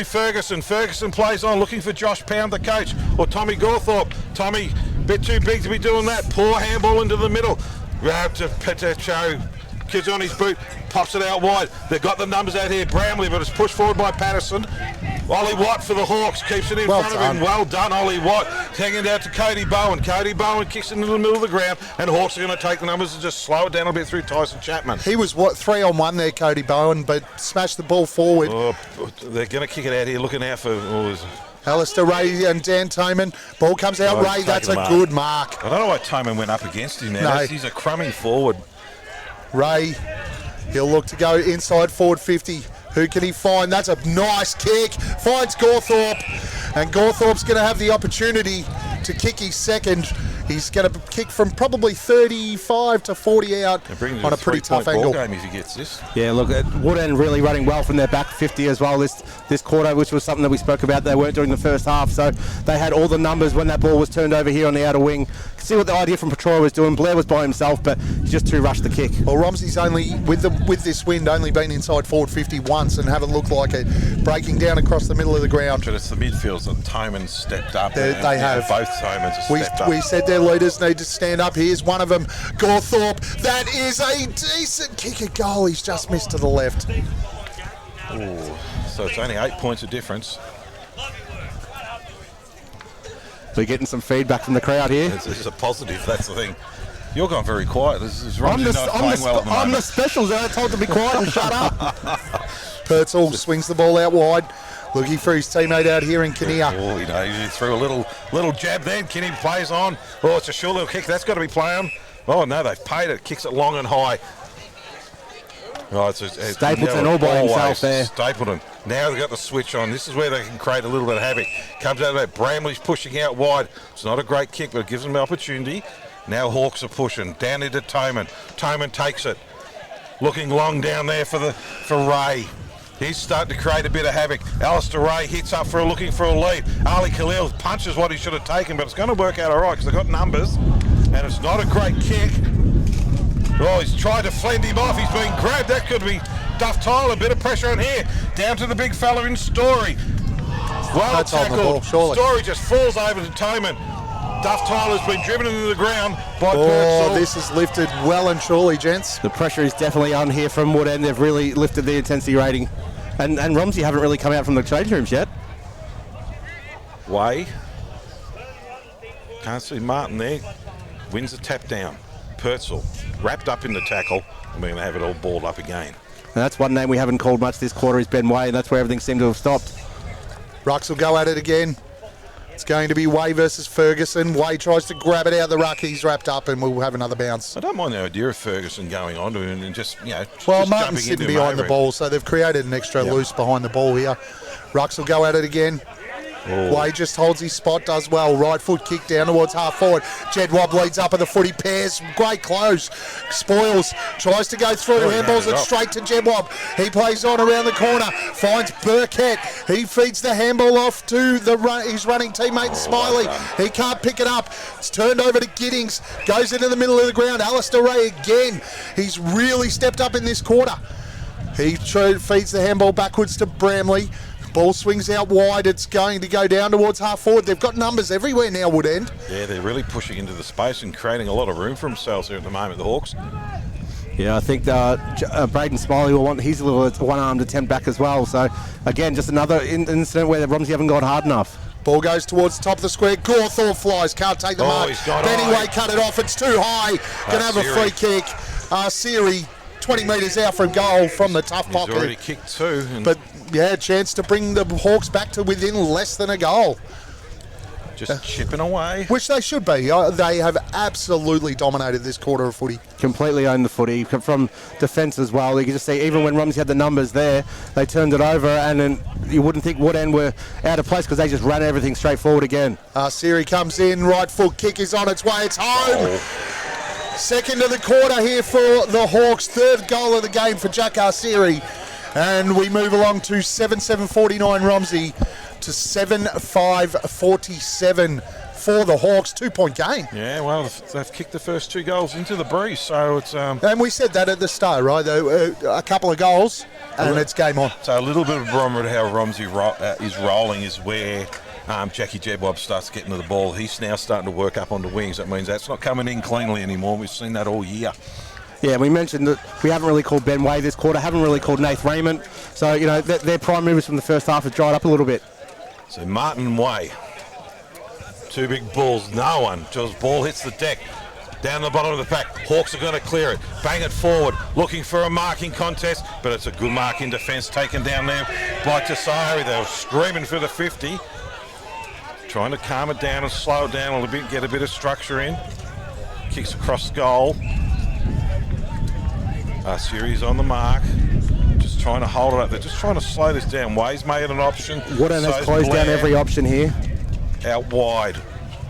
Ferguson. Ferguson plays on, looking for Josh Pound, the coach, or Tommy Gawthorpe. Tommy, bit too big to be doing that. Poor handball into the middle. To Petero, kids on his boot, pops it out wide. They've got the numbers out here. Bramley, but it's pushed forward by Patterson. Ollie Watt for the Hawks, keeps it in front of him. Well done, Ollie Watt. Hanging down to Cody Bowen. Cody Bowen kicks it into the middle of the ground, and Hawks are going to take the numbers and just slow it down a bit through Tyson Chapman. He was, 3-on-1 there, Cody Bowen, but smashed the ball forward. Oh, they're going to kick it out here, looking out for... Alistair Ray and Dan Toman. Ball comes out, Ray. That's a good mark. I don't know why Toman went up against him now. No. He's a crumbing forward. Ray, he'll look to go inside forward 50. Who can he find? That's a nice kick. Finds Gawthorpe. And Gawthorpe's going to have the opportunity to kick his second. He's going to kick from probably 35 to 40 out on a pretty tough angle. Game if he gets this. Yeah, look, Woodend really running well from their back 50 as well this quarter, which was something that we spoke about. They weren't doing the first half, so they had all the numbers when that ball was turned over here on the outer wing. See what the idea from Petro was doing. Blair was by himself, but he just too rushed the kick. Well, Romsey's only, with this wind, only been inside forward 50 once and haven't looked like it, breaking down across the middle of the ground. But it's the midfields that Toman stepped up. They have. Both Tomans have stepped up. We said their leaders need to stand up. Here's one of them, Gawthorpe. That is a decent kick at goal. He's just missed to the left. Ooh, so it's only 8 points of difference. We're getting some feedback from the crowd here. It's a positive, that's the thing. You're going very quiet. I'm the specials. They're told to be quiet and shut up. Pertzel swings the ball out wide, looking for his teammate out here in Kinnear. Oh, he threw a little jab there. Kinney plays on. Oh, it's a short little kick. That's got to be playing. Oh, no, they've paid it. Kicks it long and high. Oh, Stapleton all by himself there. Stapleton. Now they've got the switch on. This is where they can create a little bit of havoc. Comes out of that. Bramley's pushing out wide. It's not a great kick, but it gives them the opportunity. Now Hawks are pushing. Down into Toman. Toman takes it. Looking long down there for Ray. He's starting to create a bit of havoc. Alistair Ray hits up looking for a lead. Ali Khalil punches what he should have taken, but it's going to work out all right because they've got numbers. And it's not a great kick. Oh, he's tried to fend him off. He's being grabbed. That could be Duff Tyler. A bit of pressure on here. Down to the big fella in Story. Well tackled. Story just falls over to Toman. Duff Tyler's been driven into the ground by Pertzel. Oh, this is lifted well and surely, gents. The pressure is definitely on here from Woodend. They've really lifted the intensity rating. And Romsey haven't really come out from the change rooms yet. Way. Can't see Martin there. Wins the tap down. Purcell wrapped up in the tackle, and we're going to have it all balled up again. And that's one name we haven't called much this quarter is Ben Way, and that's where everything seemed to have stopped. Rucks will go at it again. It's going to be Way versus Ferguson. Way tries to grab it out of the ruck. He's wrapped up, and we'll have another bounce. I don't mind the idea of Ferguson going on to him and just, Well, just Martin's sitting behind the ball, so they've created an extra loose behind the ball here. Rucks will go at it again. Oh. Way just holds his spot, does well. Right foot kick down towards half forward. Jedwab leads up at the footy, pairs. Great close. Spoils. Tries to go through. Handballs it straight to Jedwab. He plays on around the corner. Finds Burkett. He feeds the handball off to his running teammate Smiley. He can't pick it up. It's turned over to Giddings. Goes into the middle of the ground. Alistair Ray again. He's really stepped up in this quarter. He feeds the handball backwards to Bramley. Ball swings out wide. It's going to go down towards half forward. They've got numbers everywhere now, Woodend. Yeah, they're really pushing into the space and creating a lot of room for themselves here at the moment, the Hawks. Yeah, I think Braden Smiley will want his little one-armed attempt back as well. So, again, just another incident where the Romsey haven't gone hard enough. Ball goes towards the top of the square. Gawthorpe flies. Can't take the mark. Benny Way cut it off. It's too high. Going to have a free kick. Siri 20 metres out from goal from the tough pocket. He's already kicked two. But, yeah, chance to bring the Hawks back to within less than a goal. Just chipping away. Which they should be. They have absolutely dominated this quarter of footy. Completely owned the footy. From defence as well. You can just see, even when Romsey had the numbers there, they turned it over, and then you wouldn't think Woodend were out of place because they just ran everything straight forward again. Siri comes in. Right foot kick is on its way. It's home. Second of the quarter here for the Hawks. Third goal of the game for Jack Siri. And we move along to 7-7-49 Romsey to 7-5-47 for the Hawks. 2-point game. Yeah, well, they've kicked the first two goals into the breeze, so it's... And we said that at the start, right? A couple of goals, and it's game on. So a little bit of barometer how Romsey is rolling is where Jackie Jedwab starts getting to the ball. He's now starting to work up on the wings. That means that's not coming in cleanly anymore. We've seen that all year. Yeah, we mentioned that we haven't really called Ben Way this quarter, haven't really called Nath Raymond. So, their prime movers from the first half have dried up a little bit. So Martin Way, two big balls, no one. Just ball hits the deck. Down the bottom of the pack, Hawks are going to clear it. Bang it forward, looking for a marking contest, but it's a good mark in defence, taken down there by Tasari. They were screaming for the 50. Trying to calm it down and slow it down a little bit, get a bit of structure in. Kicks across the goal. Series on the mark, just trying to hold it up. They're just trying to slow this down. Way's made an option. Woodend has closed down every option here. Out wide.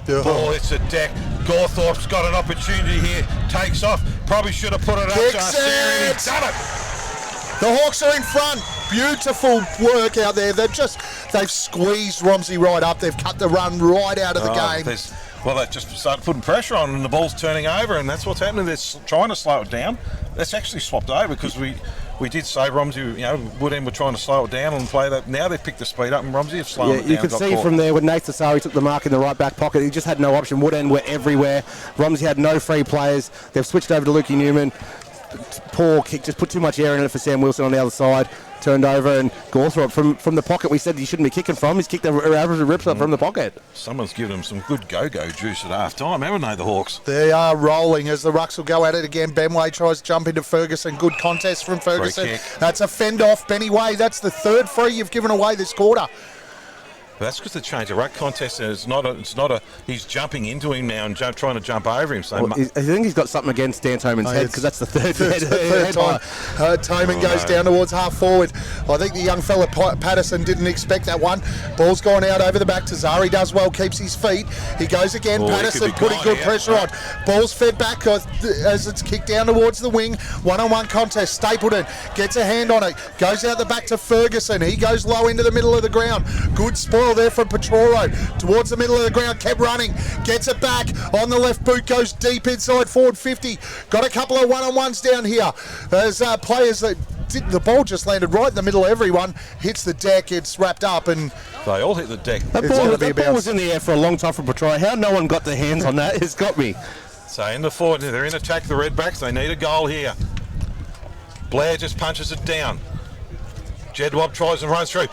Ball hits the deck. Gawthorpe's got an opportunity here. Takes off. Probably should have put it up to Series. He's done it. The Hawks are in front. Beautiful work out there. They've squeezed Romsey right up. They've cut the run right out of the game. Well, they just started putting pressure on, and the ball's turning over, and that's what's happening. They're trying to slow it down. That's actually swapped over because we did say Romsey, Woodend were trying to slow it down and play that. Now they've picked the speed up, and Romsey have slowed it down. You can see from there when Nath Tasari took the mark in the right back pocket, he just had no option. Woodend were everywhere. Romsey had no free players. They've switched over to Lukey Newman. Poor kick, just put too much air in it for Sam Wilson on the other side. Turned over, and Gawthorpe from the pocket we said he shouldn't be kicking from. He's kicked the average rips up from the pocket. Someone's given him some good go-go juice at half time, haven't they, the Hawks? They are rolling as the Rucks will go at it again. Ben Way tries to jump into Ferguson. Good contest from Ferguson. That's a fend off. Benny Way, that's the third free you've given away this quarter. But that's because they changed the ruck contest, and it's not a. He's jumping into him now and trying to jump over him. So I think he's got something against Dan Toman's head because that's the third time. Toman goes down towards half forward. I think the young fella Patterson didn't expect that one. Ball's gone out over the back. Tazari does well, keeps his feet. He goes again. Patterson putting good pressure on. Ball's fed back as it's kicked down towards the wing. One-on-one contest. Stapleton gets a hand on it. Goes out the back to Ferguson. He goes low into the middle of the ground. Good spoil there from Petroro towards the middle of the ground, kept running, gets it back on the left boot, goes deep inside forward 50. Got a couple of one-on-ones down here. There's players that the ball just landed right in the middle of everyone, hits the deck, it's wrapped up, and they all hit the deck. That ball was in the air for a long time from Petroro. How no one got their hands on that has got me. So in the forward, they're in attack, the Redbacks. They need a goal here. Blair just punches it down. Jedwab tries and runs through.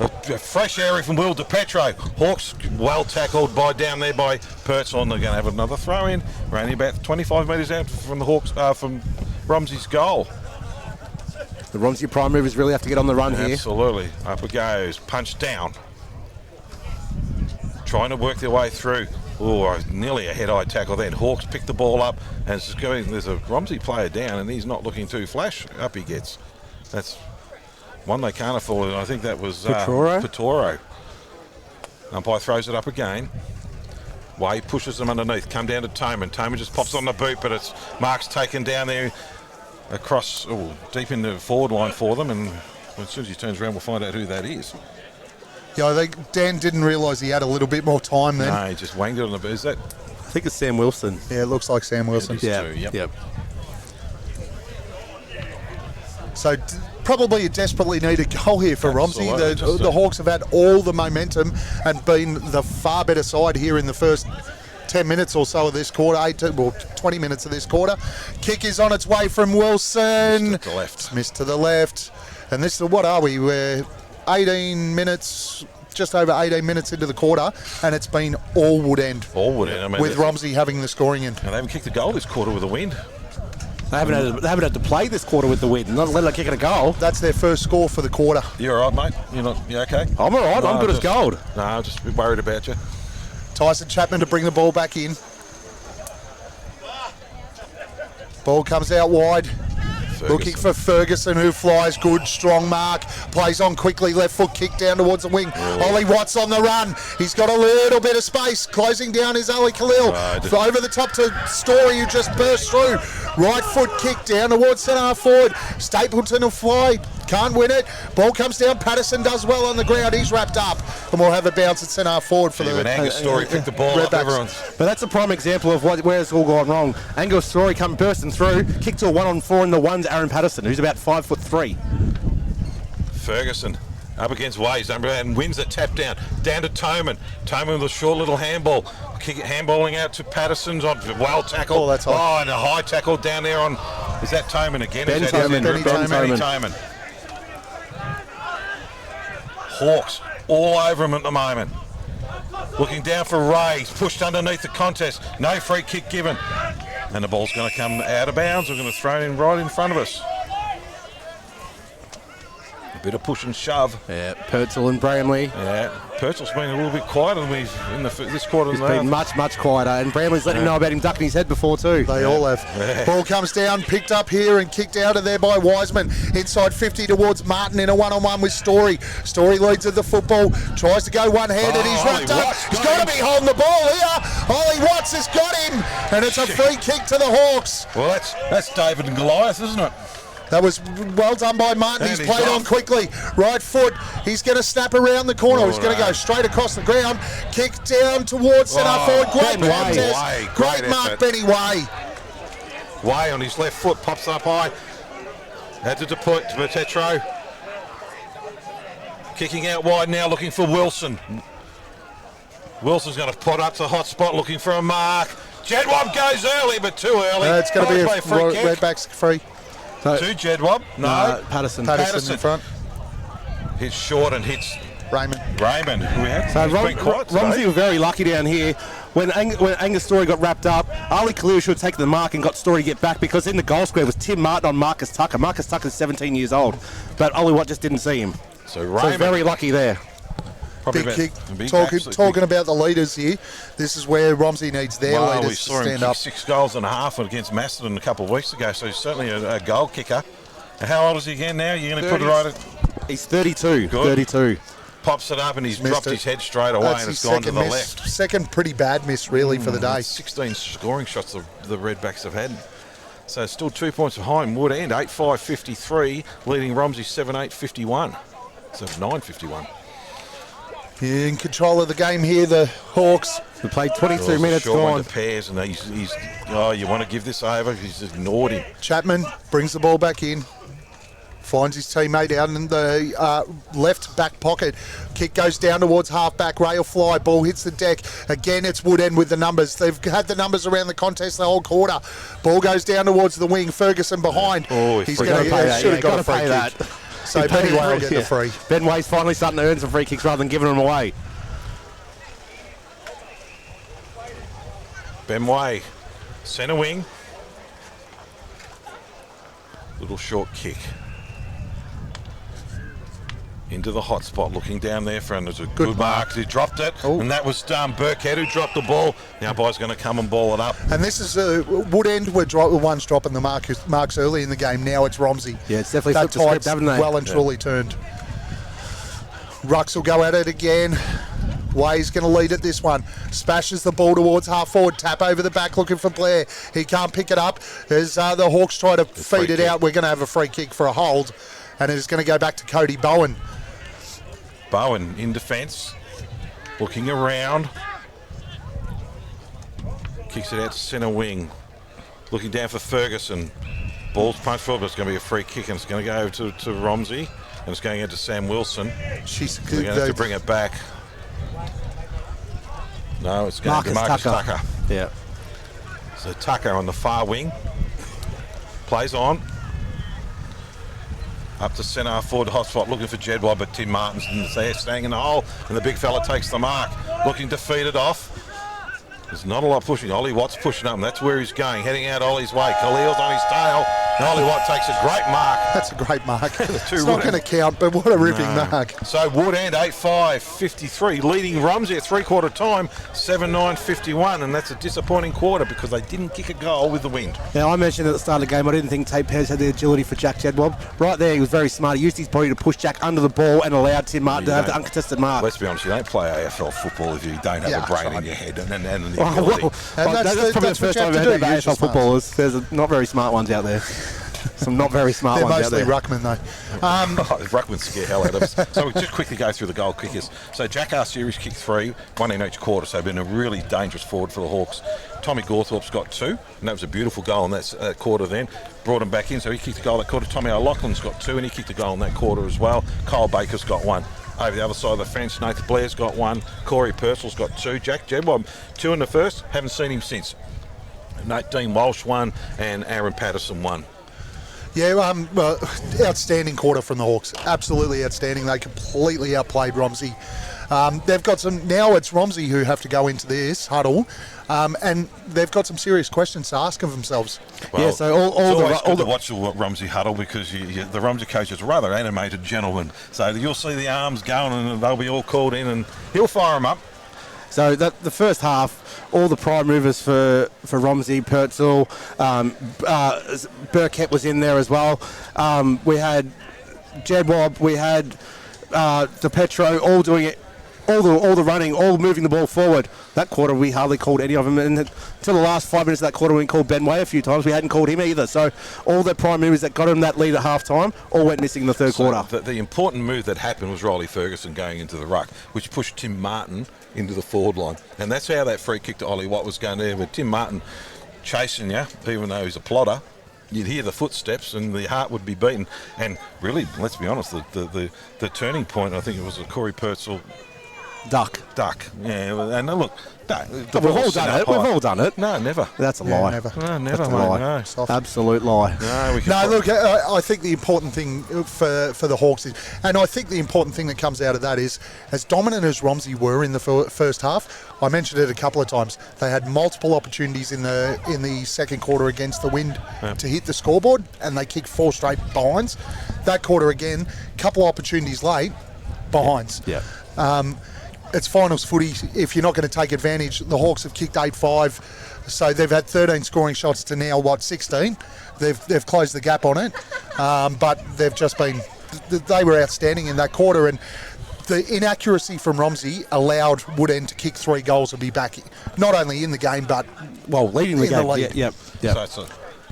A fresh area from Will to Petro. Hawks well tackled down there by Purcell, and they're going to have another throw in. We're only about 25 metres out from the Hawks, from Romsey's goal. The Romsey prime movers really have to get on the run here. Absolutely. Up it goes. Punch down. Trying to work their way through. Oh, nearly a head-eye tackle then. Hawks pick the ball up, and it's going, there's a Romsey player down, and he's not looking too flash. Up he gets. That's one they can't afford, and I think that was Petoro. Umpire throws it up again. Way pushes them underneath. Come down to Toman. Toman just pops on the boot, but it's Mark's taken down there across, deep in the forward line for them, and as soon as he turns around, we'll find out who that is. Yeah, I think Dan didn't realise he had a little bit more time then. No, he just wanged it on the boot. Is that? I think it's Sam Wilson. Yeah, it looks like Sam Wilson. Yep. So probably a desperately needed goal here for Romsey. Absolutely. The Hawks have had all the momentum and been the far better side here in the first 10 minutes or so of this quarter, 20 minutes of this quarter. Kick is on its way from Wilson. Missed to the left. Missed to the left. And this is, what are we? We're 18 minutes, just over 18 minutes into the quarter, and it's been all Woodend. All Woodend. I mean, with Romsey having the scoring in. And they haven't kicked a goal this quarter with a wind. They haven't had to play this quarter with the wind, not let it kick it a goal. That's their first score for the quarter. You all right, mate? You okay? I'm all right. I'm good as gold. No, I'm just a bit worried about you. Tyson Chapman to bring the ball back in. Ball comes out wide. Looking for Ferguson, who flies good, strong mark, plays on quickly, left foot kick down towards the wing. Ollie Watts on the run. He's got a little bit of space. Closing down is Ali Khalil. Over the top to Story, who just burst through. Right foot kick down towards centre half forward. Stapleton will fly. Can't win it. Ball comes down. Patterson does well on the ground. He's wrapped up. And we'll have a bounce at centre half forward for the Angus Story picked the ball up. But that's a prime example of where it's all gone wrong. Angus Story come bursting through, kick to a 1-on-4, and the one's Aaron Patterson, who's about 5'3". Ferguson up against Ways and wins the tap down to Toman. Toman with a short little handball, handballing out to Patterson's on well tackle. Oh, that's high. Oh, and a high tackle down there on. Is that Toman again? Ben Toman. Hawks all over him at the moment. Looking down for Ray, pushed underneath the contest. No free kick given. And the ball's going to come out of bounds. We're going to throw it in right in front of us. A bit of push and shove. Yeah, Purcell and Bramley. Yeah, Purcell's been a little bit quieter than we've in this quarter. He's been much quieter, and Bramley's letting him know about him ducking his head before too. They all have. Yeah. Ball comes down, picked up here and kicked out of there by Wiseman. Inside 50 towards Martin in a one-on-one with Story. Story leads at the football, tries to go one-handed. He's wrapped up. He's got to be holding the ball here. Ollie Watts has got him, and it's a free kick to the Hawks. Well, that's David and Goliath, isn't it? That was well done by Martin. He's played on quickly. Right foot. He's going to snap around the corner. He's going to go straight across the ground. Kick down towards centre forward. Great contest. Great mark, Benny Way. Way on his left foot pops up high. Had to deploy to Petro. Kicking out wide now, looking for Wilson. Wilson's going to pot up to the hot spot, looking for a mark. Jedwab goes early, but too early. It's going to be a free kick. Redbacks free. So, to Jedwab? No. Patterson in front. Hits short and hits Raymond. So Romsey were very lucky down here. When Angus Story got wrapped up, Ali Khalil should have taken the mark and got Story to get back, because in the goal square was Tim Martin on Marcus Tucker. Marcus Tucker's 17 years old, but Ollie Watt just didn't see him. So very lucky there. Big kick. Talking about the leaders here, this is where Romsey needs their leaders to stand up. 6 goals and a half against Macedon a couple of weeks ago, so he's certainly a goal kicker. How old is he again now? You're going to put it right? He's 32. Good. 32. Pops it up and he's dropped his head straight away. And it's gone to the left. Second pretty bad miss really for the day. 16 scoring shots the Redbacks have had. So still 2 points behind Woodend, 8-5-53, leading Romsey 7-8-51. So 9-51. In control of the game here, the Hawks. We played 22 minutes gone. Pairs, and he's you want to give this over? He's ignored him. Chapman brings the ball back in. Finds his teammate out in the left back pocket. Kick goes down towards half-back. Rail fly. Ball hits the deck. Again, it's Woodend with the numbers. They've had the numbers around the contest the whole quarter. Ball goes down towards the wing. Ferguson behind. Oh, he's going to should have got a free kick. So Benny Way will get the free. Ben Way's finally starting to earn some free kicks rather than giving them away. Ben Way, centre wing. Little short kick. Into the hot spot, looking down there for, and there's a good mark. He dropped it, and that was Burkhead who dropped the ball. Now Boy's going to come and ball it up. And this is Woodend were the ones dropping the marks early in the game. Now it's Romsey. Yeah, it's definitely flipped the script, haven't they? Well and truly turned. Rucks will go at it again. Way's going to lead at this one. Spashes the ball towards half forward. Tap over the back looking for Blair. He can't pick it up. As the Hawks try to feed it out, we're going to have a free kick for a hold. And it's going to go back to Cody Bowen. Bowen in defence, looking around, kicks it out to centre wing, looking down for Ferguson. Ball's punched forward, but it's going to be a free kick, and it's going to go over to Romsey, and it's going out to Sam Wilson. They're going to have to bring it back. No, it's going to Marcus Tucker. Yeah. So Tucker on the far wing, plays on. Up to centre forward hotspot, looking for Jedwab, but Tim Martin's there, staying in the hole, and the big fella takes the mark, looking to feed it off. There's not a lot pushing. Ollie Watt's pushing up, and that's where he's going, heading out Ollie's way. Khalil's on his tail, and Ollie Watt takes a great mark. That's a great mark. It's not going to count, but what a ripping mark. So Woodend 8-5-53, leading Romsey at three-quarter time, 7-9-51, and that's a disappointing quarter because they didn't kick a goal with the wind. Now, I mentioned at the start of the game, I didn't think Tate Pez had the agility for Jack Jedwab. Right there, he was very smart. He used his body to push Jack under the ball and allowed Tim Martin to have the uncontested mark. Let's be honest, you don't play AFL football if you don't have a brain in your head and the that's probably the first time I've heard about AFL footballers. There's not very smart ones out there. Some not very smart ones out there. They're mostly Ruckman, though. Ruckman scare hell out of us. So we'll just quickly go through the goal kickers. So Jack R. Series kicked 3, 1 in each quarter, so been a really dangerous forward for the Hawks. Tommy Gawthorpe's got 2, and that was a beautiful goal in that quarter then. Brought him back in, so he kicked a goal that quarter. Tommy O'Loughlin's got 2, and he kicked a goal in that quarter as well. Kyle Baker's got 1. Over the other side of the fence, Nathan Blair's got 1. Corey Purcell's got 2. Jack Jedwab, 2 in the first. Haven't seen him since. Dean Walsh 1, and Aaron Patterson 1. Yeah, well, outstanding quarter from the Hawks. Absolutely outstanding. They completely outplayed Romsey. They've got some, now it's Romsey who have to go into this huddle, and they've got some serious questions to ask of themselves. Well, yeah, so all the watch the Romsey huddle because the Romsey coach is a rather animated gentleman. So you'll see the arms going and they'll be all called in and he'll fire them up. So the first half, all the prime movers for Romsey, Purcell, Burkett was in there as well. We had Jedwab, we had DePetro all doing it, all the running, all moving the ball forward. That quarter we hardly called any of them, and until the last 5 minutes of that quarter we called Ben Way a few times. We hadn't called him either. So all the prime movers that got him that lead at half time all went missing in the third quarter. The important move that happened was Riley Ferguson going into the ruck, which pushed Tim Martin into the forward line, and that's how that free kick to Ollie Watt was going there. With Tim Martin chasing you, even though he's a plotter, you'd hear the footsteps and the heart would be beaten. And really, let's be honest, the turning point, I think it was a Corey Purcell duck. Yeah, and look, we've all done it. We've all done it. No, never. That's a lie. Never. No, never. That's a lie. No. Absolute lie. No, look, I think the important thing for the Hawks is, and I think the important thing that comes out of that is, as dominant as Romsey were in the first half, I mentioned it a couple of times, they had multiple opportunities in the second quarter against the Wind to hit the scoreboard, and they kicked 4 straight behinds. That quarter again, couple opportunities late, behinds. Yeah. It's finals footy. If you're not going to take advantage, the Hawks have kicked 8-5, so they've had 13 scoring shots to now 16. They've closed the gap on it, but they've just been. They were outstanding in that quarter, and the inaccuracy from Romsey allowed Woodend to kick 3 goals and be back, not only in the game but leading the game. League. Yep. So it's a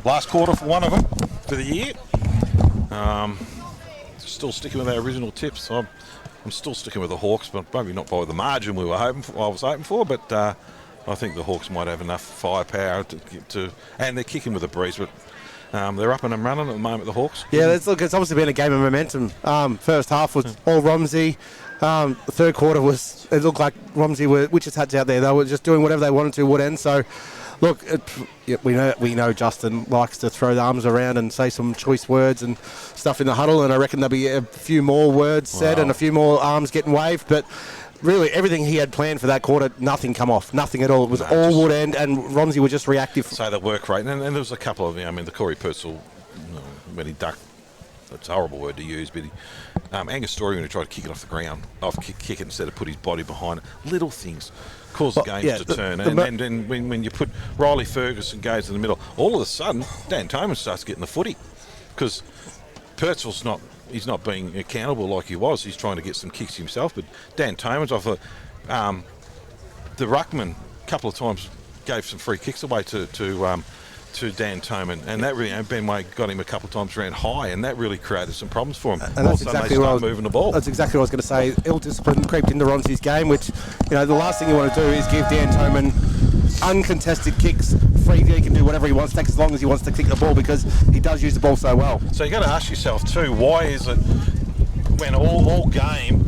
last quarter for one of them for the year. Still sticking with our original tips. I'm still sticking with the Hawks, but maybe not by the margin I was hoping for, but I think the Hawks might have enough firepower to and they're kicking with a breeze, but they're up and running at the moment, the Hawks. Yeah, it's obviously been a game of momentum. First half was all Romsey. The third quarter it looked like Romsey were witches' hats out there. They were just doing whatever they wanted to, Woodend. So Look, we know Justin likes to throw the arms around and say some choice words and stuff in the huddle, and I reckon there'll be a few more words said and a few more arms getting waved, but really everything he had planned for that quarter, nothing come off, nothing at all. It was all Woodend, and Romsey were just reactive. So the work rate, and there was a couple of, the Corey Purcell, when he ducked, that's a horrible word to use, but Angus Story, when he tried to kick it off the ground, kick it instead of put his body behind it, little things cause the games to turn. And then when you put Riley Ferguson goes in the middle, all of a sudden Dan Toman starts getting the footy, because Purcell's he's not being accountable like he was. He's trying to get some kicks himself, but Dan Toman's off the ruckman a couple of times gave some free kicks away to Dan Toman, and that really, Ben Way got him a couple of times around high, and that really created some problems for him. And that's exactly what moving the ball. That's exactly what I was going to say. Ill discipline crept into Romsey's game, which the last thing you want to do is give Dan Toman uncontested kicks, free. He can do whatever he wants, take as long as he wants to kick the ball, because he does use the ball so well. So you got to ask yourself too, why is it when all game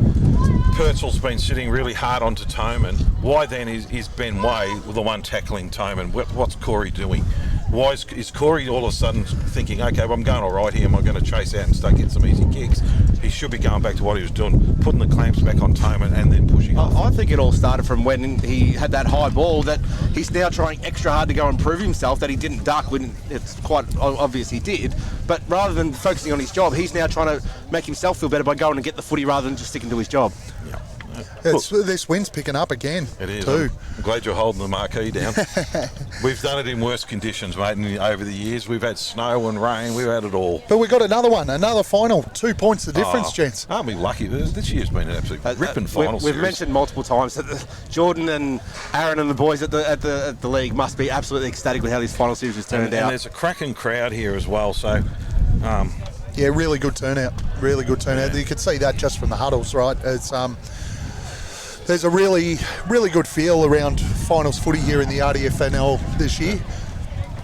Purcell's been sitting really hard onto Toman, why then is Ben Way the one tackling Toman? What's Corey doing? Why is Corey all of a sudden thinking, okay, well, I'm going all right here, am I going to chase out and start getting some easy kicks? He should be going back to what he was doing, putting the clamps back on Toman and then pushing off. I think it all started from when he had that high ball that he's now trying extra hard to go and prove himself that he didn't duck when it's quite obvious he did. But rather than focusing on his job, he's now trying to make himself feel better by going and get the footy rather than just sticking to his job. Yeah. This wind's picking up again. It is. Too. I'm glad you're holding the marquee down. We've done it in worse conditions, mate, over the years. We've had snow and rain. We've had it all. But we've got another final. 2 points the difference, gents. Aren't we lucky? This year's been an absolute ripping final series. We've mentioned multiple times that Jordan and Aaron and the boys at the league must be absolutely ecstatic with how this final series has turned out. And there's a cracking crowd here as well, so... yeah, really good turnout. Really good turnout. Yeah. You could see that just from the huddles, right? It's there's a really, really good feel around finals footy here in the RDFNL this year.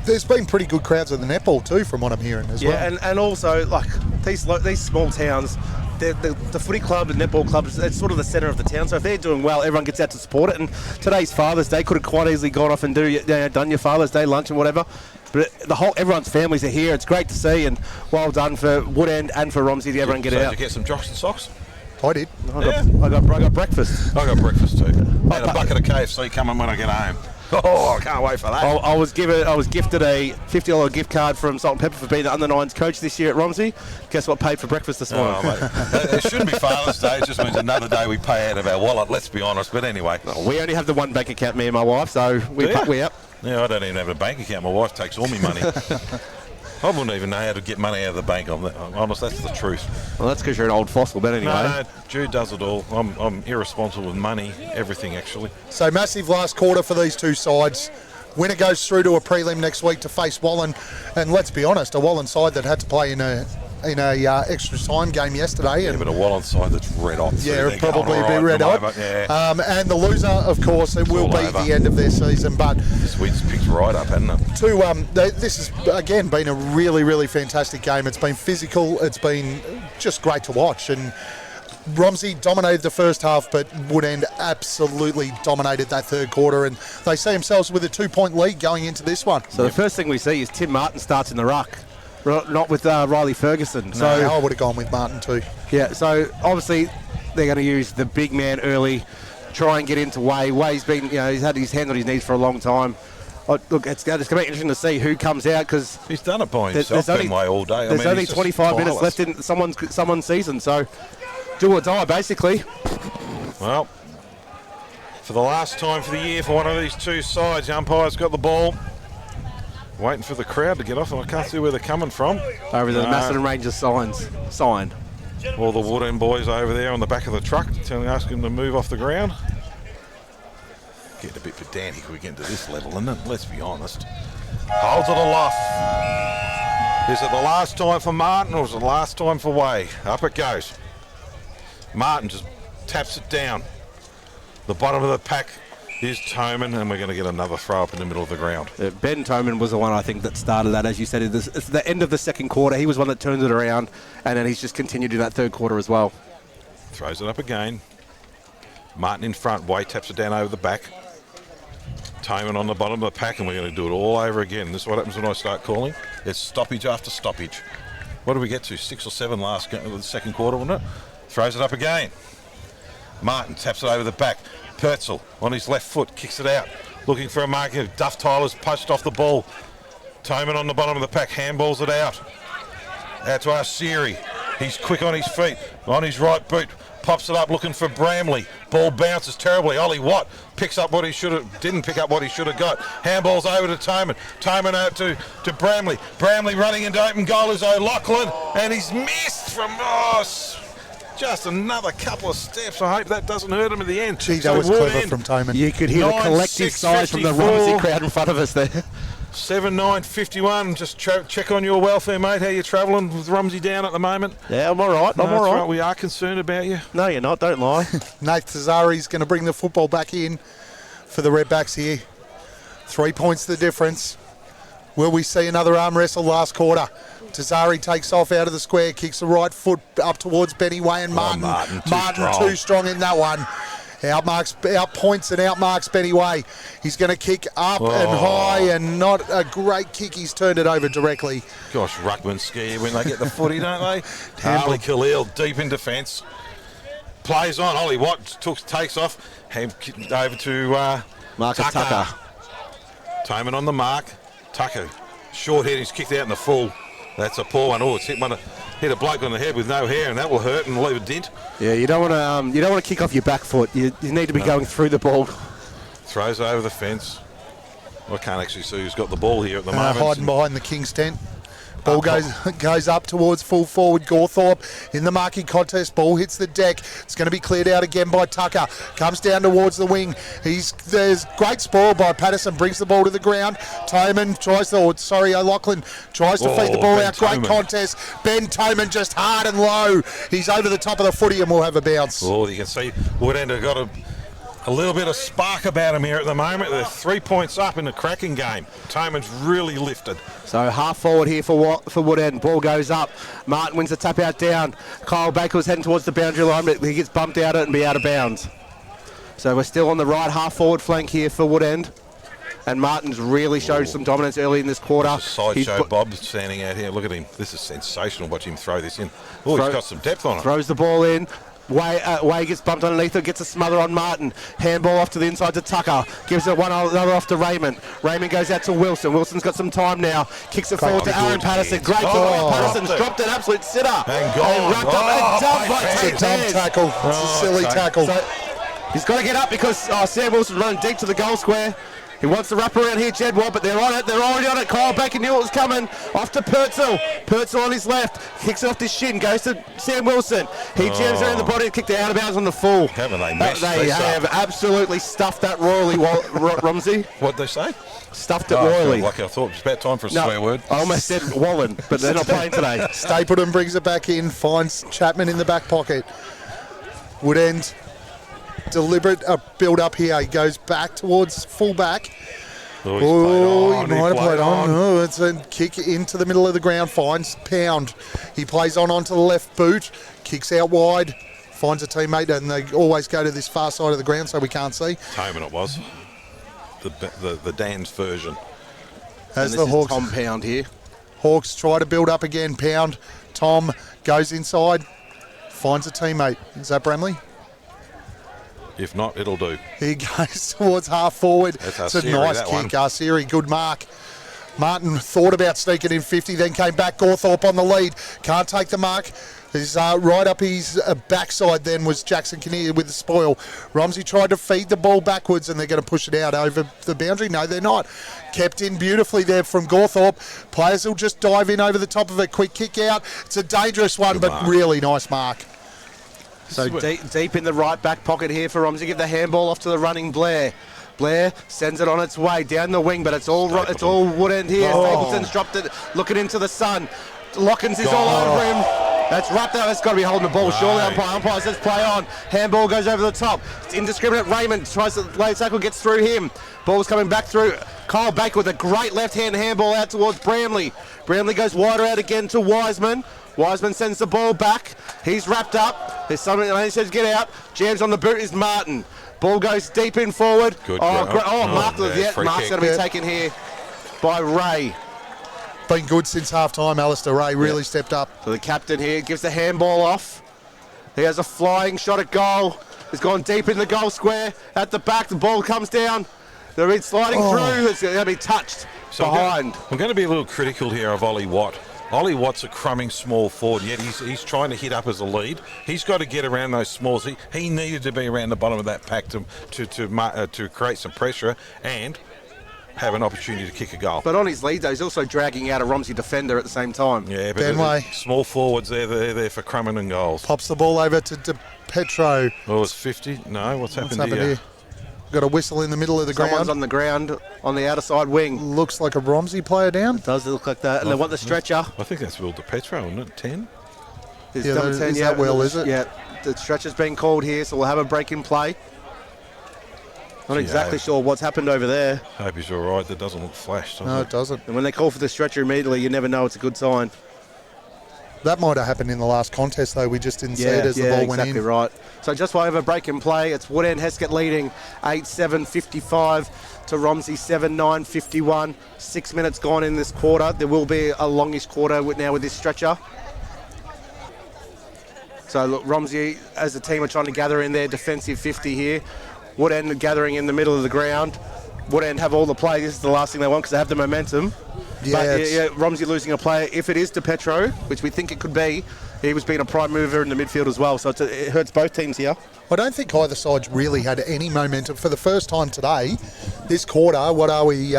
There's been pretty good crowds at the netball too, from what I'm hearing as well. Yeah, and also like these small towns, the footy club and netball club, it's sort of the centre of the town. So if they're doing well, everyone gets out to support it. And today's Father's Day, could have quite easily gone off and done your Father's Day lunch and whatever. But everyone's families are here. It's great to see, and well done for Woodend and for Romsey to everyone get out. Did you get some jocks and socks? I did. I got breakfast. I got breakfast too. And a bucket of KFC coming when I get home. Oh, I can't wait for that. I was gifted a $50 gift card from Salt and Pepper for being the under-9s coach this year at Romsey. Guess what paid for breakfast this morning? It shouldn't be Father's Day. It just means another day we pay out of our wallet, let's be honest. But anyway. We only have the one bank account, me and my wife, so we up. Yeah, I don't even have a bank account. My wife takes all my money. I wouldn't even know how to get money out of the bank. I'm honest, that's the truth. Well, that's because you're an old fossil, but anyway. No, Jude does it all. I'm irresponsible with money, everything actually. So massive last quarter for these two sides. Winner goes through to a prelim next week to face Wallen, and let's be honest, a Wallen side that had to play in a extra time game yesterday. Yeah, but a Wallen side that's red hot. Yeah, probably a bit red hot. Yeah. And the loser, of course, it will be the end of their season. But this week's picked right up, hasn't it? This has again been a really, really fantastic game. It's been physical. It's been just great to watch. And Romsey dominated the first half, but Woodend absolutely dominated that third quarter, and they see themselves with a 2-point lead going into this one. So the first thing we see is Tim Martin starts in the ruck, not with Riley Ferguson. So I would have gone with Martin too. Yeah, so obviously they're going to use the big man early, try and get into Way. Way's been, he's had his hand on his knees for a long time. Look, it's going to be interesting to see who comes out, because he's done it by himself Way all day. There's only 25 minutes left in someone's season, so do or die, basically. Well, for the last time for the year for one of these two sides, the umpire's got the ball. Waiting for the crowd to get off, and I can't see where they're coming from. Over the Macedon Rangers sign. All the Woodend boys over there on the back of the truck, asking them to move off the ground. Getting a bit pedantic we get to this level, isn't it? Let's be honest. Holds it aloft. Is it the last time for Martin, or is it the last time for Way? Up it goes. Martin just taps it down. The bottom of the pack is Toman, and we're going to get another throw up in the middle of the ground. Ben Toman was the one, I think, that started that. As you said, it's the end of the second quarter. He was one that turned it around, and then he's just continued in that third quarter as well. Throws it up again. Martin in front. Way taps it down over the back. Tayman on the bottom of the pack, and we're going to do it all over again. This is what happens when I start calling. It's stoppage after stoppage. What did we get to? 6 or 7 last game of the second quarter, wasn't it? Throws it up again. Martin taps it over the back. Purcell on his left foot, kicks it out. Looking for a marking. Duff Tyler's punched off the ball. Tayman on the bottom of the pack, handballs it out. Out to Siri. He's quick on his feet, on his right boot. Pops it up looking for Bramley. Ball bounces terribly. Ollie Watt picks up what he should have, didn't pick up what he should have got. Handballs over to Tayman. Tayman out to Bramley. Bramley running into open goal is O'Loughlin, and he's missed from just another couple of steps. I hope that doesn't hurt him at the end. Gee, that was clever from Tayman. You could hear the collective sigh from the Romsey crowd in front of us there. 7-9-51. Just check on your welfare, mate. How you travelling with Romsey down at the moment? Yeah, I'm all right. No, I'm all right. We are concerned about you. No, you're not. Don't lie. Nath Tazari's going to bring the football back in for the Redbacks here. 3 points the difference. Will we see another arm wrestle last quarter? Tazari takes off out of the square, kicks the right foot up towards Benny Way and Martin. Martin too strong in that one. Outpoints and outmarks Benny Way. He's going to kick up and high, and not a great kick. He's turned it over directly. Gosh, ruckman ski when they get the footy, don't they? Harley Khalil deep in defence. Plays on. Ollie Watt takes off. Over to Marcus Tucker. Tayman on the mark. Tucker. Short head. He's kicked out in the full. That's a poor one. Oh, it's hit a bloke on the head with no hair, and that will hurt and leave a dent. Yeah, you don't want to kick off your back foot. You need to be going through the ball. Throws over the fence. I can't actually see who's got the ball here at the moment. Hiding behind the King's tent. Ball goes up towards full forward Gawthorpe in the marking contest. Ball hits the deck. It's going to be cleared out again by Tucker. Comes down towards the wing. There's great spoil by Patterson. Brings the ball to the ground. Tayman O'Loughlin tries to feed the ball out. Great contest. Ben Tayman just hard and low. He's over the top of the footy and will have a bounce. Oh, you can see Woodend have got a little bit of spark about him here at the moment. They're 3 points up in the cracking game. Tayman's really lifted. So half forward here for Woodend. Ball goes up. Martin wins the tap out down. Kyle Baker was heading towards the boundary line, but he gets bumped out and be out of bounds. So we're still on the right half forward flank here for Woodend. And Martin's really showed some dominance early in this quarter. Sideshow Bob standing out here. Look at him. This is sensational. Watch him throw this in. Oh, he's got some depth on it. Throws the ball in. Way gets bumped underneath it, gets a smother on Martin. Handball off to the inside to Tucker. Gives it another off to Raymond. Raymond goes out to Wilson. Wilson's got some time now. Kicks it forward to Aaron Patterson. Great kick. Patterson's dropped an absolute sitter. And gone. Wrapped up and dumped by Tate. It's a dumb tackle. It's a silly tackle. So he's got to get up because Sam Wilson's running deep to the goal square. He wants to wrap around here, Jedward, but they're on it. They're already on it. Kyle Baker knew it was coming. Off to Purcell. Purcell on his left. Kicks it off his shin. Goes to Sam Wilson. He jams around the body and kicked it out of bounds on the full. Haven't they messed They have absolutely stuffed that royally, Romsey. What'd they say? Stuffed it royally. Like I thought it was about time for a swear word. I almost said Wallen, but they're not playing today. Stapleton brings it back in. Finds Chapman in the back pocket. Woodend. Deliberate build up here. He goes back towards full back. He might have played on. Oh, it's a kick into the middle of the ground. Finds Pound. He plays onto the left boot. Kicks out wide. Finds a teammate, and they always go to this far side of the ground so we can't see. Tayman it was. The Dan's version. As the Hawks. Tom Pound here. Hawks try to build up again. Pound. Tom goes inside. Finds a teammate. Is that Bramley? If not, it'll do. He goes towards half forward. That's it's a nice kick. Arsiri, good mark. Martin thought about sneaking in 50, then came back. Gawthorpe on the lead. Can't take the mark. He's right up his backside then was Jackson Kinnear with the spoil. Romsey tried to feed the ball backwards and they're going to push it out over the boundary. No, they're not. Kept in beautifully there from Gawthorpe. Players will just dive in over the top of it. Quick kick out. It's a dangerous one, but really nice mark. So deep in the right back pocket here for Romsey. Give the handball off to the running Blair. Blair sends it on its way down the wing, but it's all Woodend here. Stapleton's dropped it, looking into the sun. Lockins is all over him. That's wrapped up. That's got to be holding the ball. Surely umpire says play on. Handball goes over the top. It's indiscriminate. Raymond tries to lay tackle, gets through him. Ball's coming back through. Kyle Baker with a great left-hand handball out towards Bramley. Bramley goes wider out again to Wiseman. Wiseman sends the ball back. He's wrapped up. There's something he says get out. Jams on the boot is Martin. Ball goes deep in forward. Good Mark's yeah, going to be taken here by Ray. Been good since half-time, Alistair Ray really stepped up. So the captain here gives the handball off. He has a flying shot at goal. He's gone deep in the goal square. At the back, the ball comes down. They're sliding through. It's going to be touched behind. I'm going to be a little critical here of Ollie Watt. Ollie Watt's a crumbing small forward, yet he's trying to hit up as a lead. He's got to get around those smalls. He needed to be around the bottom of that pack to create some pressure and have an opportunity to kick a goal. But on his lead, though, he's also dragging out a Romsey defender at the same time. Yeah, but small forwards, they're there for crumbing and goals. Pops the ball over to Petro. Oh, it's 50. No, what's happened here? Got a whistle in the middle of the ground. Someone's on the ground on the outer side wing. Looks like a Romsey player down. It does look like that. And they want the stretcher. I think that's Will DePetro, isn't it? 10? Is that Will, is it? Yeah, the stretcher's been called here, so we'll have a break in play. Not exactly sure what's happened over there. Hope he's all right. That doesn't look flashed, does it? No, it doesn't. And when they call for the stretcher immediately, you never know it's a good sign. That might have happened in the last contest, though. We just didn't see it as the ball went in. Exactly right. So just while we have a break in play, it's Woodend Hesket leading 8-7-55 to Romsey 7-9-51. 6 minutes gone in this quarter. There will be a longish quarter now with this stretcher. So look, Romsey as a team are trying to gather in their defensive 50 here. Woodend gathering in the middle of the ground. Woodend have all the play. This is the last thing they want because they have the momentum. But Romsey losing a player. If it is DePetro, which we think it could be, he was being a prime mover in the midfield as well. So it hurts both teams here. I don't think either side's really had any momentum. For the first time today, this quarter, what are we,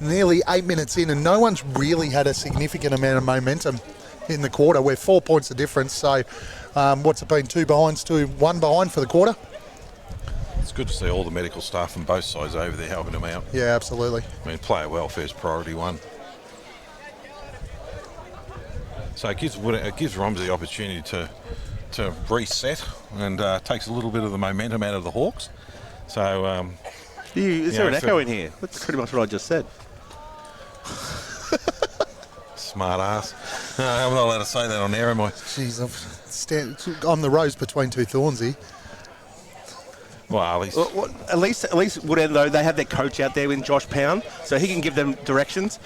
nearly 8 minutes in, and no one's really had a significant amount of momentum in the quarter. We're 4 points of difference. So what's it been, 2 behinds to 1 behind for the quarter? It's good to see all the medical staff from both sides over there helping them out. Yeah, absolutely. I mean, player welfare is priority one. So it gives Romsey the opportunity to reset and takes a little bit of the momentum out of the Hawks. So is there an echo in here? That's pretty much what I just said. Smart ass. No, I'm not allowed to say that on air, am I? Jeez, I'm the rose between two thornsy. Well, at least Woodend, though, they have their coach out there with Josh Pound, so he can give them directions.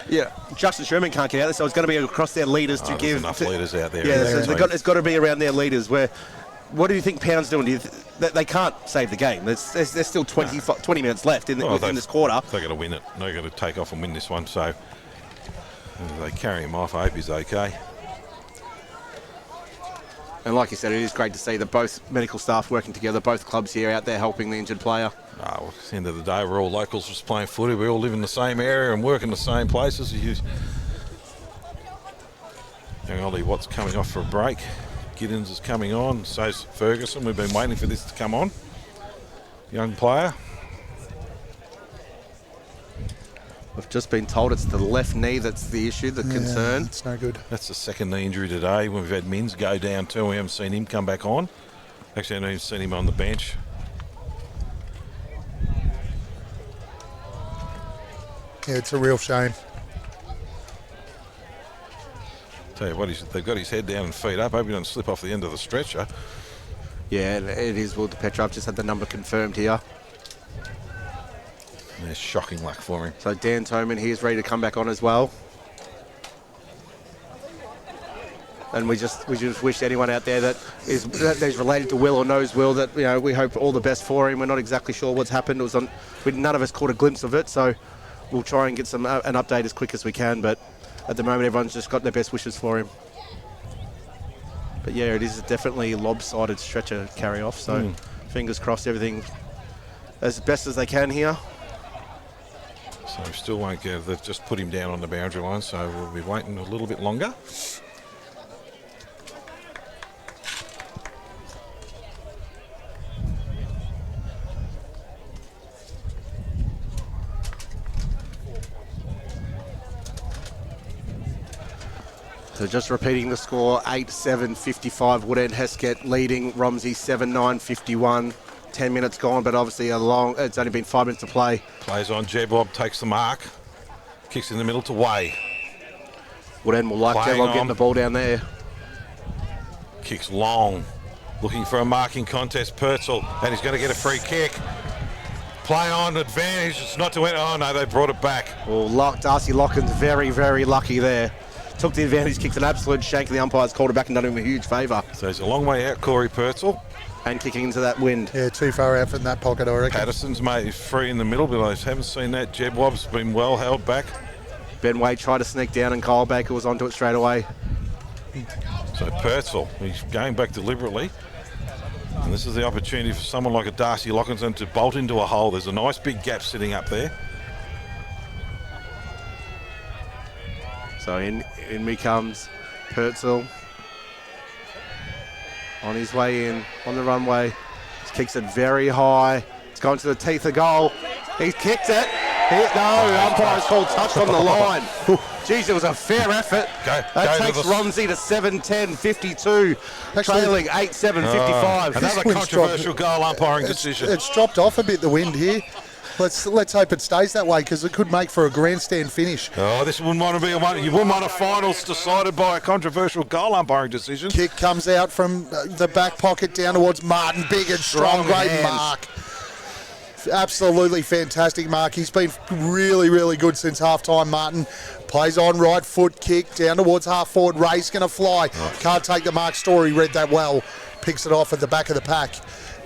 Yeah, Justin Sherman can't get out there, so it's going to be across their leaders to give. Enough leaders out there. Yeah, so it's got to be around their leaders. What do you think Pound's doing? They can't save the game. There's still 20 minutes left in this quarter. They've got to win it. They've got to take off and win this one. So if they carry him off, I hope he's okay. And like you said, it is great to see that both medical staff working together, both clubs here out there helping the injured player. At the end of the day, we're all locals just playing footy. We all live in the same area and work in the same places. Young Ollie Watt's coming off for a break. Giddens is coming on. So's Ferguson. We've been waiting for this to come on. Young player. We've just been told it's the left knee that's the issue, the concern. It's no good. That's the second knee injury today. We've had Mins go down too. We haven't seen him come back on. Actually, I haven't even seen him on the bench. Yeah, it's a real shame. Tell you what, they've got his head down and feet up. Hope he doesn't slip off the end of the stretcher. Yeah, it is Will DePetro. I've just had the number confirmed here. There's shocking luck for him. So Dan Toman, he's ready to come back on as well. And we just wish anyone out there that is related to Will or knows Will that we hope all the best for him. We're not exactly sure what's happened. None of us caught a glimpse of it, so we'll try and get an update as quick as we can. But at the moment, everyone's just got their best wishes for him. But yeah, it is definitely a lopsided stretcher carry off. So fingers crossed, everything as best as they can here. So we still won't get. They've just put him down on the boundary line, so we'll be waiting a little bit longer. So just repeating the score, 8-7-55, Woodend Hesket leading Romsey 7-9-51. 10 minutes gone, but obviously it's only been 5 minutes to play. Plays on, Jebob takes the mark, kicks in the middle to Way. Woodend will like Jed Bob getting the ball down there. Kicks long. Looking for a marking contest, Purcell, and he's going to get a free kick. Play on, advantage. It's not to win. Oh, no, they brought it back. Well, Darcy Locken's very, very lucky there. Took the advantage, kicked an absolute shank, and the umpire's called it back and done him a huge favour. So he's a long way out, Corey Purcell. And kicking into that wind. Yeah, too far out from that pocket, I reckon. Patterson's made free in the middle, but I haven't seen that. Jed Wobb's been well held back. Ben Wade tried to sneak down and Kyle Baker was onto it straight away. So Purcell, he's going back deliberately. And this is the opportunity for someone like a Darcy Lockinson to bolt into a hole. There's a nice big gap sitting up there. So in comes Purcell. On his way in, on the runway. He kicks it very high. It's going to the teeth of goal. He's kicked it. The umpire's called touch on the line. Jeez, it was a fair effort. That takes Romsey to 7-10, 52, trailing 8-7, 55. Another controversial goal umpiring decision. It's dropped off a bit, the wind here. Let's hope it stays that way because it could make for a grandstand finish. Oh, this wouldn't want to be one. You wouldn't want a finals decided by a controversial goal umpiring decision. Kick comes out from the back pocket down towards Martin. Big and strong, great mark. Absolutely fantastic mark. He's been really, really good since half-time, Martin. Plays on right foot kick down towards half forward. Ray's going to fly. Can't take the mark. Story read that well. Picks it off at the back of the pack.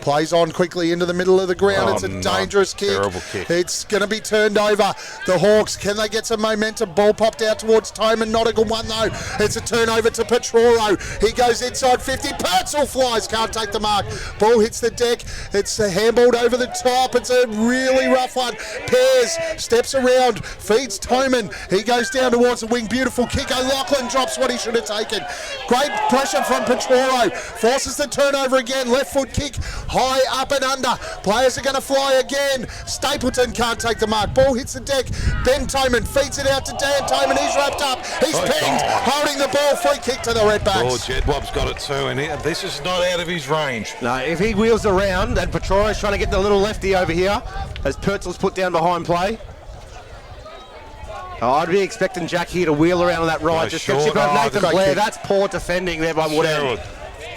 Plays on quickly into the middle of the ground. It's a dangerous kick. Terrible kick. It's going to be turned over. The Hawks, can they get some momentum? Ball popped out towards Toman. Not a good one, though. It's a turnover to Petroro. He goes inside 50. Purcell flies. Can't take the mark. Ball hits the deck. It's handballed over the top. It's a really rough one. Pears steps around. Feeds Toman. He goes down towards the wing. Beautiful kick. O'Loughlin drops what he should have taken. Great pressure from Petroro. Forces the turnover again. Left foot kick. High up and under. Players are going to fly again. Stapleton can't take the mark. Ball hits the deck. Ben Toman feeds it out to Dan Toman. He's wrapped up. He's pinged. Holding the ball. Free kick to the Redbacks. Oh, Jed Wobb's got it too, and this is not out of his range. No, if he wheels around, and Petroro's trying to get the little lefty over here, as Purcell's put down behind play. Oh, I'd be expecting Jack here to wheel around on that right. Just get chip over Nathan Blair. That's poor defending there by Woodend.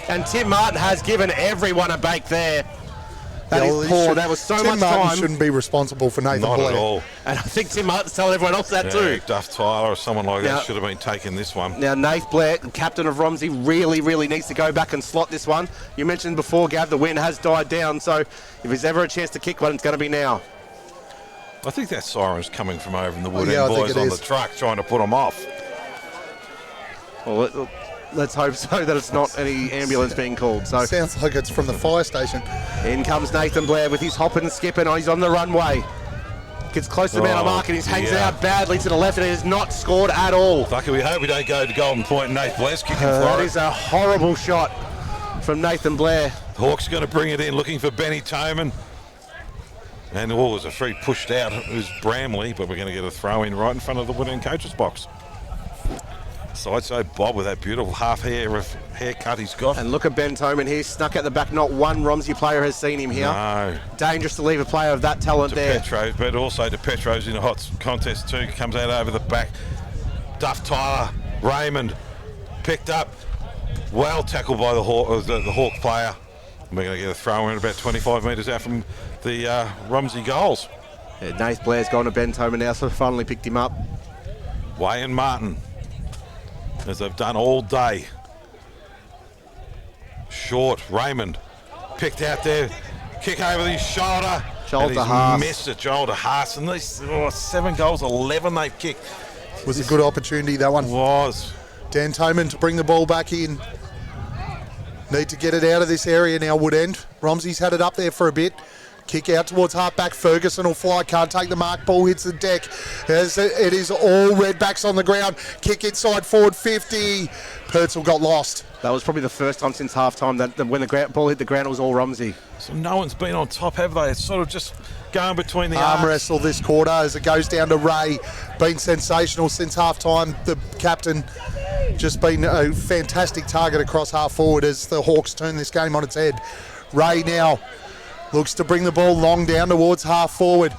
And Tim Martin has given everyone a bake there. That is poor. That was so Tim much Martin time. Shouldn't be responsible for Nathan Not Blair. at all. And I think Tim Martin's telling everyone else that too. Duff Tyler or someone like that should have been taking this one. Now, Nath Blair, captain of Romsey, really, really needs to go back and slot this one. You mentioned before, Gav, the wind has died down, so if there's ever a chance to kick one, it's going to be now. I think that siren's coming from over in the Woodend boys on the truck trying to put them off. Well, let's hope so that it's not any ambulance being called. So sounds like it's from the fire station. In comes Nathan Blair with his hopping and skipping. He's on the runway. Gets close to the man of mark and he hangs out badly to the left and he has not scored at all. Lucky we hope we don't go to Golden Point and Nath Blair's kicking for That it. is a horrible shot from Nathan Blair. Hawks going to bring it in, looking for Benny Toman. And it was a free pushed out. It was Bramley, but we're going to get a throw in right in front of the Woodend coach's box. Sideshow Bob with that beautiful haircut he's got. And look at Ben Toman here, snuck at the back. Not one Romsey player has seen him here. No. Dangerous to leave a player of that talent there. Petro, but also to Petro's in a hot contest too. Comes out over the back. Duff Tyler, Raymond, picked up. Well tackled by the Hawk player. We're going to get a throw in about 25 metres out from the Romsey goals. Yeah, Nath Blair's gone to Ben Toman now, so finally picked him up. Way and Martin, as they've done all day. Short, Raymond, picked out there, kick over his shoulder. Shoulder to Haas. Missed it, shoulder Haas. And these 7 goals, 11 they've kicked. Was a good opportunity, that one. Was. Dan Toman to bring the ball back in. Need to get it out of this area now, Woodend. Romsey's had it up there for a bit. Kick out towards half-back. Ferguson will fly. Can't take the mark. Ball hits the deck. It is all Redbacks on the ground. Kick inside forward 50. Purcell got lost. That was probably the first time since half-time that when the ball hit the ground, it was all Romsey. So no one's been on top, have they? It's sort of just going between the Arm arms. wrestle this quarter as it goes down to Ray. Been sensational since half-time. The captain just been a fantastic target across half-forward as the Hawks turn this game on its head. Ray now looks to bring the ball long down towards half-forward.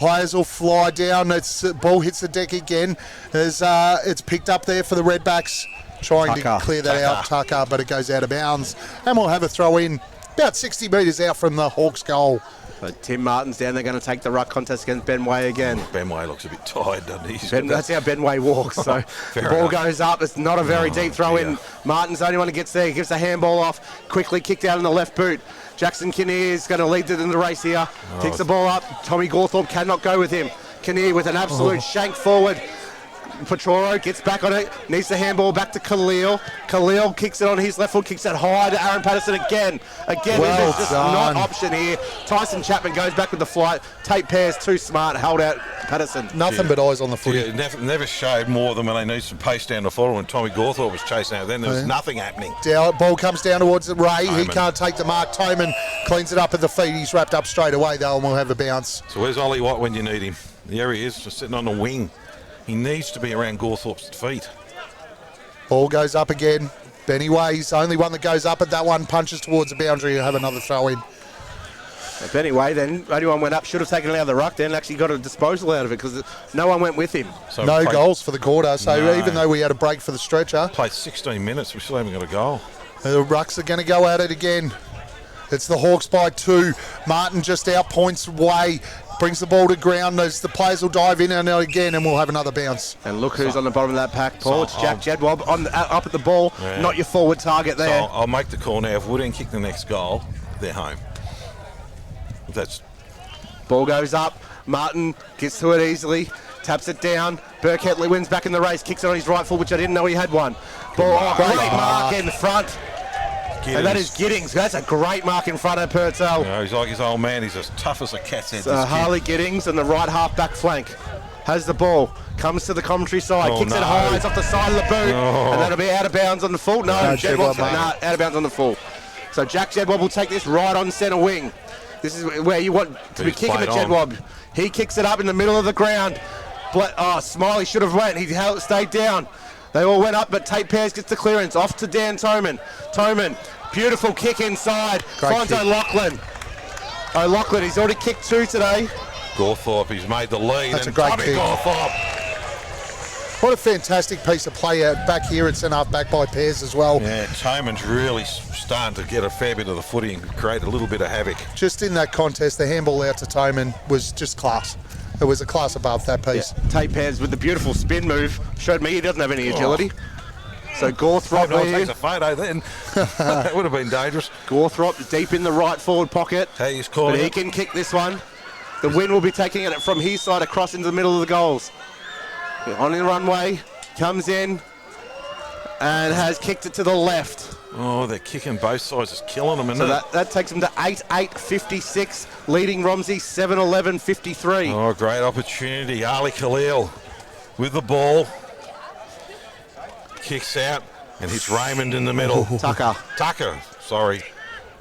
Players will fly down. Ball hits the deck again. It's picked up there for the Redbacks, trying to clear that out, Tucker, but it goes out of bounds. And we'll have a throw in about 60 metres out from the Hawks' goal. But Tim Martin's down. They're going to take the ruck contest against Ben Way again. Ben Way looks a bit tired, doesn't he? That's how Ben Way walks. So the ball goes up. It's not a very deep throw in. Martin's the only one who gets there. He gives the handball off. Quickly kicked out in the left boot. Jackson Kinnear is going to lead it in the race here. Kicks the ball up. Tommy Gawthorpe cannot go with him. Kinnear with an absolute shank forward. Petroro gets back on it, needs the handball back to Khalil. Khalil kicks it on his left foot, kicks it high to Aaron Patterson again. Well, just not option here. Tyson Chapman goes back with the flight. Tate Pear's too smart, held out Patterson. Nothing but eyes on the footy. Yeah, never showed more than when they need some pace down the forward. When Tommy Gawthorpe was chasing out, then there was nothing happening. Ball comes down towards Ray. He can't take the mark. Toman cleans it up at the feet. He's wrapped up straight away though, and we'll have a bounce. So where's Ollie Watt when you need him? There he is, just sitting on the wing. He needs to be around Gawthorpe's feet. Ball goes up again. Benny Way's the only one that goes up at that one, punches towards the boundary. He'll have another throw in. Benny Way then, only one went up, should have taken it out of the ruck then, actually got a disposal out of it because no one went with him. So no goals for the quarter, so even though we had a break for the stretcher. Played 16 minutes, we still haven't got a goal. The Rucks are going to go at it again. It's the Hawks by 2. Martin just out points Way. Brings the ball to ground. The players will dive in and out again, and we'll have another bounce. And look who's on the bottom of that pack, Paul. It's Jack Jedwab up at the ball, not your forward target there. So I'll make the call now. If Woodend kick the next goal, they're home. Ball goes up. Martin gets to it easily, taps it down. Burke Hetley wins back in the race, kicks it on his right foot, which I didn't know he had one. Ball, great mark in front. Giddings. And that is Giddings. That's a great mark in front of Purcell. Yeah, he's like his old man. He's as tough as a cat's head. Harley Giddings on the right half back flank. Has the ball. Comes to the commentary side. Kicks it high. It's off the side of the boot. And that'll be out of bounds on the full. Out of bounds on the full. So Jack Jedwab will take this right on centre wing. This is where you want to be kicking the Jedwab. He kicks it up in the middle of the ground. Smiley should have went. He stayed down. They all went up, but Tate Pearce gets the clearance. Off to Dan Toman. Toman, beautiful kick inside. Finds O'Loughlin. O'Loughlin, he's already kicked 2 today. Gawthorpe, he's made the lead. That's a great kick. What a fantastic piece of play out back here at centre half back by Pearce as well. Yeah, Toman's really starting to get a fair bit of the footy and create a little bit of havoc. Just in that contest, the handball out to Toman was just class. It was a class above that piece. Yeah. Tate Pearce with the beautiful spin move showed me he doesn't have any agility. So Gawthorpe takes a photo then. That would have been dangerous. Gawthorpe deep in the right forward pocket. Hey, he's calling but he can kick this one. The wind will be taking it from his side across into the middle of the goals. On the runway, comes in and has kicked it to the left. Oh, they're kicking both sides. It's killing them, isn't it? That takes them to 8-8-56, leading Romsey 7-11-53. Oh, great opportunity. Ali Khalil with the ball. Kicks out and hits Raymond in the middle. Tucker, sorry.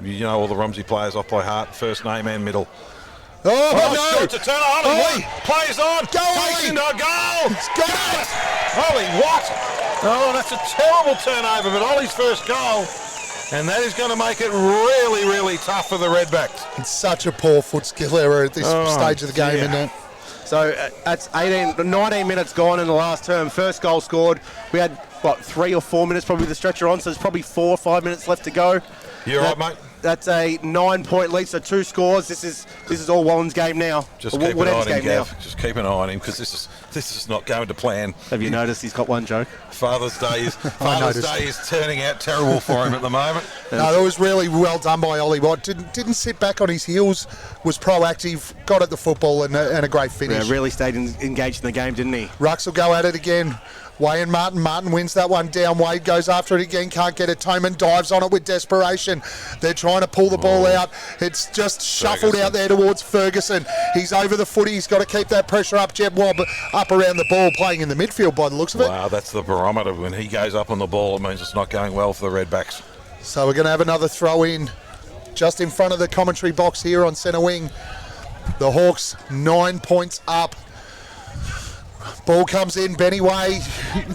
You know all the Romsey players off by heart, first name and middle. Oh, no! Short to turn on. Ollie plays on. Go, takes into a goal. It's got it. Ollie, what? Oh, that's a terrible turnover, but Ollie's first goal. And that is going to make it really, really tough for the Redbacks. It's such a poor foot skill error at this stage of the game, isn't it? So that's 19 minutes gone in the last term. First goal scored. We had, 3 or 4 minutes probably the stretcher on, so there's probably 4 or 5 minutes left to go. You're right, mate. That's a 9-point lead, so 2 scores. This is all Wallen's game now. Just keep an eye on him, Gav. Just keep an eye on him because this is not going to plan. Have you noticed he's got one joke? Father's Day is turning out terrible for him at the moment. No, that was really well done by Ollie Watt. Didn't sit back on his heels, was proactive, got at the football and a great finish. Yeah, really stayed engaged in the game, didn't he? Rucks will go at it again. Way and Martin. Martin wins that one down. Wade goes after it again. Can't get it. Toman dives on it with desperation. They're trying to pull the ball out. It's just shuffled out there towards Ferguson. He's over the footy. He's got to keep that pressure up. Jeb Wobb up around the ball, playing in the midfield by the looks of it. Wow, that's the barometer. When he goes up on the ball, it means it's not going well for the Redbacks. So we're going to have another throw in just in front of the commentary box here on centre wing. The Hawks 9 points up. Ball comes in, Benny Way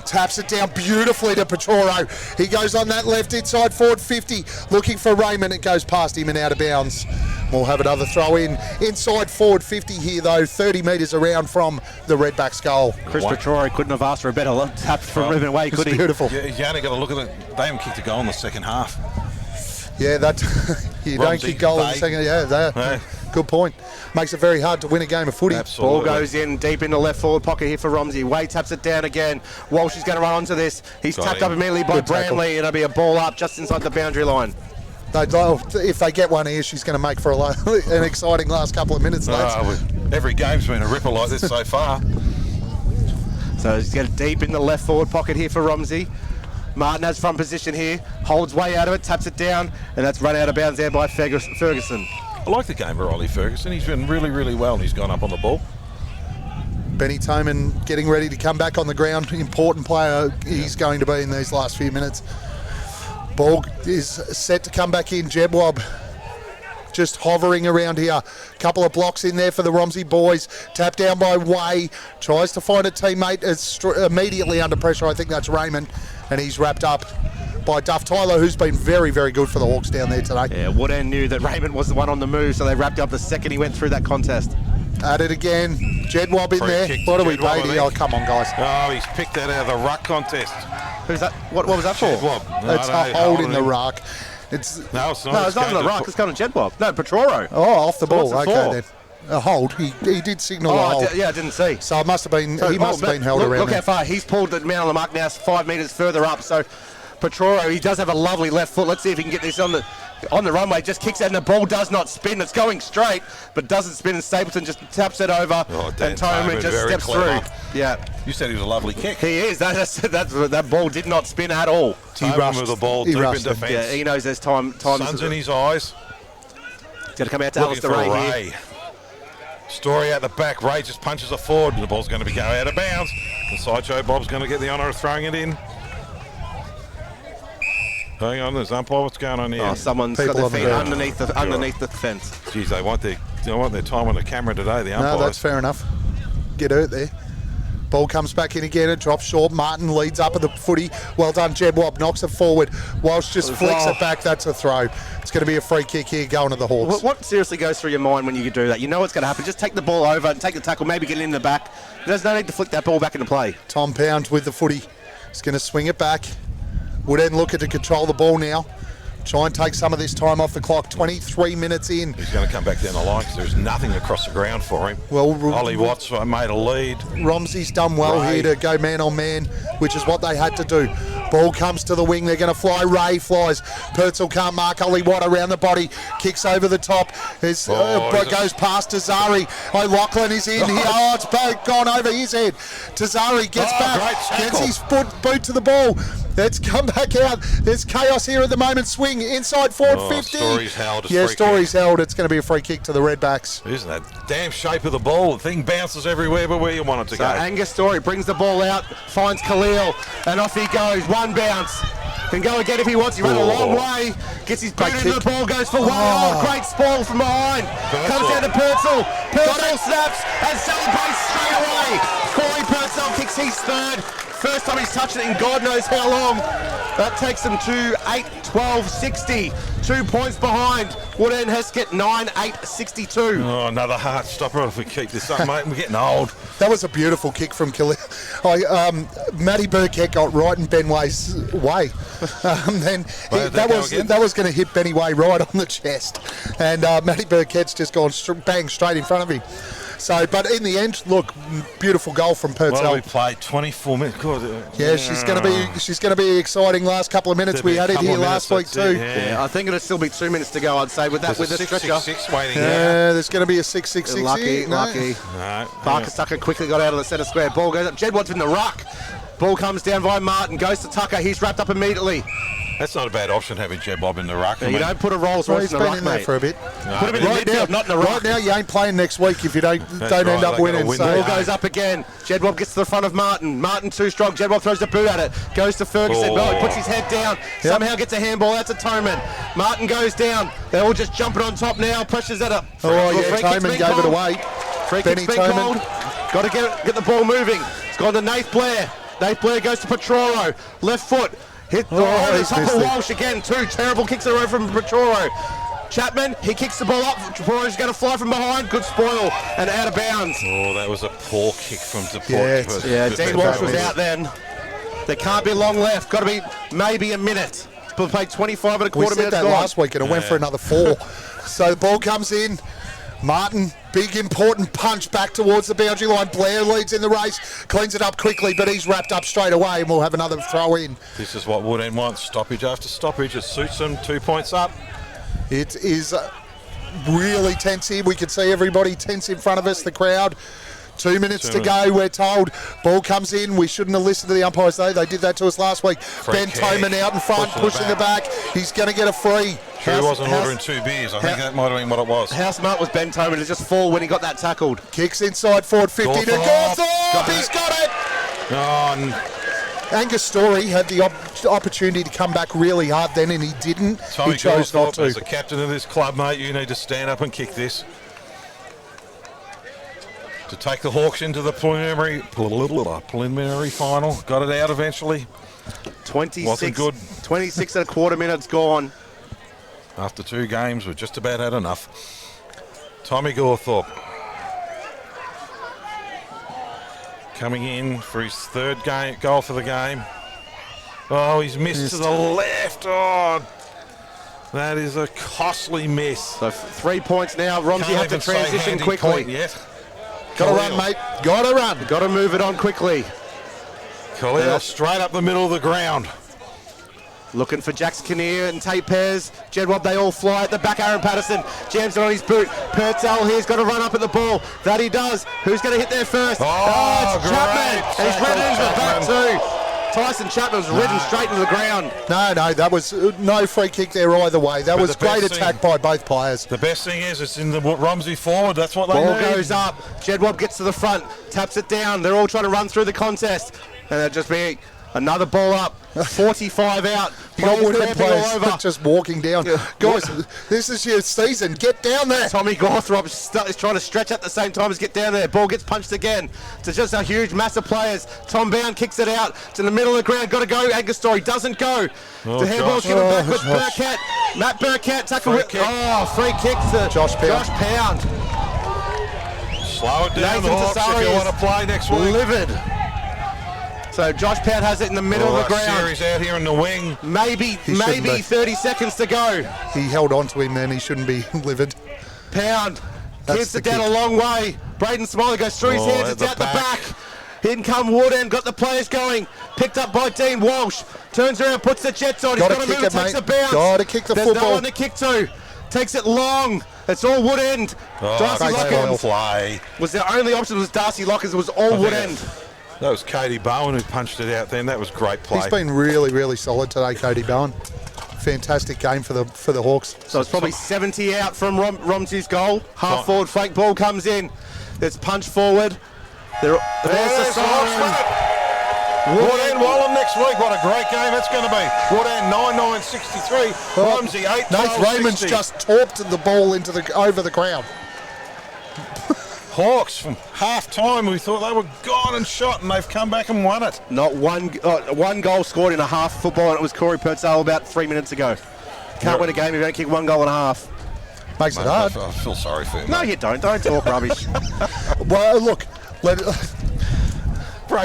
taps it down beautifully to Petroro. He goes on that left inside forward 50, looking for Raymond. It goes past him and out of bounds. We'll have another throw in. Inside forward 50 here though, 30 metres around from the Redbacks goal. Chris Petroro couldn't have asked for a better tap from Ruben Way, could he? Beautiful. You only got to look at it. They haven't kicked a goal in the second half. Yeah, that you don't kick goal in the second. Yeah, good point. Makes it very hard to win a game of footy. Absolutely. Ball goes in deep in the left forward pocket here for Romsey. Way taps it down again. Walsh is going to run onto this. He's tapped up immediately by Brantley. It'll be a ball up just inside the boundary line. If they get one here, she's going to make for an exciting last couple of minutes, lads. Every game's been a ripper like this so far. So he's getting deep in the left forward pocket here for Romsey. Martin has front position here, holds way out of it, taps it down, and that's run out of bounds there by Ferguson. I like the game of Riley Ferguson. He's been really, really well, and he's gone up on the ball. Benny Toman getting ready to come back on the ground. Important player he's going to be in these last few minutes. Ball is set to come back in. Jebwob just hovering around here. Couple of blocks in there for the Romsey boys. Tapped down by Way. Tries to find a teammate. It's immediately under pressure. I think that's Raymond. And he's wrapped up by Duff Tyler, who's been very, very good for the Hawks down there today. Yeah, Woodend knew that Raymond was the one on the move, so they wrapped up the second he went through that contest. At it again. Jedwob in there. What are we paid here? Oh, come on, guys. Oh, he's picked that out of the ruck contest. Who's that? What was that for? Jedwob. No, it's a hold in the ruck. No, it's not. No, it's not in the ruck. It's going to Jedwob. No, Petroro. Oh, off the ball. What's it Okay, for? then. A hold. He did signal a hold. I didn't see. So it must have been. He must have been held around. Look how far he's pulled the man on the mark now. 5 metres further up. So Petroro, he does have a lovely left foot. Let's see if he can get this on the runway. Just kicks it and the ball does not spin. It's going straight, but doesn't spin. And Stapleton just taps it over, and Toman just steps through. Yeah, you said he was a lovely kick. He is. That ball did not spin at all. He rushed with the ball deep in defence. Yeah, he knows there's time. Sun's in his eyes. He's going to come out to Alistair Ray here. Story out the back. Ray just punches it forward, and the ball's going to be going out of bounds. And Sideshow Bob's going to get the honour of throwing it in. Hang on, there's umpire. What's going on here? Oh, someone's got their feet underneath the fence. Geez, they want their time on the camera today, the umpires. No, that's fair enough. Get hurt there. Ball comes back in again, it drops short. Martin leads up at the footy. Well done, Jebwob knocks it forward. Walsh just flicks it back. That's a throw. It's going to be a free kick here going to the Hawks. What seriously goes through your mind when you do that? You know what's going to happen. Just take the ball over and take the tackle, maybe get it in the back. There's no need to flick that ball back into play. Tom Pound with the footy. He's going to swing it back. Woodend looking to control the ball now. Try and take some of this time off the clock. 23 minutes in. He's going to come back down the line because there's nothing across the ground for him. Well, Ollie Watts made a lead. Romsey's done well here to go man on man, which is what they had to do. Ball comes to the wing. They're going to fly. Ray flies. Purcell can't mark. Ollie Watt around the body. Kicks over the top. Goes past Tazari. O'Loughlin is in here. Oh, it's gone over his head. Tazari gets back. Gets his boot to the ball. Let's come back out. There's chaos here at the moment. Swing inside forward 50. Story's held. Story's held. It's going to be a free kick to the Redbacks. Isn't that damn shape of the ball? The thing bounces everywhere but where you want it to go. Angus Story brings the ball out, finds Khalil, and off he goes. One bounce. Can go again if he wants. He ran a long way. Gets his boot into the ball, goes for one. Oh, great spoil from behind. Comes down to Purcell. Purcell snaps and celebrates straight away. Corey Purcell kicks his third. First time he's touched it in God knows how long. That takes them to 8-12-60. 2 points behind. Woodend Hesket 9-8-62. Oh, another heart stopper if we keep this up, mate. We're getting old. That was a beautiful kick from Khalil. Matty Burkett got right in Ben Way's way. That was going to hit Benny Way right on the chest. And Matty Burkett's just gone bang straight in front of him. So, but in the end, look, beautiful goal from Purcell. Well, we played 24 minutes. Yeah, she's going to be exciting last couple of minutes. We had it here last week too. Yeah, I think it'll still be 2 minutes to go. I'd say with the stretcher. 6-6 waiting. Yeah, there's going to be a 6-6-6. Lucky. No. Parker Tucker quickly got out of the centre square. Ball goes up. Jedward's in the ruck. Ball comes down by Martin. Goes to Tucker. He's wrapped up immediately. That's not a bad option, having Jebwob in the ruck. You don't put a Rolls Royce in the ruck, mate. For a bit. No, put him in the midfield, not in the ruck. Right now, you ain't playing next week if you don't end up winning. Ball goes up again. Jedwob gets to the front of Martin. Martin too strong. Jedwob throws the boot at it. Goes to Ferguson. Well, he puts his head down. Somehow gets a handball. That's a Toman. Martin goes down. They're all just jumping on top now. Pressure's at it. Toman gave it away. Free kick's been called. Got to get the ball moving. It's gone to Nath Blair. Nath Blair goes to Petroro. Left foot. Hit the top of Walsh again. 2 terrible kicks in a row from Petroro. Chapman, he kicks the ball up. Petroro's going to fly from behind. Good spoil and out of bounds. Oh, that was a poor kick from DePort. Yeah, Dean Walsh was out then. There can't be long left. Got to be maybe a minute. We'll play 25 and a quarter minutes. We said that gone. last week and it went for another 4. So the ball comes in. Martin, big important punch back towards the boundary line. Blair leads in the race, cleans it up quickly, but he's wrapped up straight away and we'll have another throw in. This is what Woodend wants, stoppage after stoppage. It suits them, 2 points up. It is really tense here. We can see everybody tense in front of us, the crowd. 2 minutes to go, we're told. Ball comes in. We shouldn't have listened to the umpires, though. They did that to us last week. Ben Toman out in front, pushing the back. He's going to get a free. Sure, he wasn't ordering 2 beers. I think that might have been what it was. How smart was Ben Toman to just fall when he got that tackled? Kicks inside forward 50 to Gawthorpe. He's got it. Oh, Angus Story had the opportunity to come back really hard then, and he didn't. He chose not to. As the captain of this club, mate, you need to stand up and kick this. To take the Hawks into the preliminary final. Got it out eventually. 26, wasn't good. 26 and a quarter minutes gone. After 2 games, we've just about had enough. Tommy Gawthorpe coming in for his 3rd goal for the game. Oh, he's missed to the left. Oh, that is a costly miss. So 3 points now. Romsey have to transition quickly. Got to run, mate. Got to run. Got to move it on quickly. Khalil straight up the middle of the ground. Looking for Jax Kinnear and Tate Pears. Jedwab, they all fly at the back. Aaron Patterson jams it on his boot. Purtell here's got to run up at the ball. That he does. Who's going to hit there first? Oh, it's Chapman. And he's ridden into the back too. Tyson Chapman was ridden straight into the ground. No, that was no free kick there either way. That was great attack by both players. The best thing is it's in the Romsey forward. That's what they need. Ball goes up. Jedwab gets to the front, taps it down. They're all trying to run through the contest. And it'll just be another ball up. 45 out. Players just walking down. Guys, this is your season. Get down there. Tommy Gawthorpe is trying to stretch at the same time as get down there. Ball gets punched again. It's just a huge mass of players. Tom Bound kicks it out to the middle of the ground. Got to go. Angus Story doesn't go. The handball's given back with Burkett. Matt Burkett. Free kick to Josh Pound. Slow it down, the Hawks, if you want to play next week. Livid. So Josh Pound has it in the middle of the ground. Series out here in the wing. Maybe 30 seconds to go. He held on to him then. He shouldn't be livid. Pound kicks it down a long way. Braden Smiley goes through his hands. It's out the back. In come Woodend. Got the players going. Picked up by Dean Walsh. Turns around, puts the Jets on. He's got to move it, takes a bounce. Got to kick the football. There's no one to kick to. Takes it long. It's all Woodend. Darcy Lockers was their only option. Was Darcy Lockers. It was all Woodend. That was Cody Bowen who punched it out then. That was great play. He's been really, really solid today, Cody Bowen. Fantastic game for the Hawks. So it's probably 70 out from Romsey's goal. Half forward flank ball comes in. It's punched forward. There's the siren. Woodend Wallen next week. What a great game that's going to be. Woodend 9-9-63. Romsey 8-12-60. Nath Raymond's just torped the ball over the ground. Hawks from half-time, we thought they were gone and shot, and they've come back and won it. Not one goal scored in a half football, and it was Corey Purtell about 3 minutes ago. Can't win a game if you don't kick 1 goal and a half. Makes it hard. I feel sorry for him. No, you don't. Don't talk rubbish. Well, look,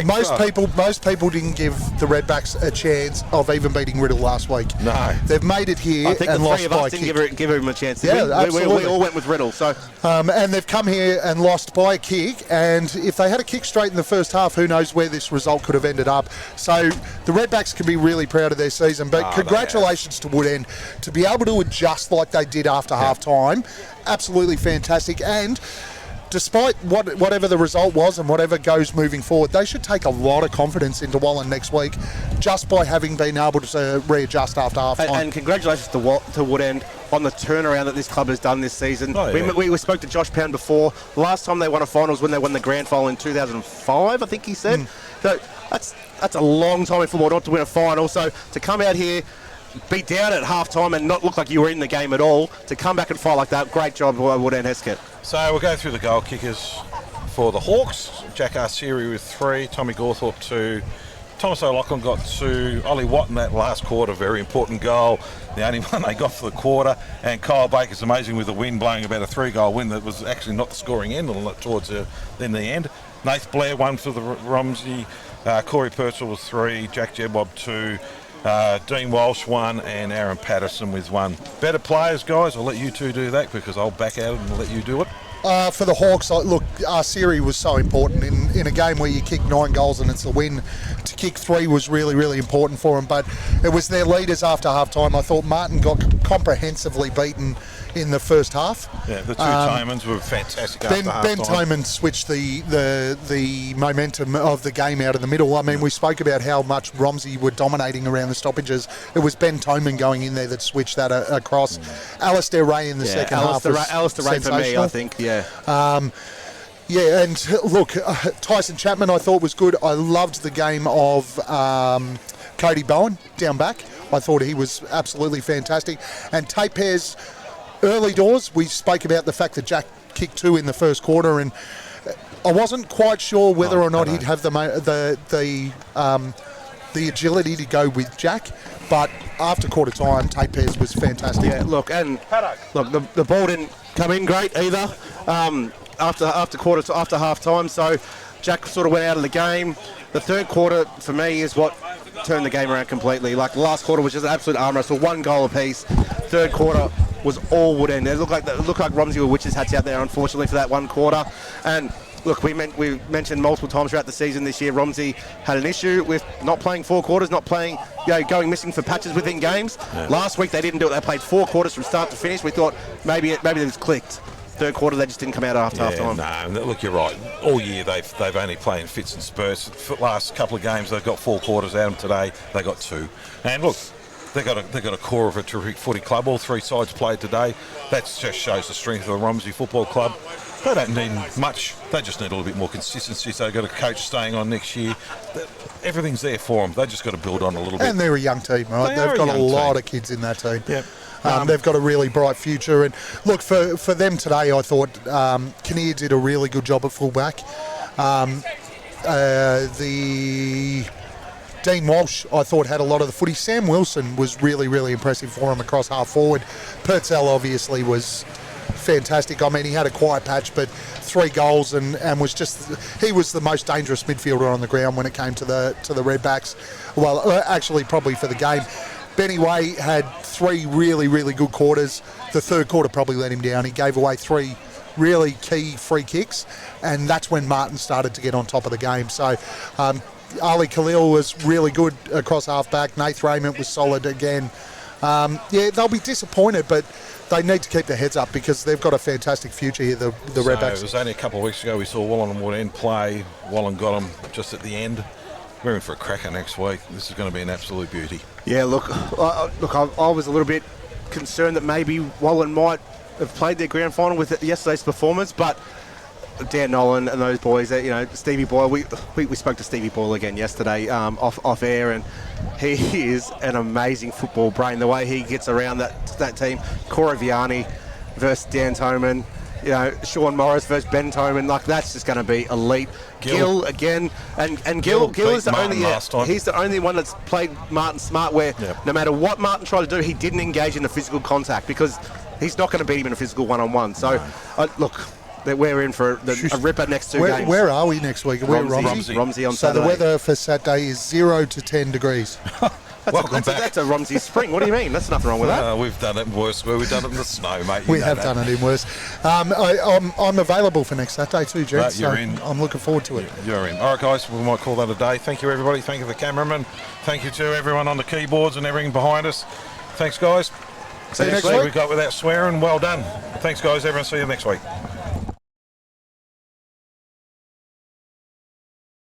most people didn't give the Redbacks a chance of even beating Riddle last week. No. They've made it here I think and the lost three of by us a didn't kick. give him a chance. Yeah, absolutely. We all went with Riddle. So, and they've come here and lost by a kick, and if they had a kick straight in the first half, who knows where this result could have ended up. So the Redbacks can be really proud of their season, but congratulations to Woodend to be able to adjust like they did after half-time. Absolutely fantastic. And despite whatever the result was and whatever goes moving forward, they should take a lot of confidence into Wallen next week just by having been able to readjust after half-time. And congratulations to Woodend on the turnaround that this club has done this season. We spoke to Josh Pound before. The last time they won a final was when they won the grand final in 2005, I think he said. So that's a long time in football not to win a final. So to come out here, beat down at half-time and not look like you were in the game at all, to come back and fight like that, great job by Woodend Hesket. So we'll go through the goal kickers. For the Hawks, Jack Arceri with 3, Tommy Gawthorpe 2, Thomas O'Loughlin got 2, Ollie Watt in that last quarter, very important goal, the only one they got for the quarter, and Kyle Baker's amazing with the wind blowing about a 3-goal win that was actually not the scoring end towards the end. Nath Blair 1 for the Romsey, Corey Purcell was 3, Jack Jebob 2, Dean Walsh 1, and Aaron Patterson with 1. Better players, guys, I'll let you two do that because I'll back out and let you do it. For the Hawks, look, Arceri was so important in a game where you kick 9 goals and it's a win. To kick 3 was really, really important for them, but it was their leaders after half-time. I thought Martin got comprehensively beaten in the first half. Yeah, the two Tomans were fantastic after half-time. Ben Toman switched the momentum of the game out of the middle. I mean, we spoke about how much Romsey were dominating around the stoppages. It was Ben Toman going in there that switched that across. Alistair Ray in the second half was Alistair Ray for me, I think, yeah. Yeah, and look, Tyson Chapman I thought was good. I loved the game of Cody Bowen down back. I thought he was absolutely fantastic. And Tate Pear's early doors, we spoke about the fact that Jack kicked 2 in the first quarter, and I wasn't quite sure whether or not he'd have the agility to go with Jack, but after quarter time, Tate Pear's was fantastic. Yeah, look, the ball didn't come in great either. After half time, so Jack sort of went out of the game. The third quarter for me is what turned the game around completely. Like the last quarter was just an absolute arm wrestle, 1 goal apiece. Third quarter was all Woodend. It looked like Romsey were witches' hats out there, unfortunately, for that 1 quarter. And look, we mentioned multiple times throughout the season this year, Romsey had an issue with not playing 4 quarters, not playing, going missing for patches within games. Yeah. Last week they didn't do it. They played 4 quarters from start to finish. We thought maybe it was clicked. Third quarter, they just didn't come out after half time. No, look, you're right. All year they've only played in fits and spurts. For the last couple of games, they've got 4 quarters out of them. Today, they got 2. And look, they've got a core of a terrific footy club. All 3 sides played today. That just shows the strength of the Romsey Football Club. They don't need much. They just need a little bit more consistency. So they've got a coach staying on next year. Everything's there for them. They've just got to build on a little bit. And they're a young team, right? They've got a lot of kids in that team. Yep. They've got a really bright future. And look, for them today, I thought Kinnear did a really good job at fullback. The Dean Walsh, I thought, had a lot of the footy. Sam Wilson was really, really impressive for him across half forward. Purcell obviously was fantastic. I mean, he had a quiet patch, but 3 goals and he was the most dangerous midfielder on the ground when it came to the Redbacks. Well, actually, probably for the game. Benny Way had 3 really, really good quarters. The third quarter probably let him down. He gave away 3 really key free kicks, and that's when Martin started to get on top of the game. So Ali Khalil was really good across half-back. Nath Raymond was solid again. They'll be disappointed, but they need to keep their heads up because they've got a fantastic future here, the Redbacks. It was only a couple of weeks ago we saw Wallen and Woodend play. Wallen got them just at the end. We're in for a cracker next week. This is going to be an absolute beauty. Yeah, look, I was a little bit concerned that maybe Wallen might have played their grand final with yesterday's performance, but Dan Nolan and those boys, Stevie Boyle, we spoke to Stevie Boyle again yesterday off air, and he is an amazing football brain. The way he gets around that team, Cora Vianney versus Dan Toman, Sean Morris versus Ben Toman, that's just going to be elite. Gill again, and Gill is the he's the only one that's played Martin smart, where no matter what Martin tried to do, he didn't engage in a physical contact because he's not going to beat him in a physical one-on-one. So, look, we're in for a ripper next 2 games. Where are we next week? We're Romsey on Saturday. So the weather for Saturday is 0 to 10 degrees. That's a Romsey spring. What do you mean? That's nothing wrong with that. We've done it worse. We've done it in the snow, mate. We have done it in worse. I'm available for next Saturday too, Jen. So I'm looking forward to it. You're in. All right, guys. We might call that a day. Thank you, everybody. Thank you to the cameraman. Thank you to everyone on the keyboards and everything behind us. Thanks, guys. See you next week. We got without swearing. Well done. Thanks, guys. Everyone. See you next week.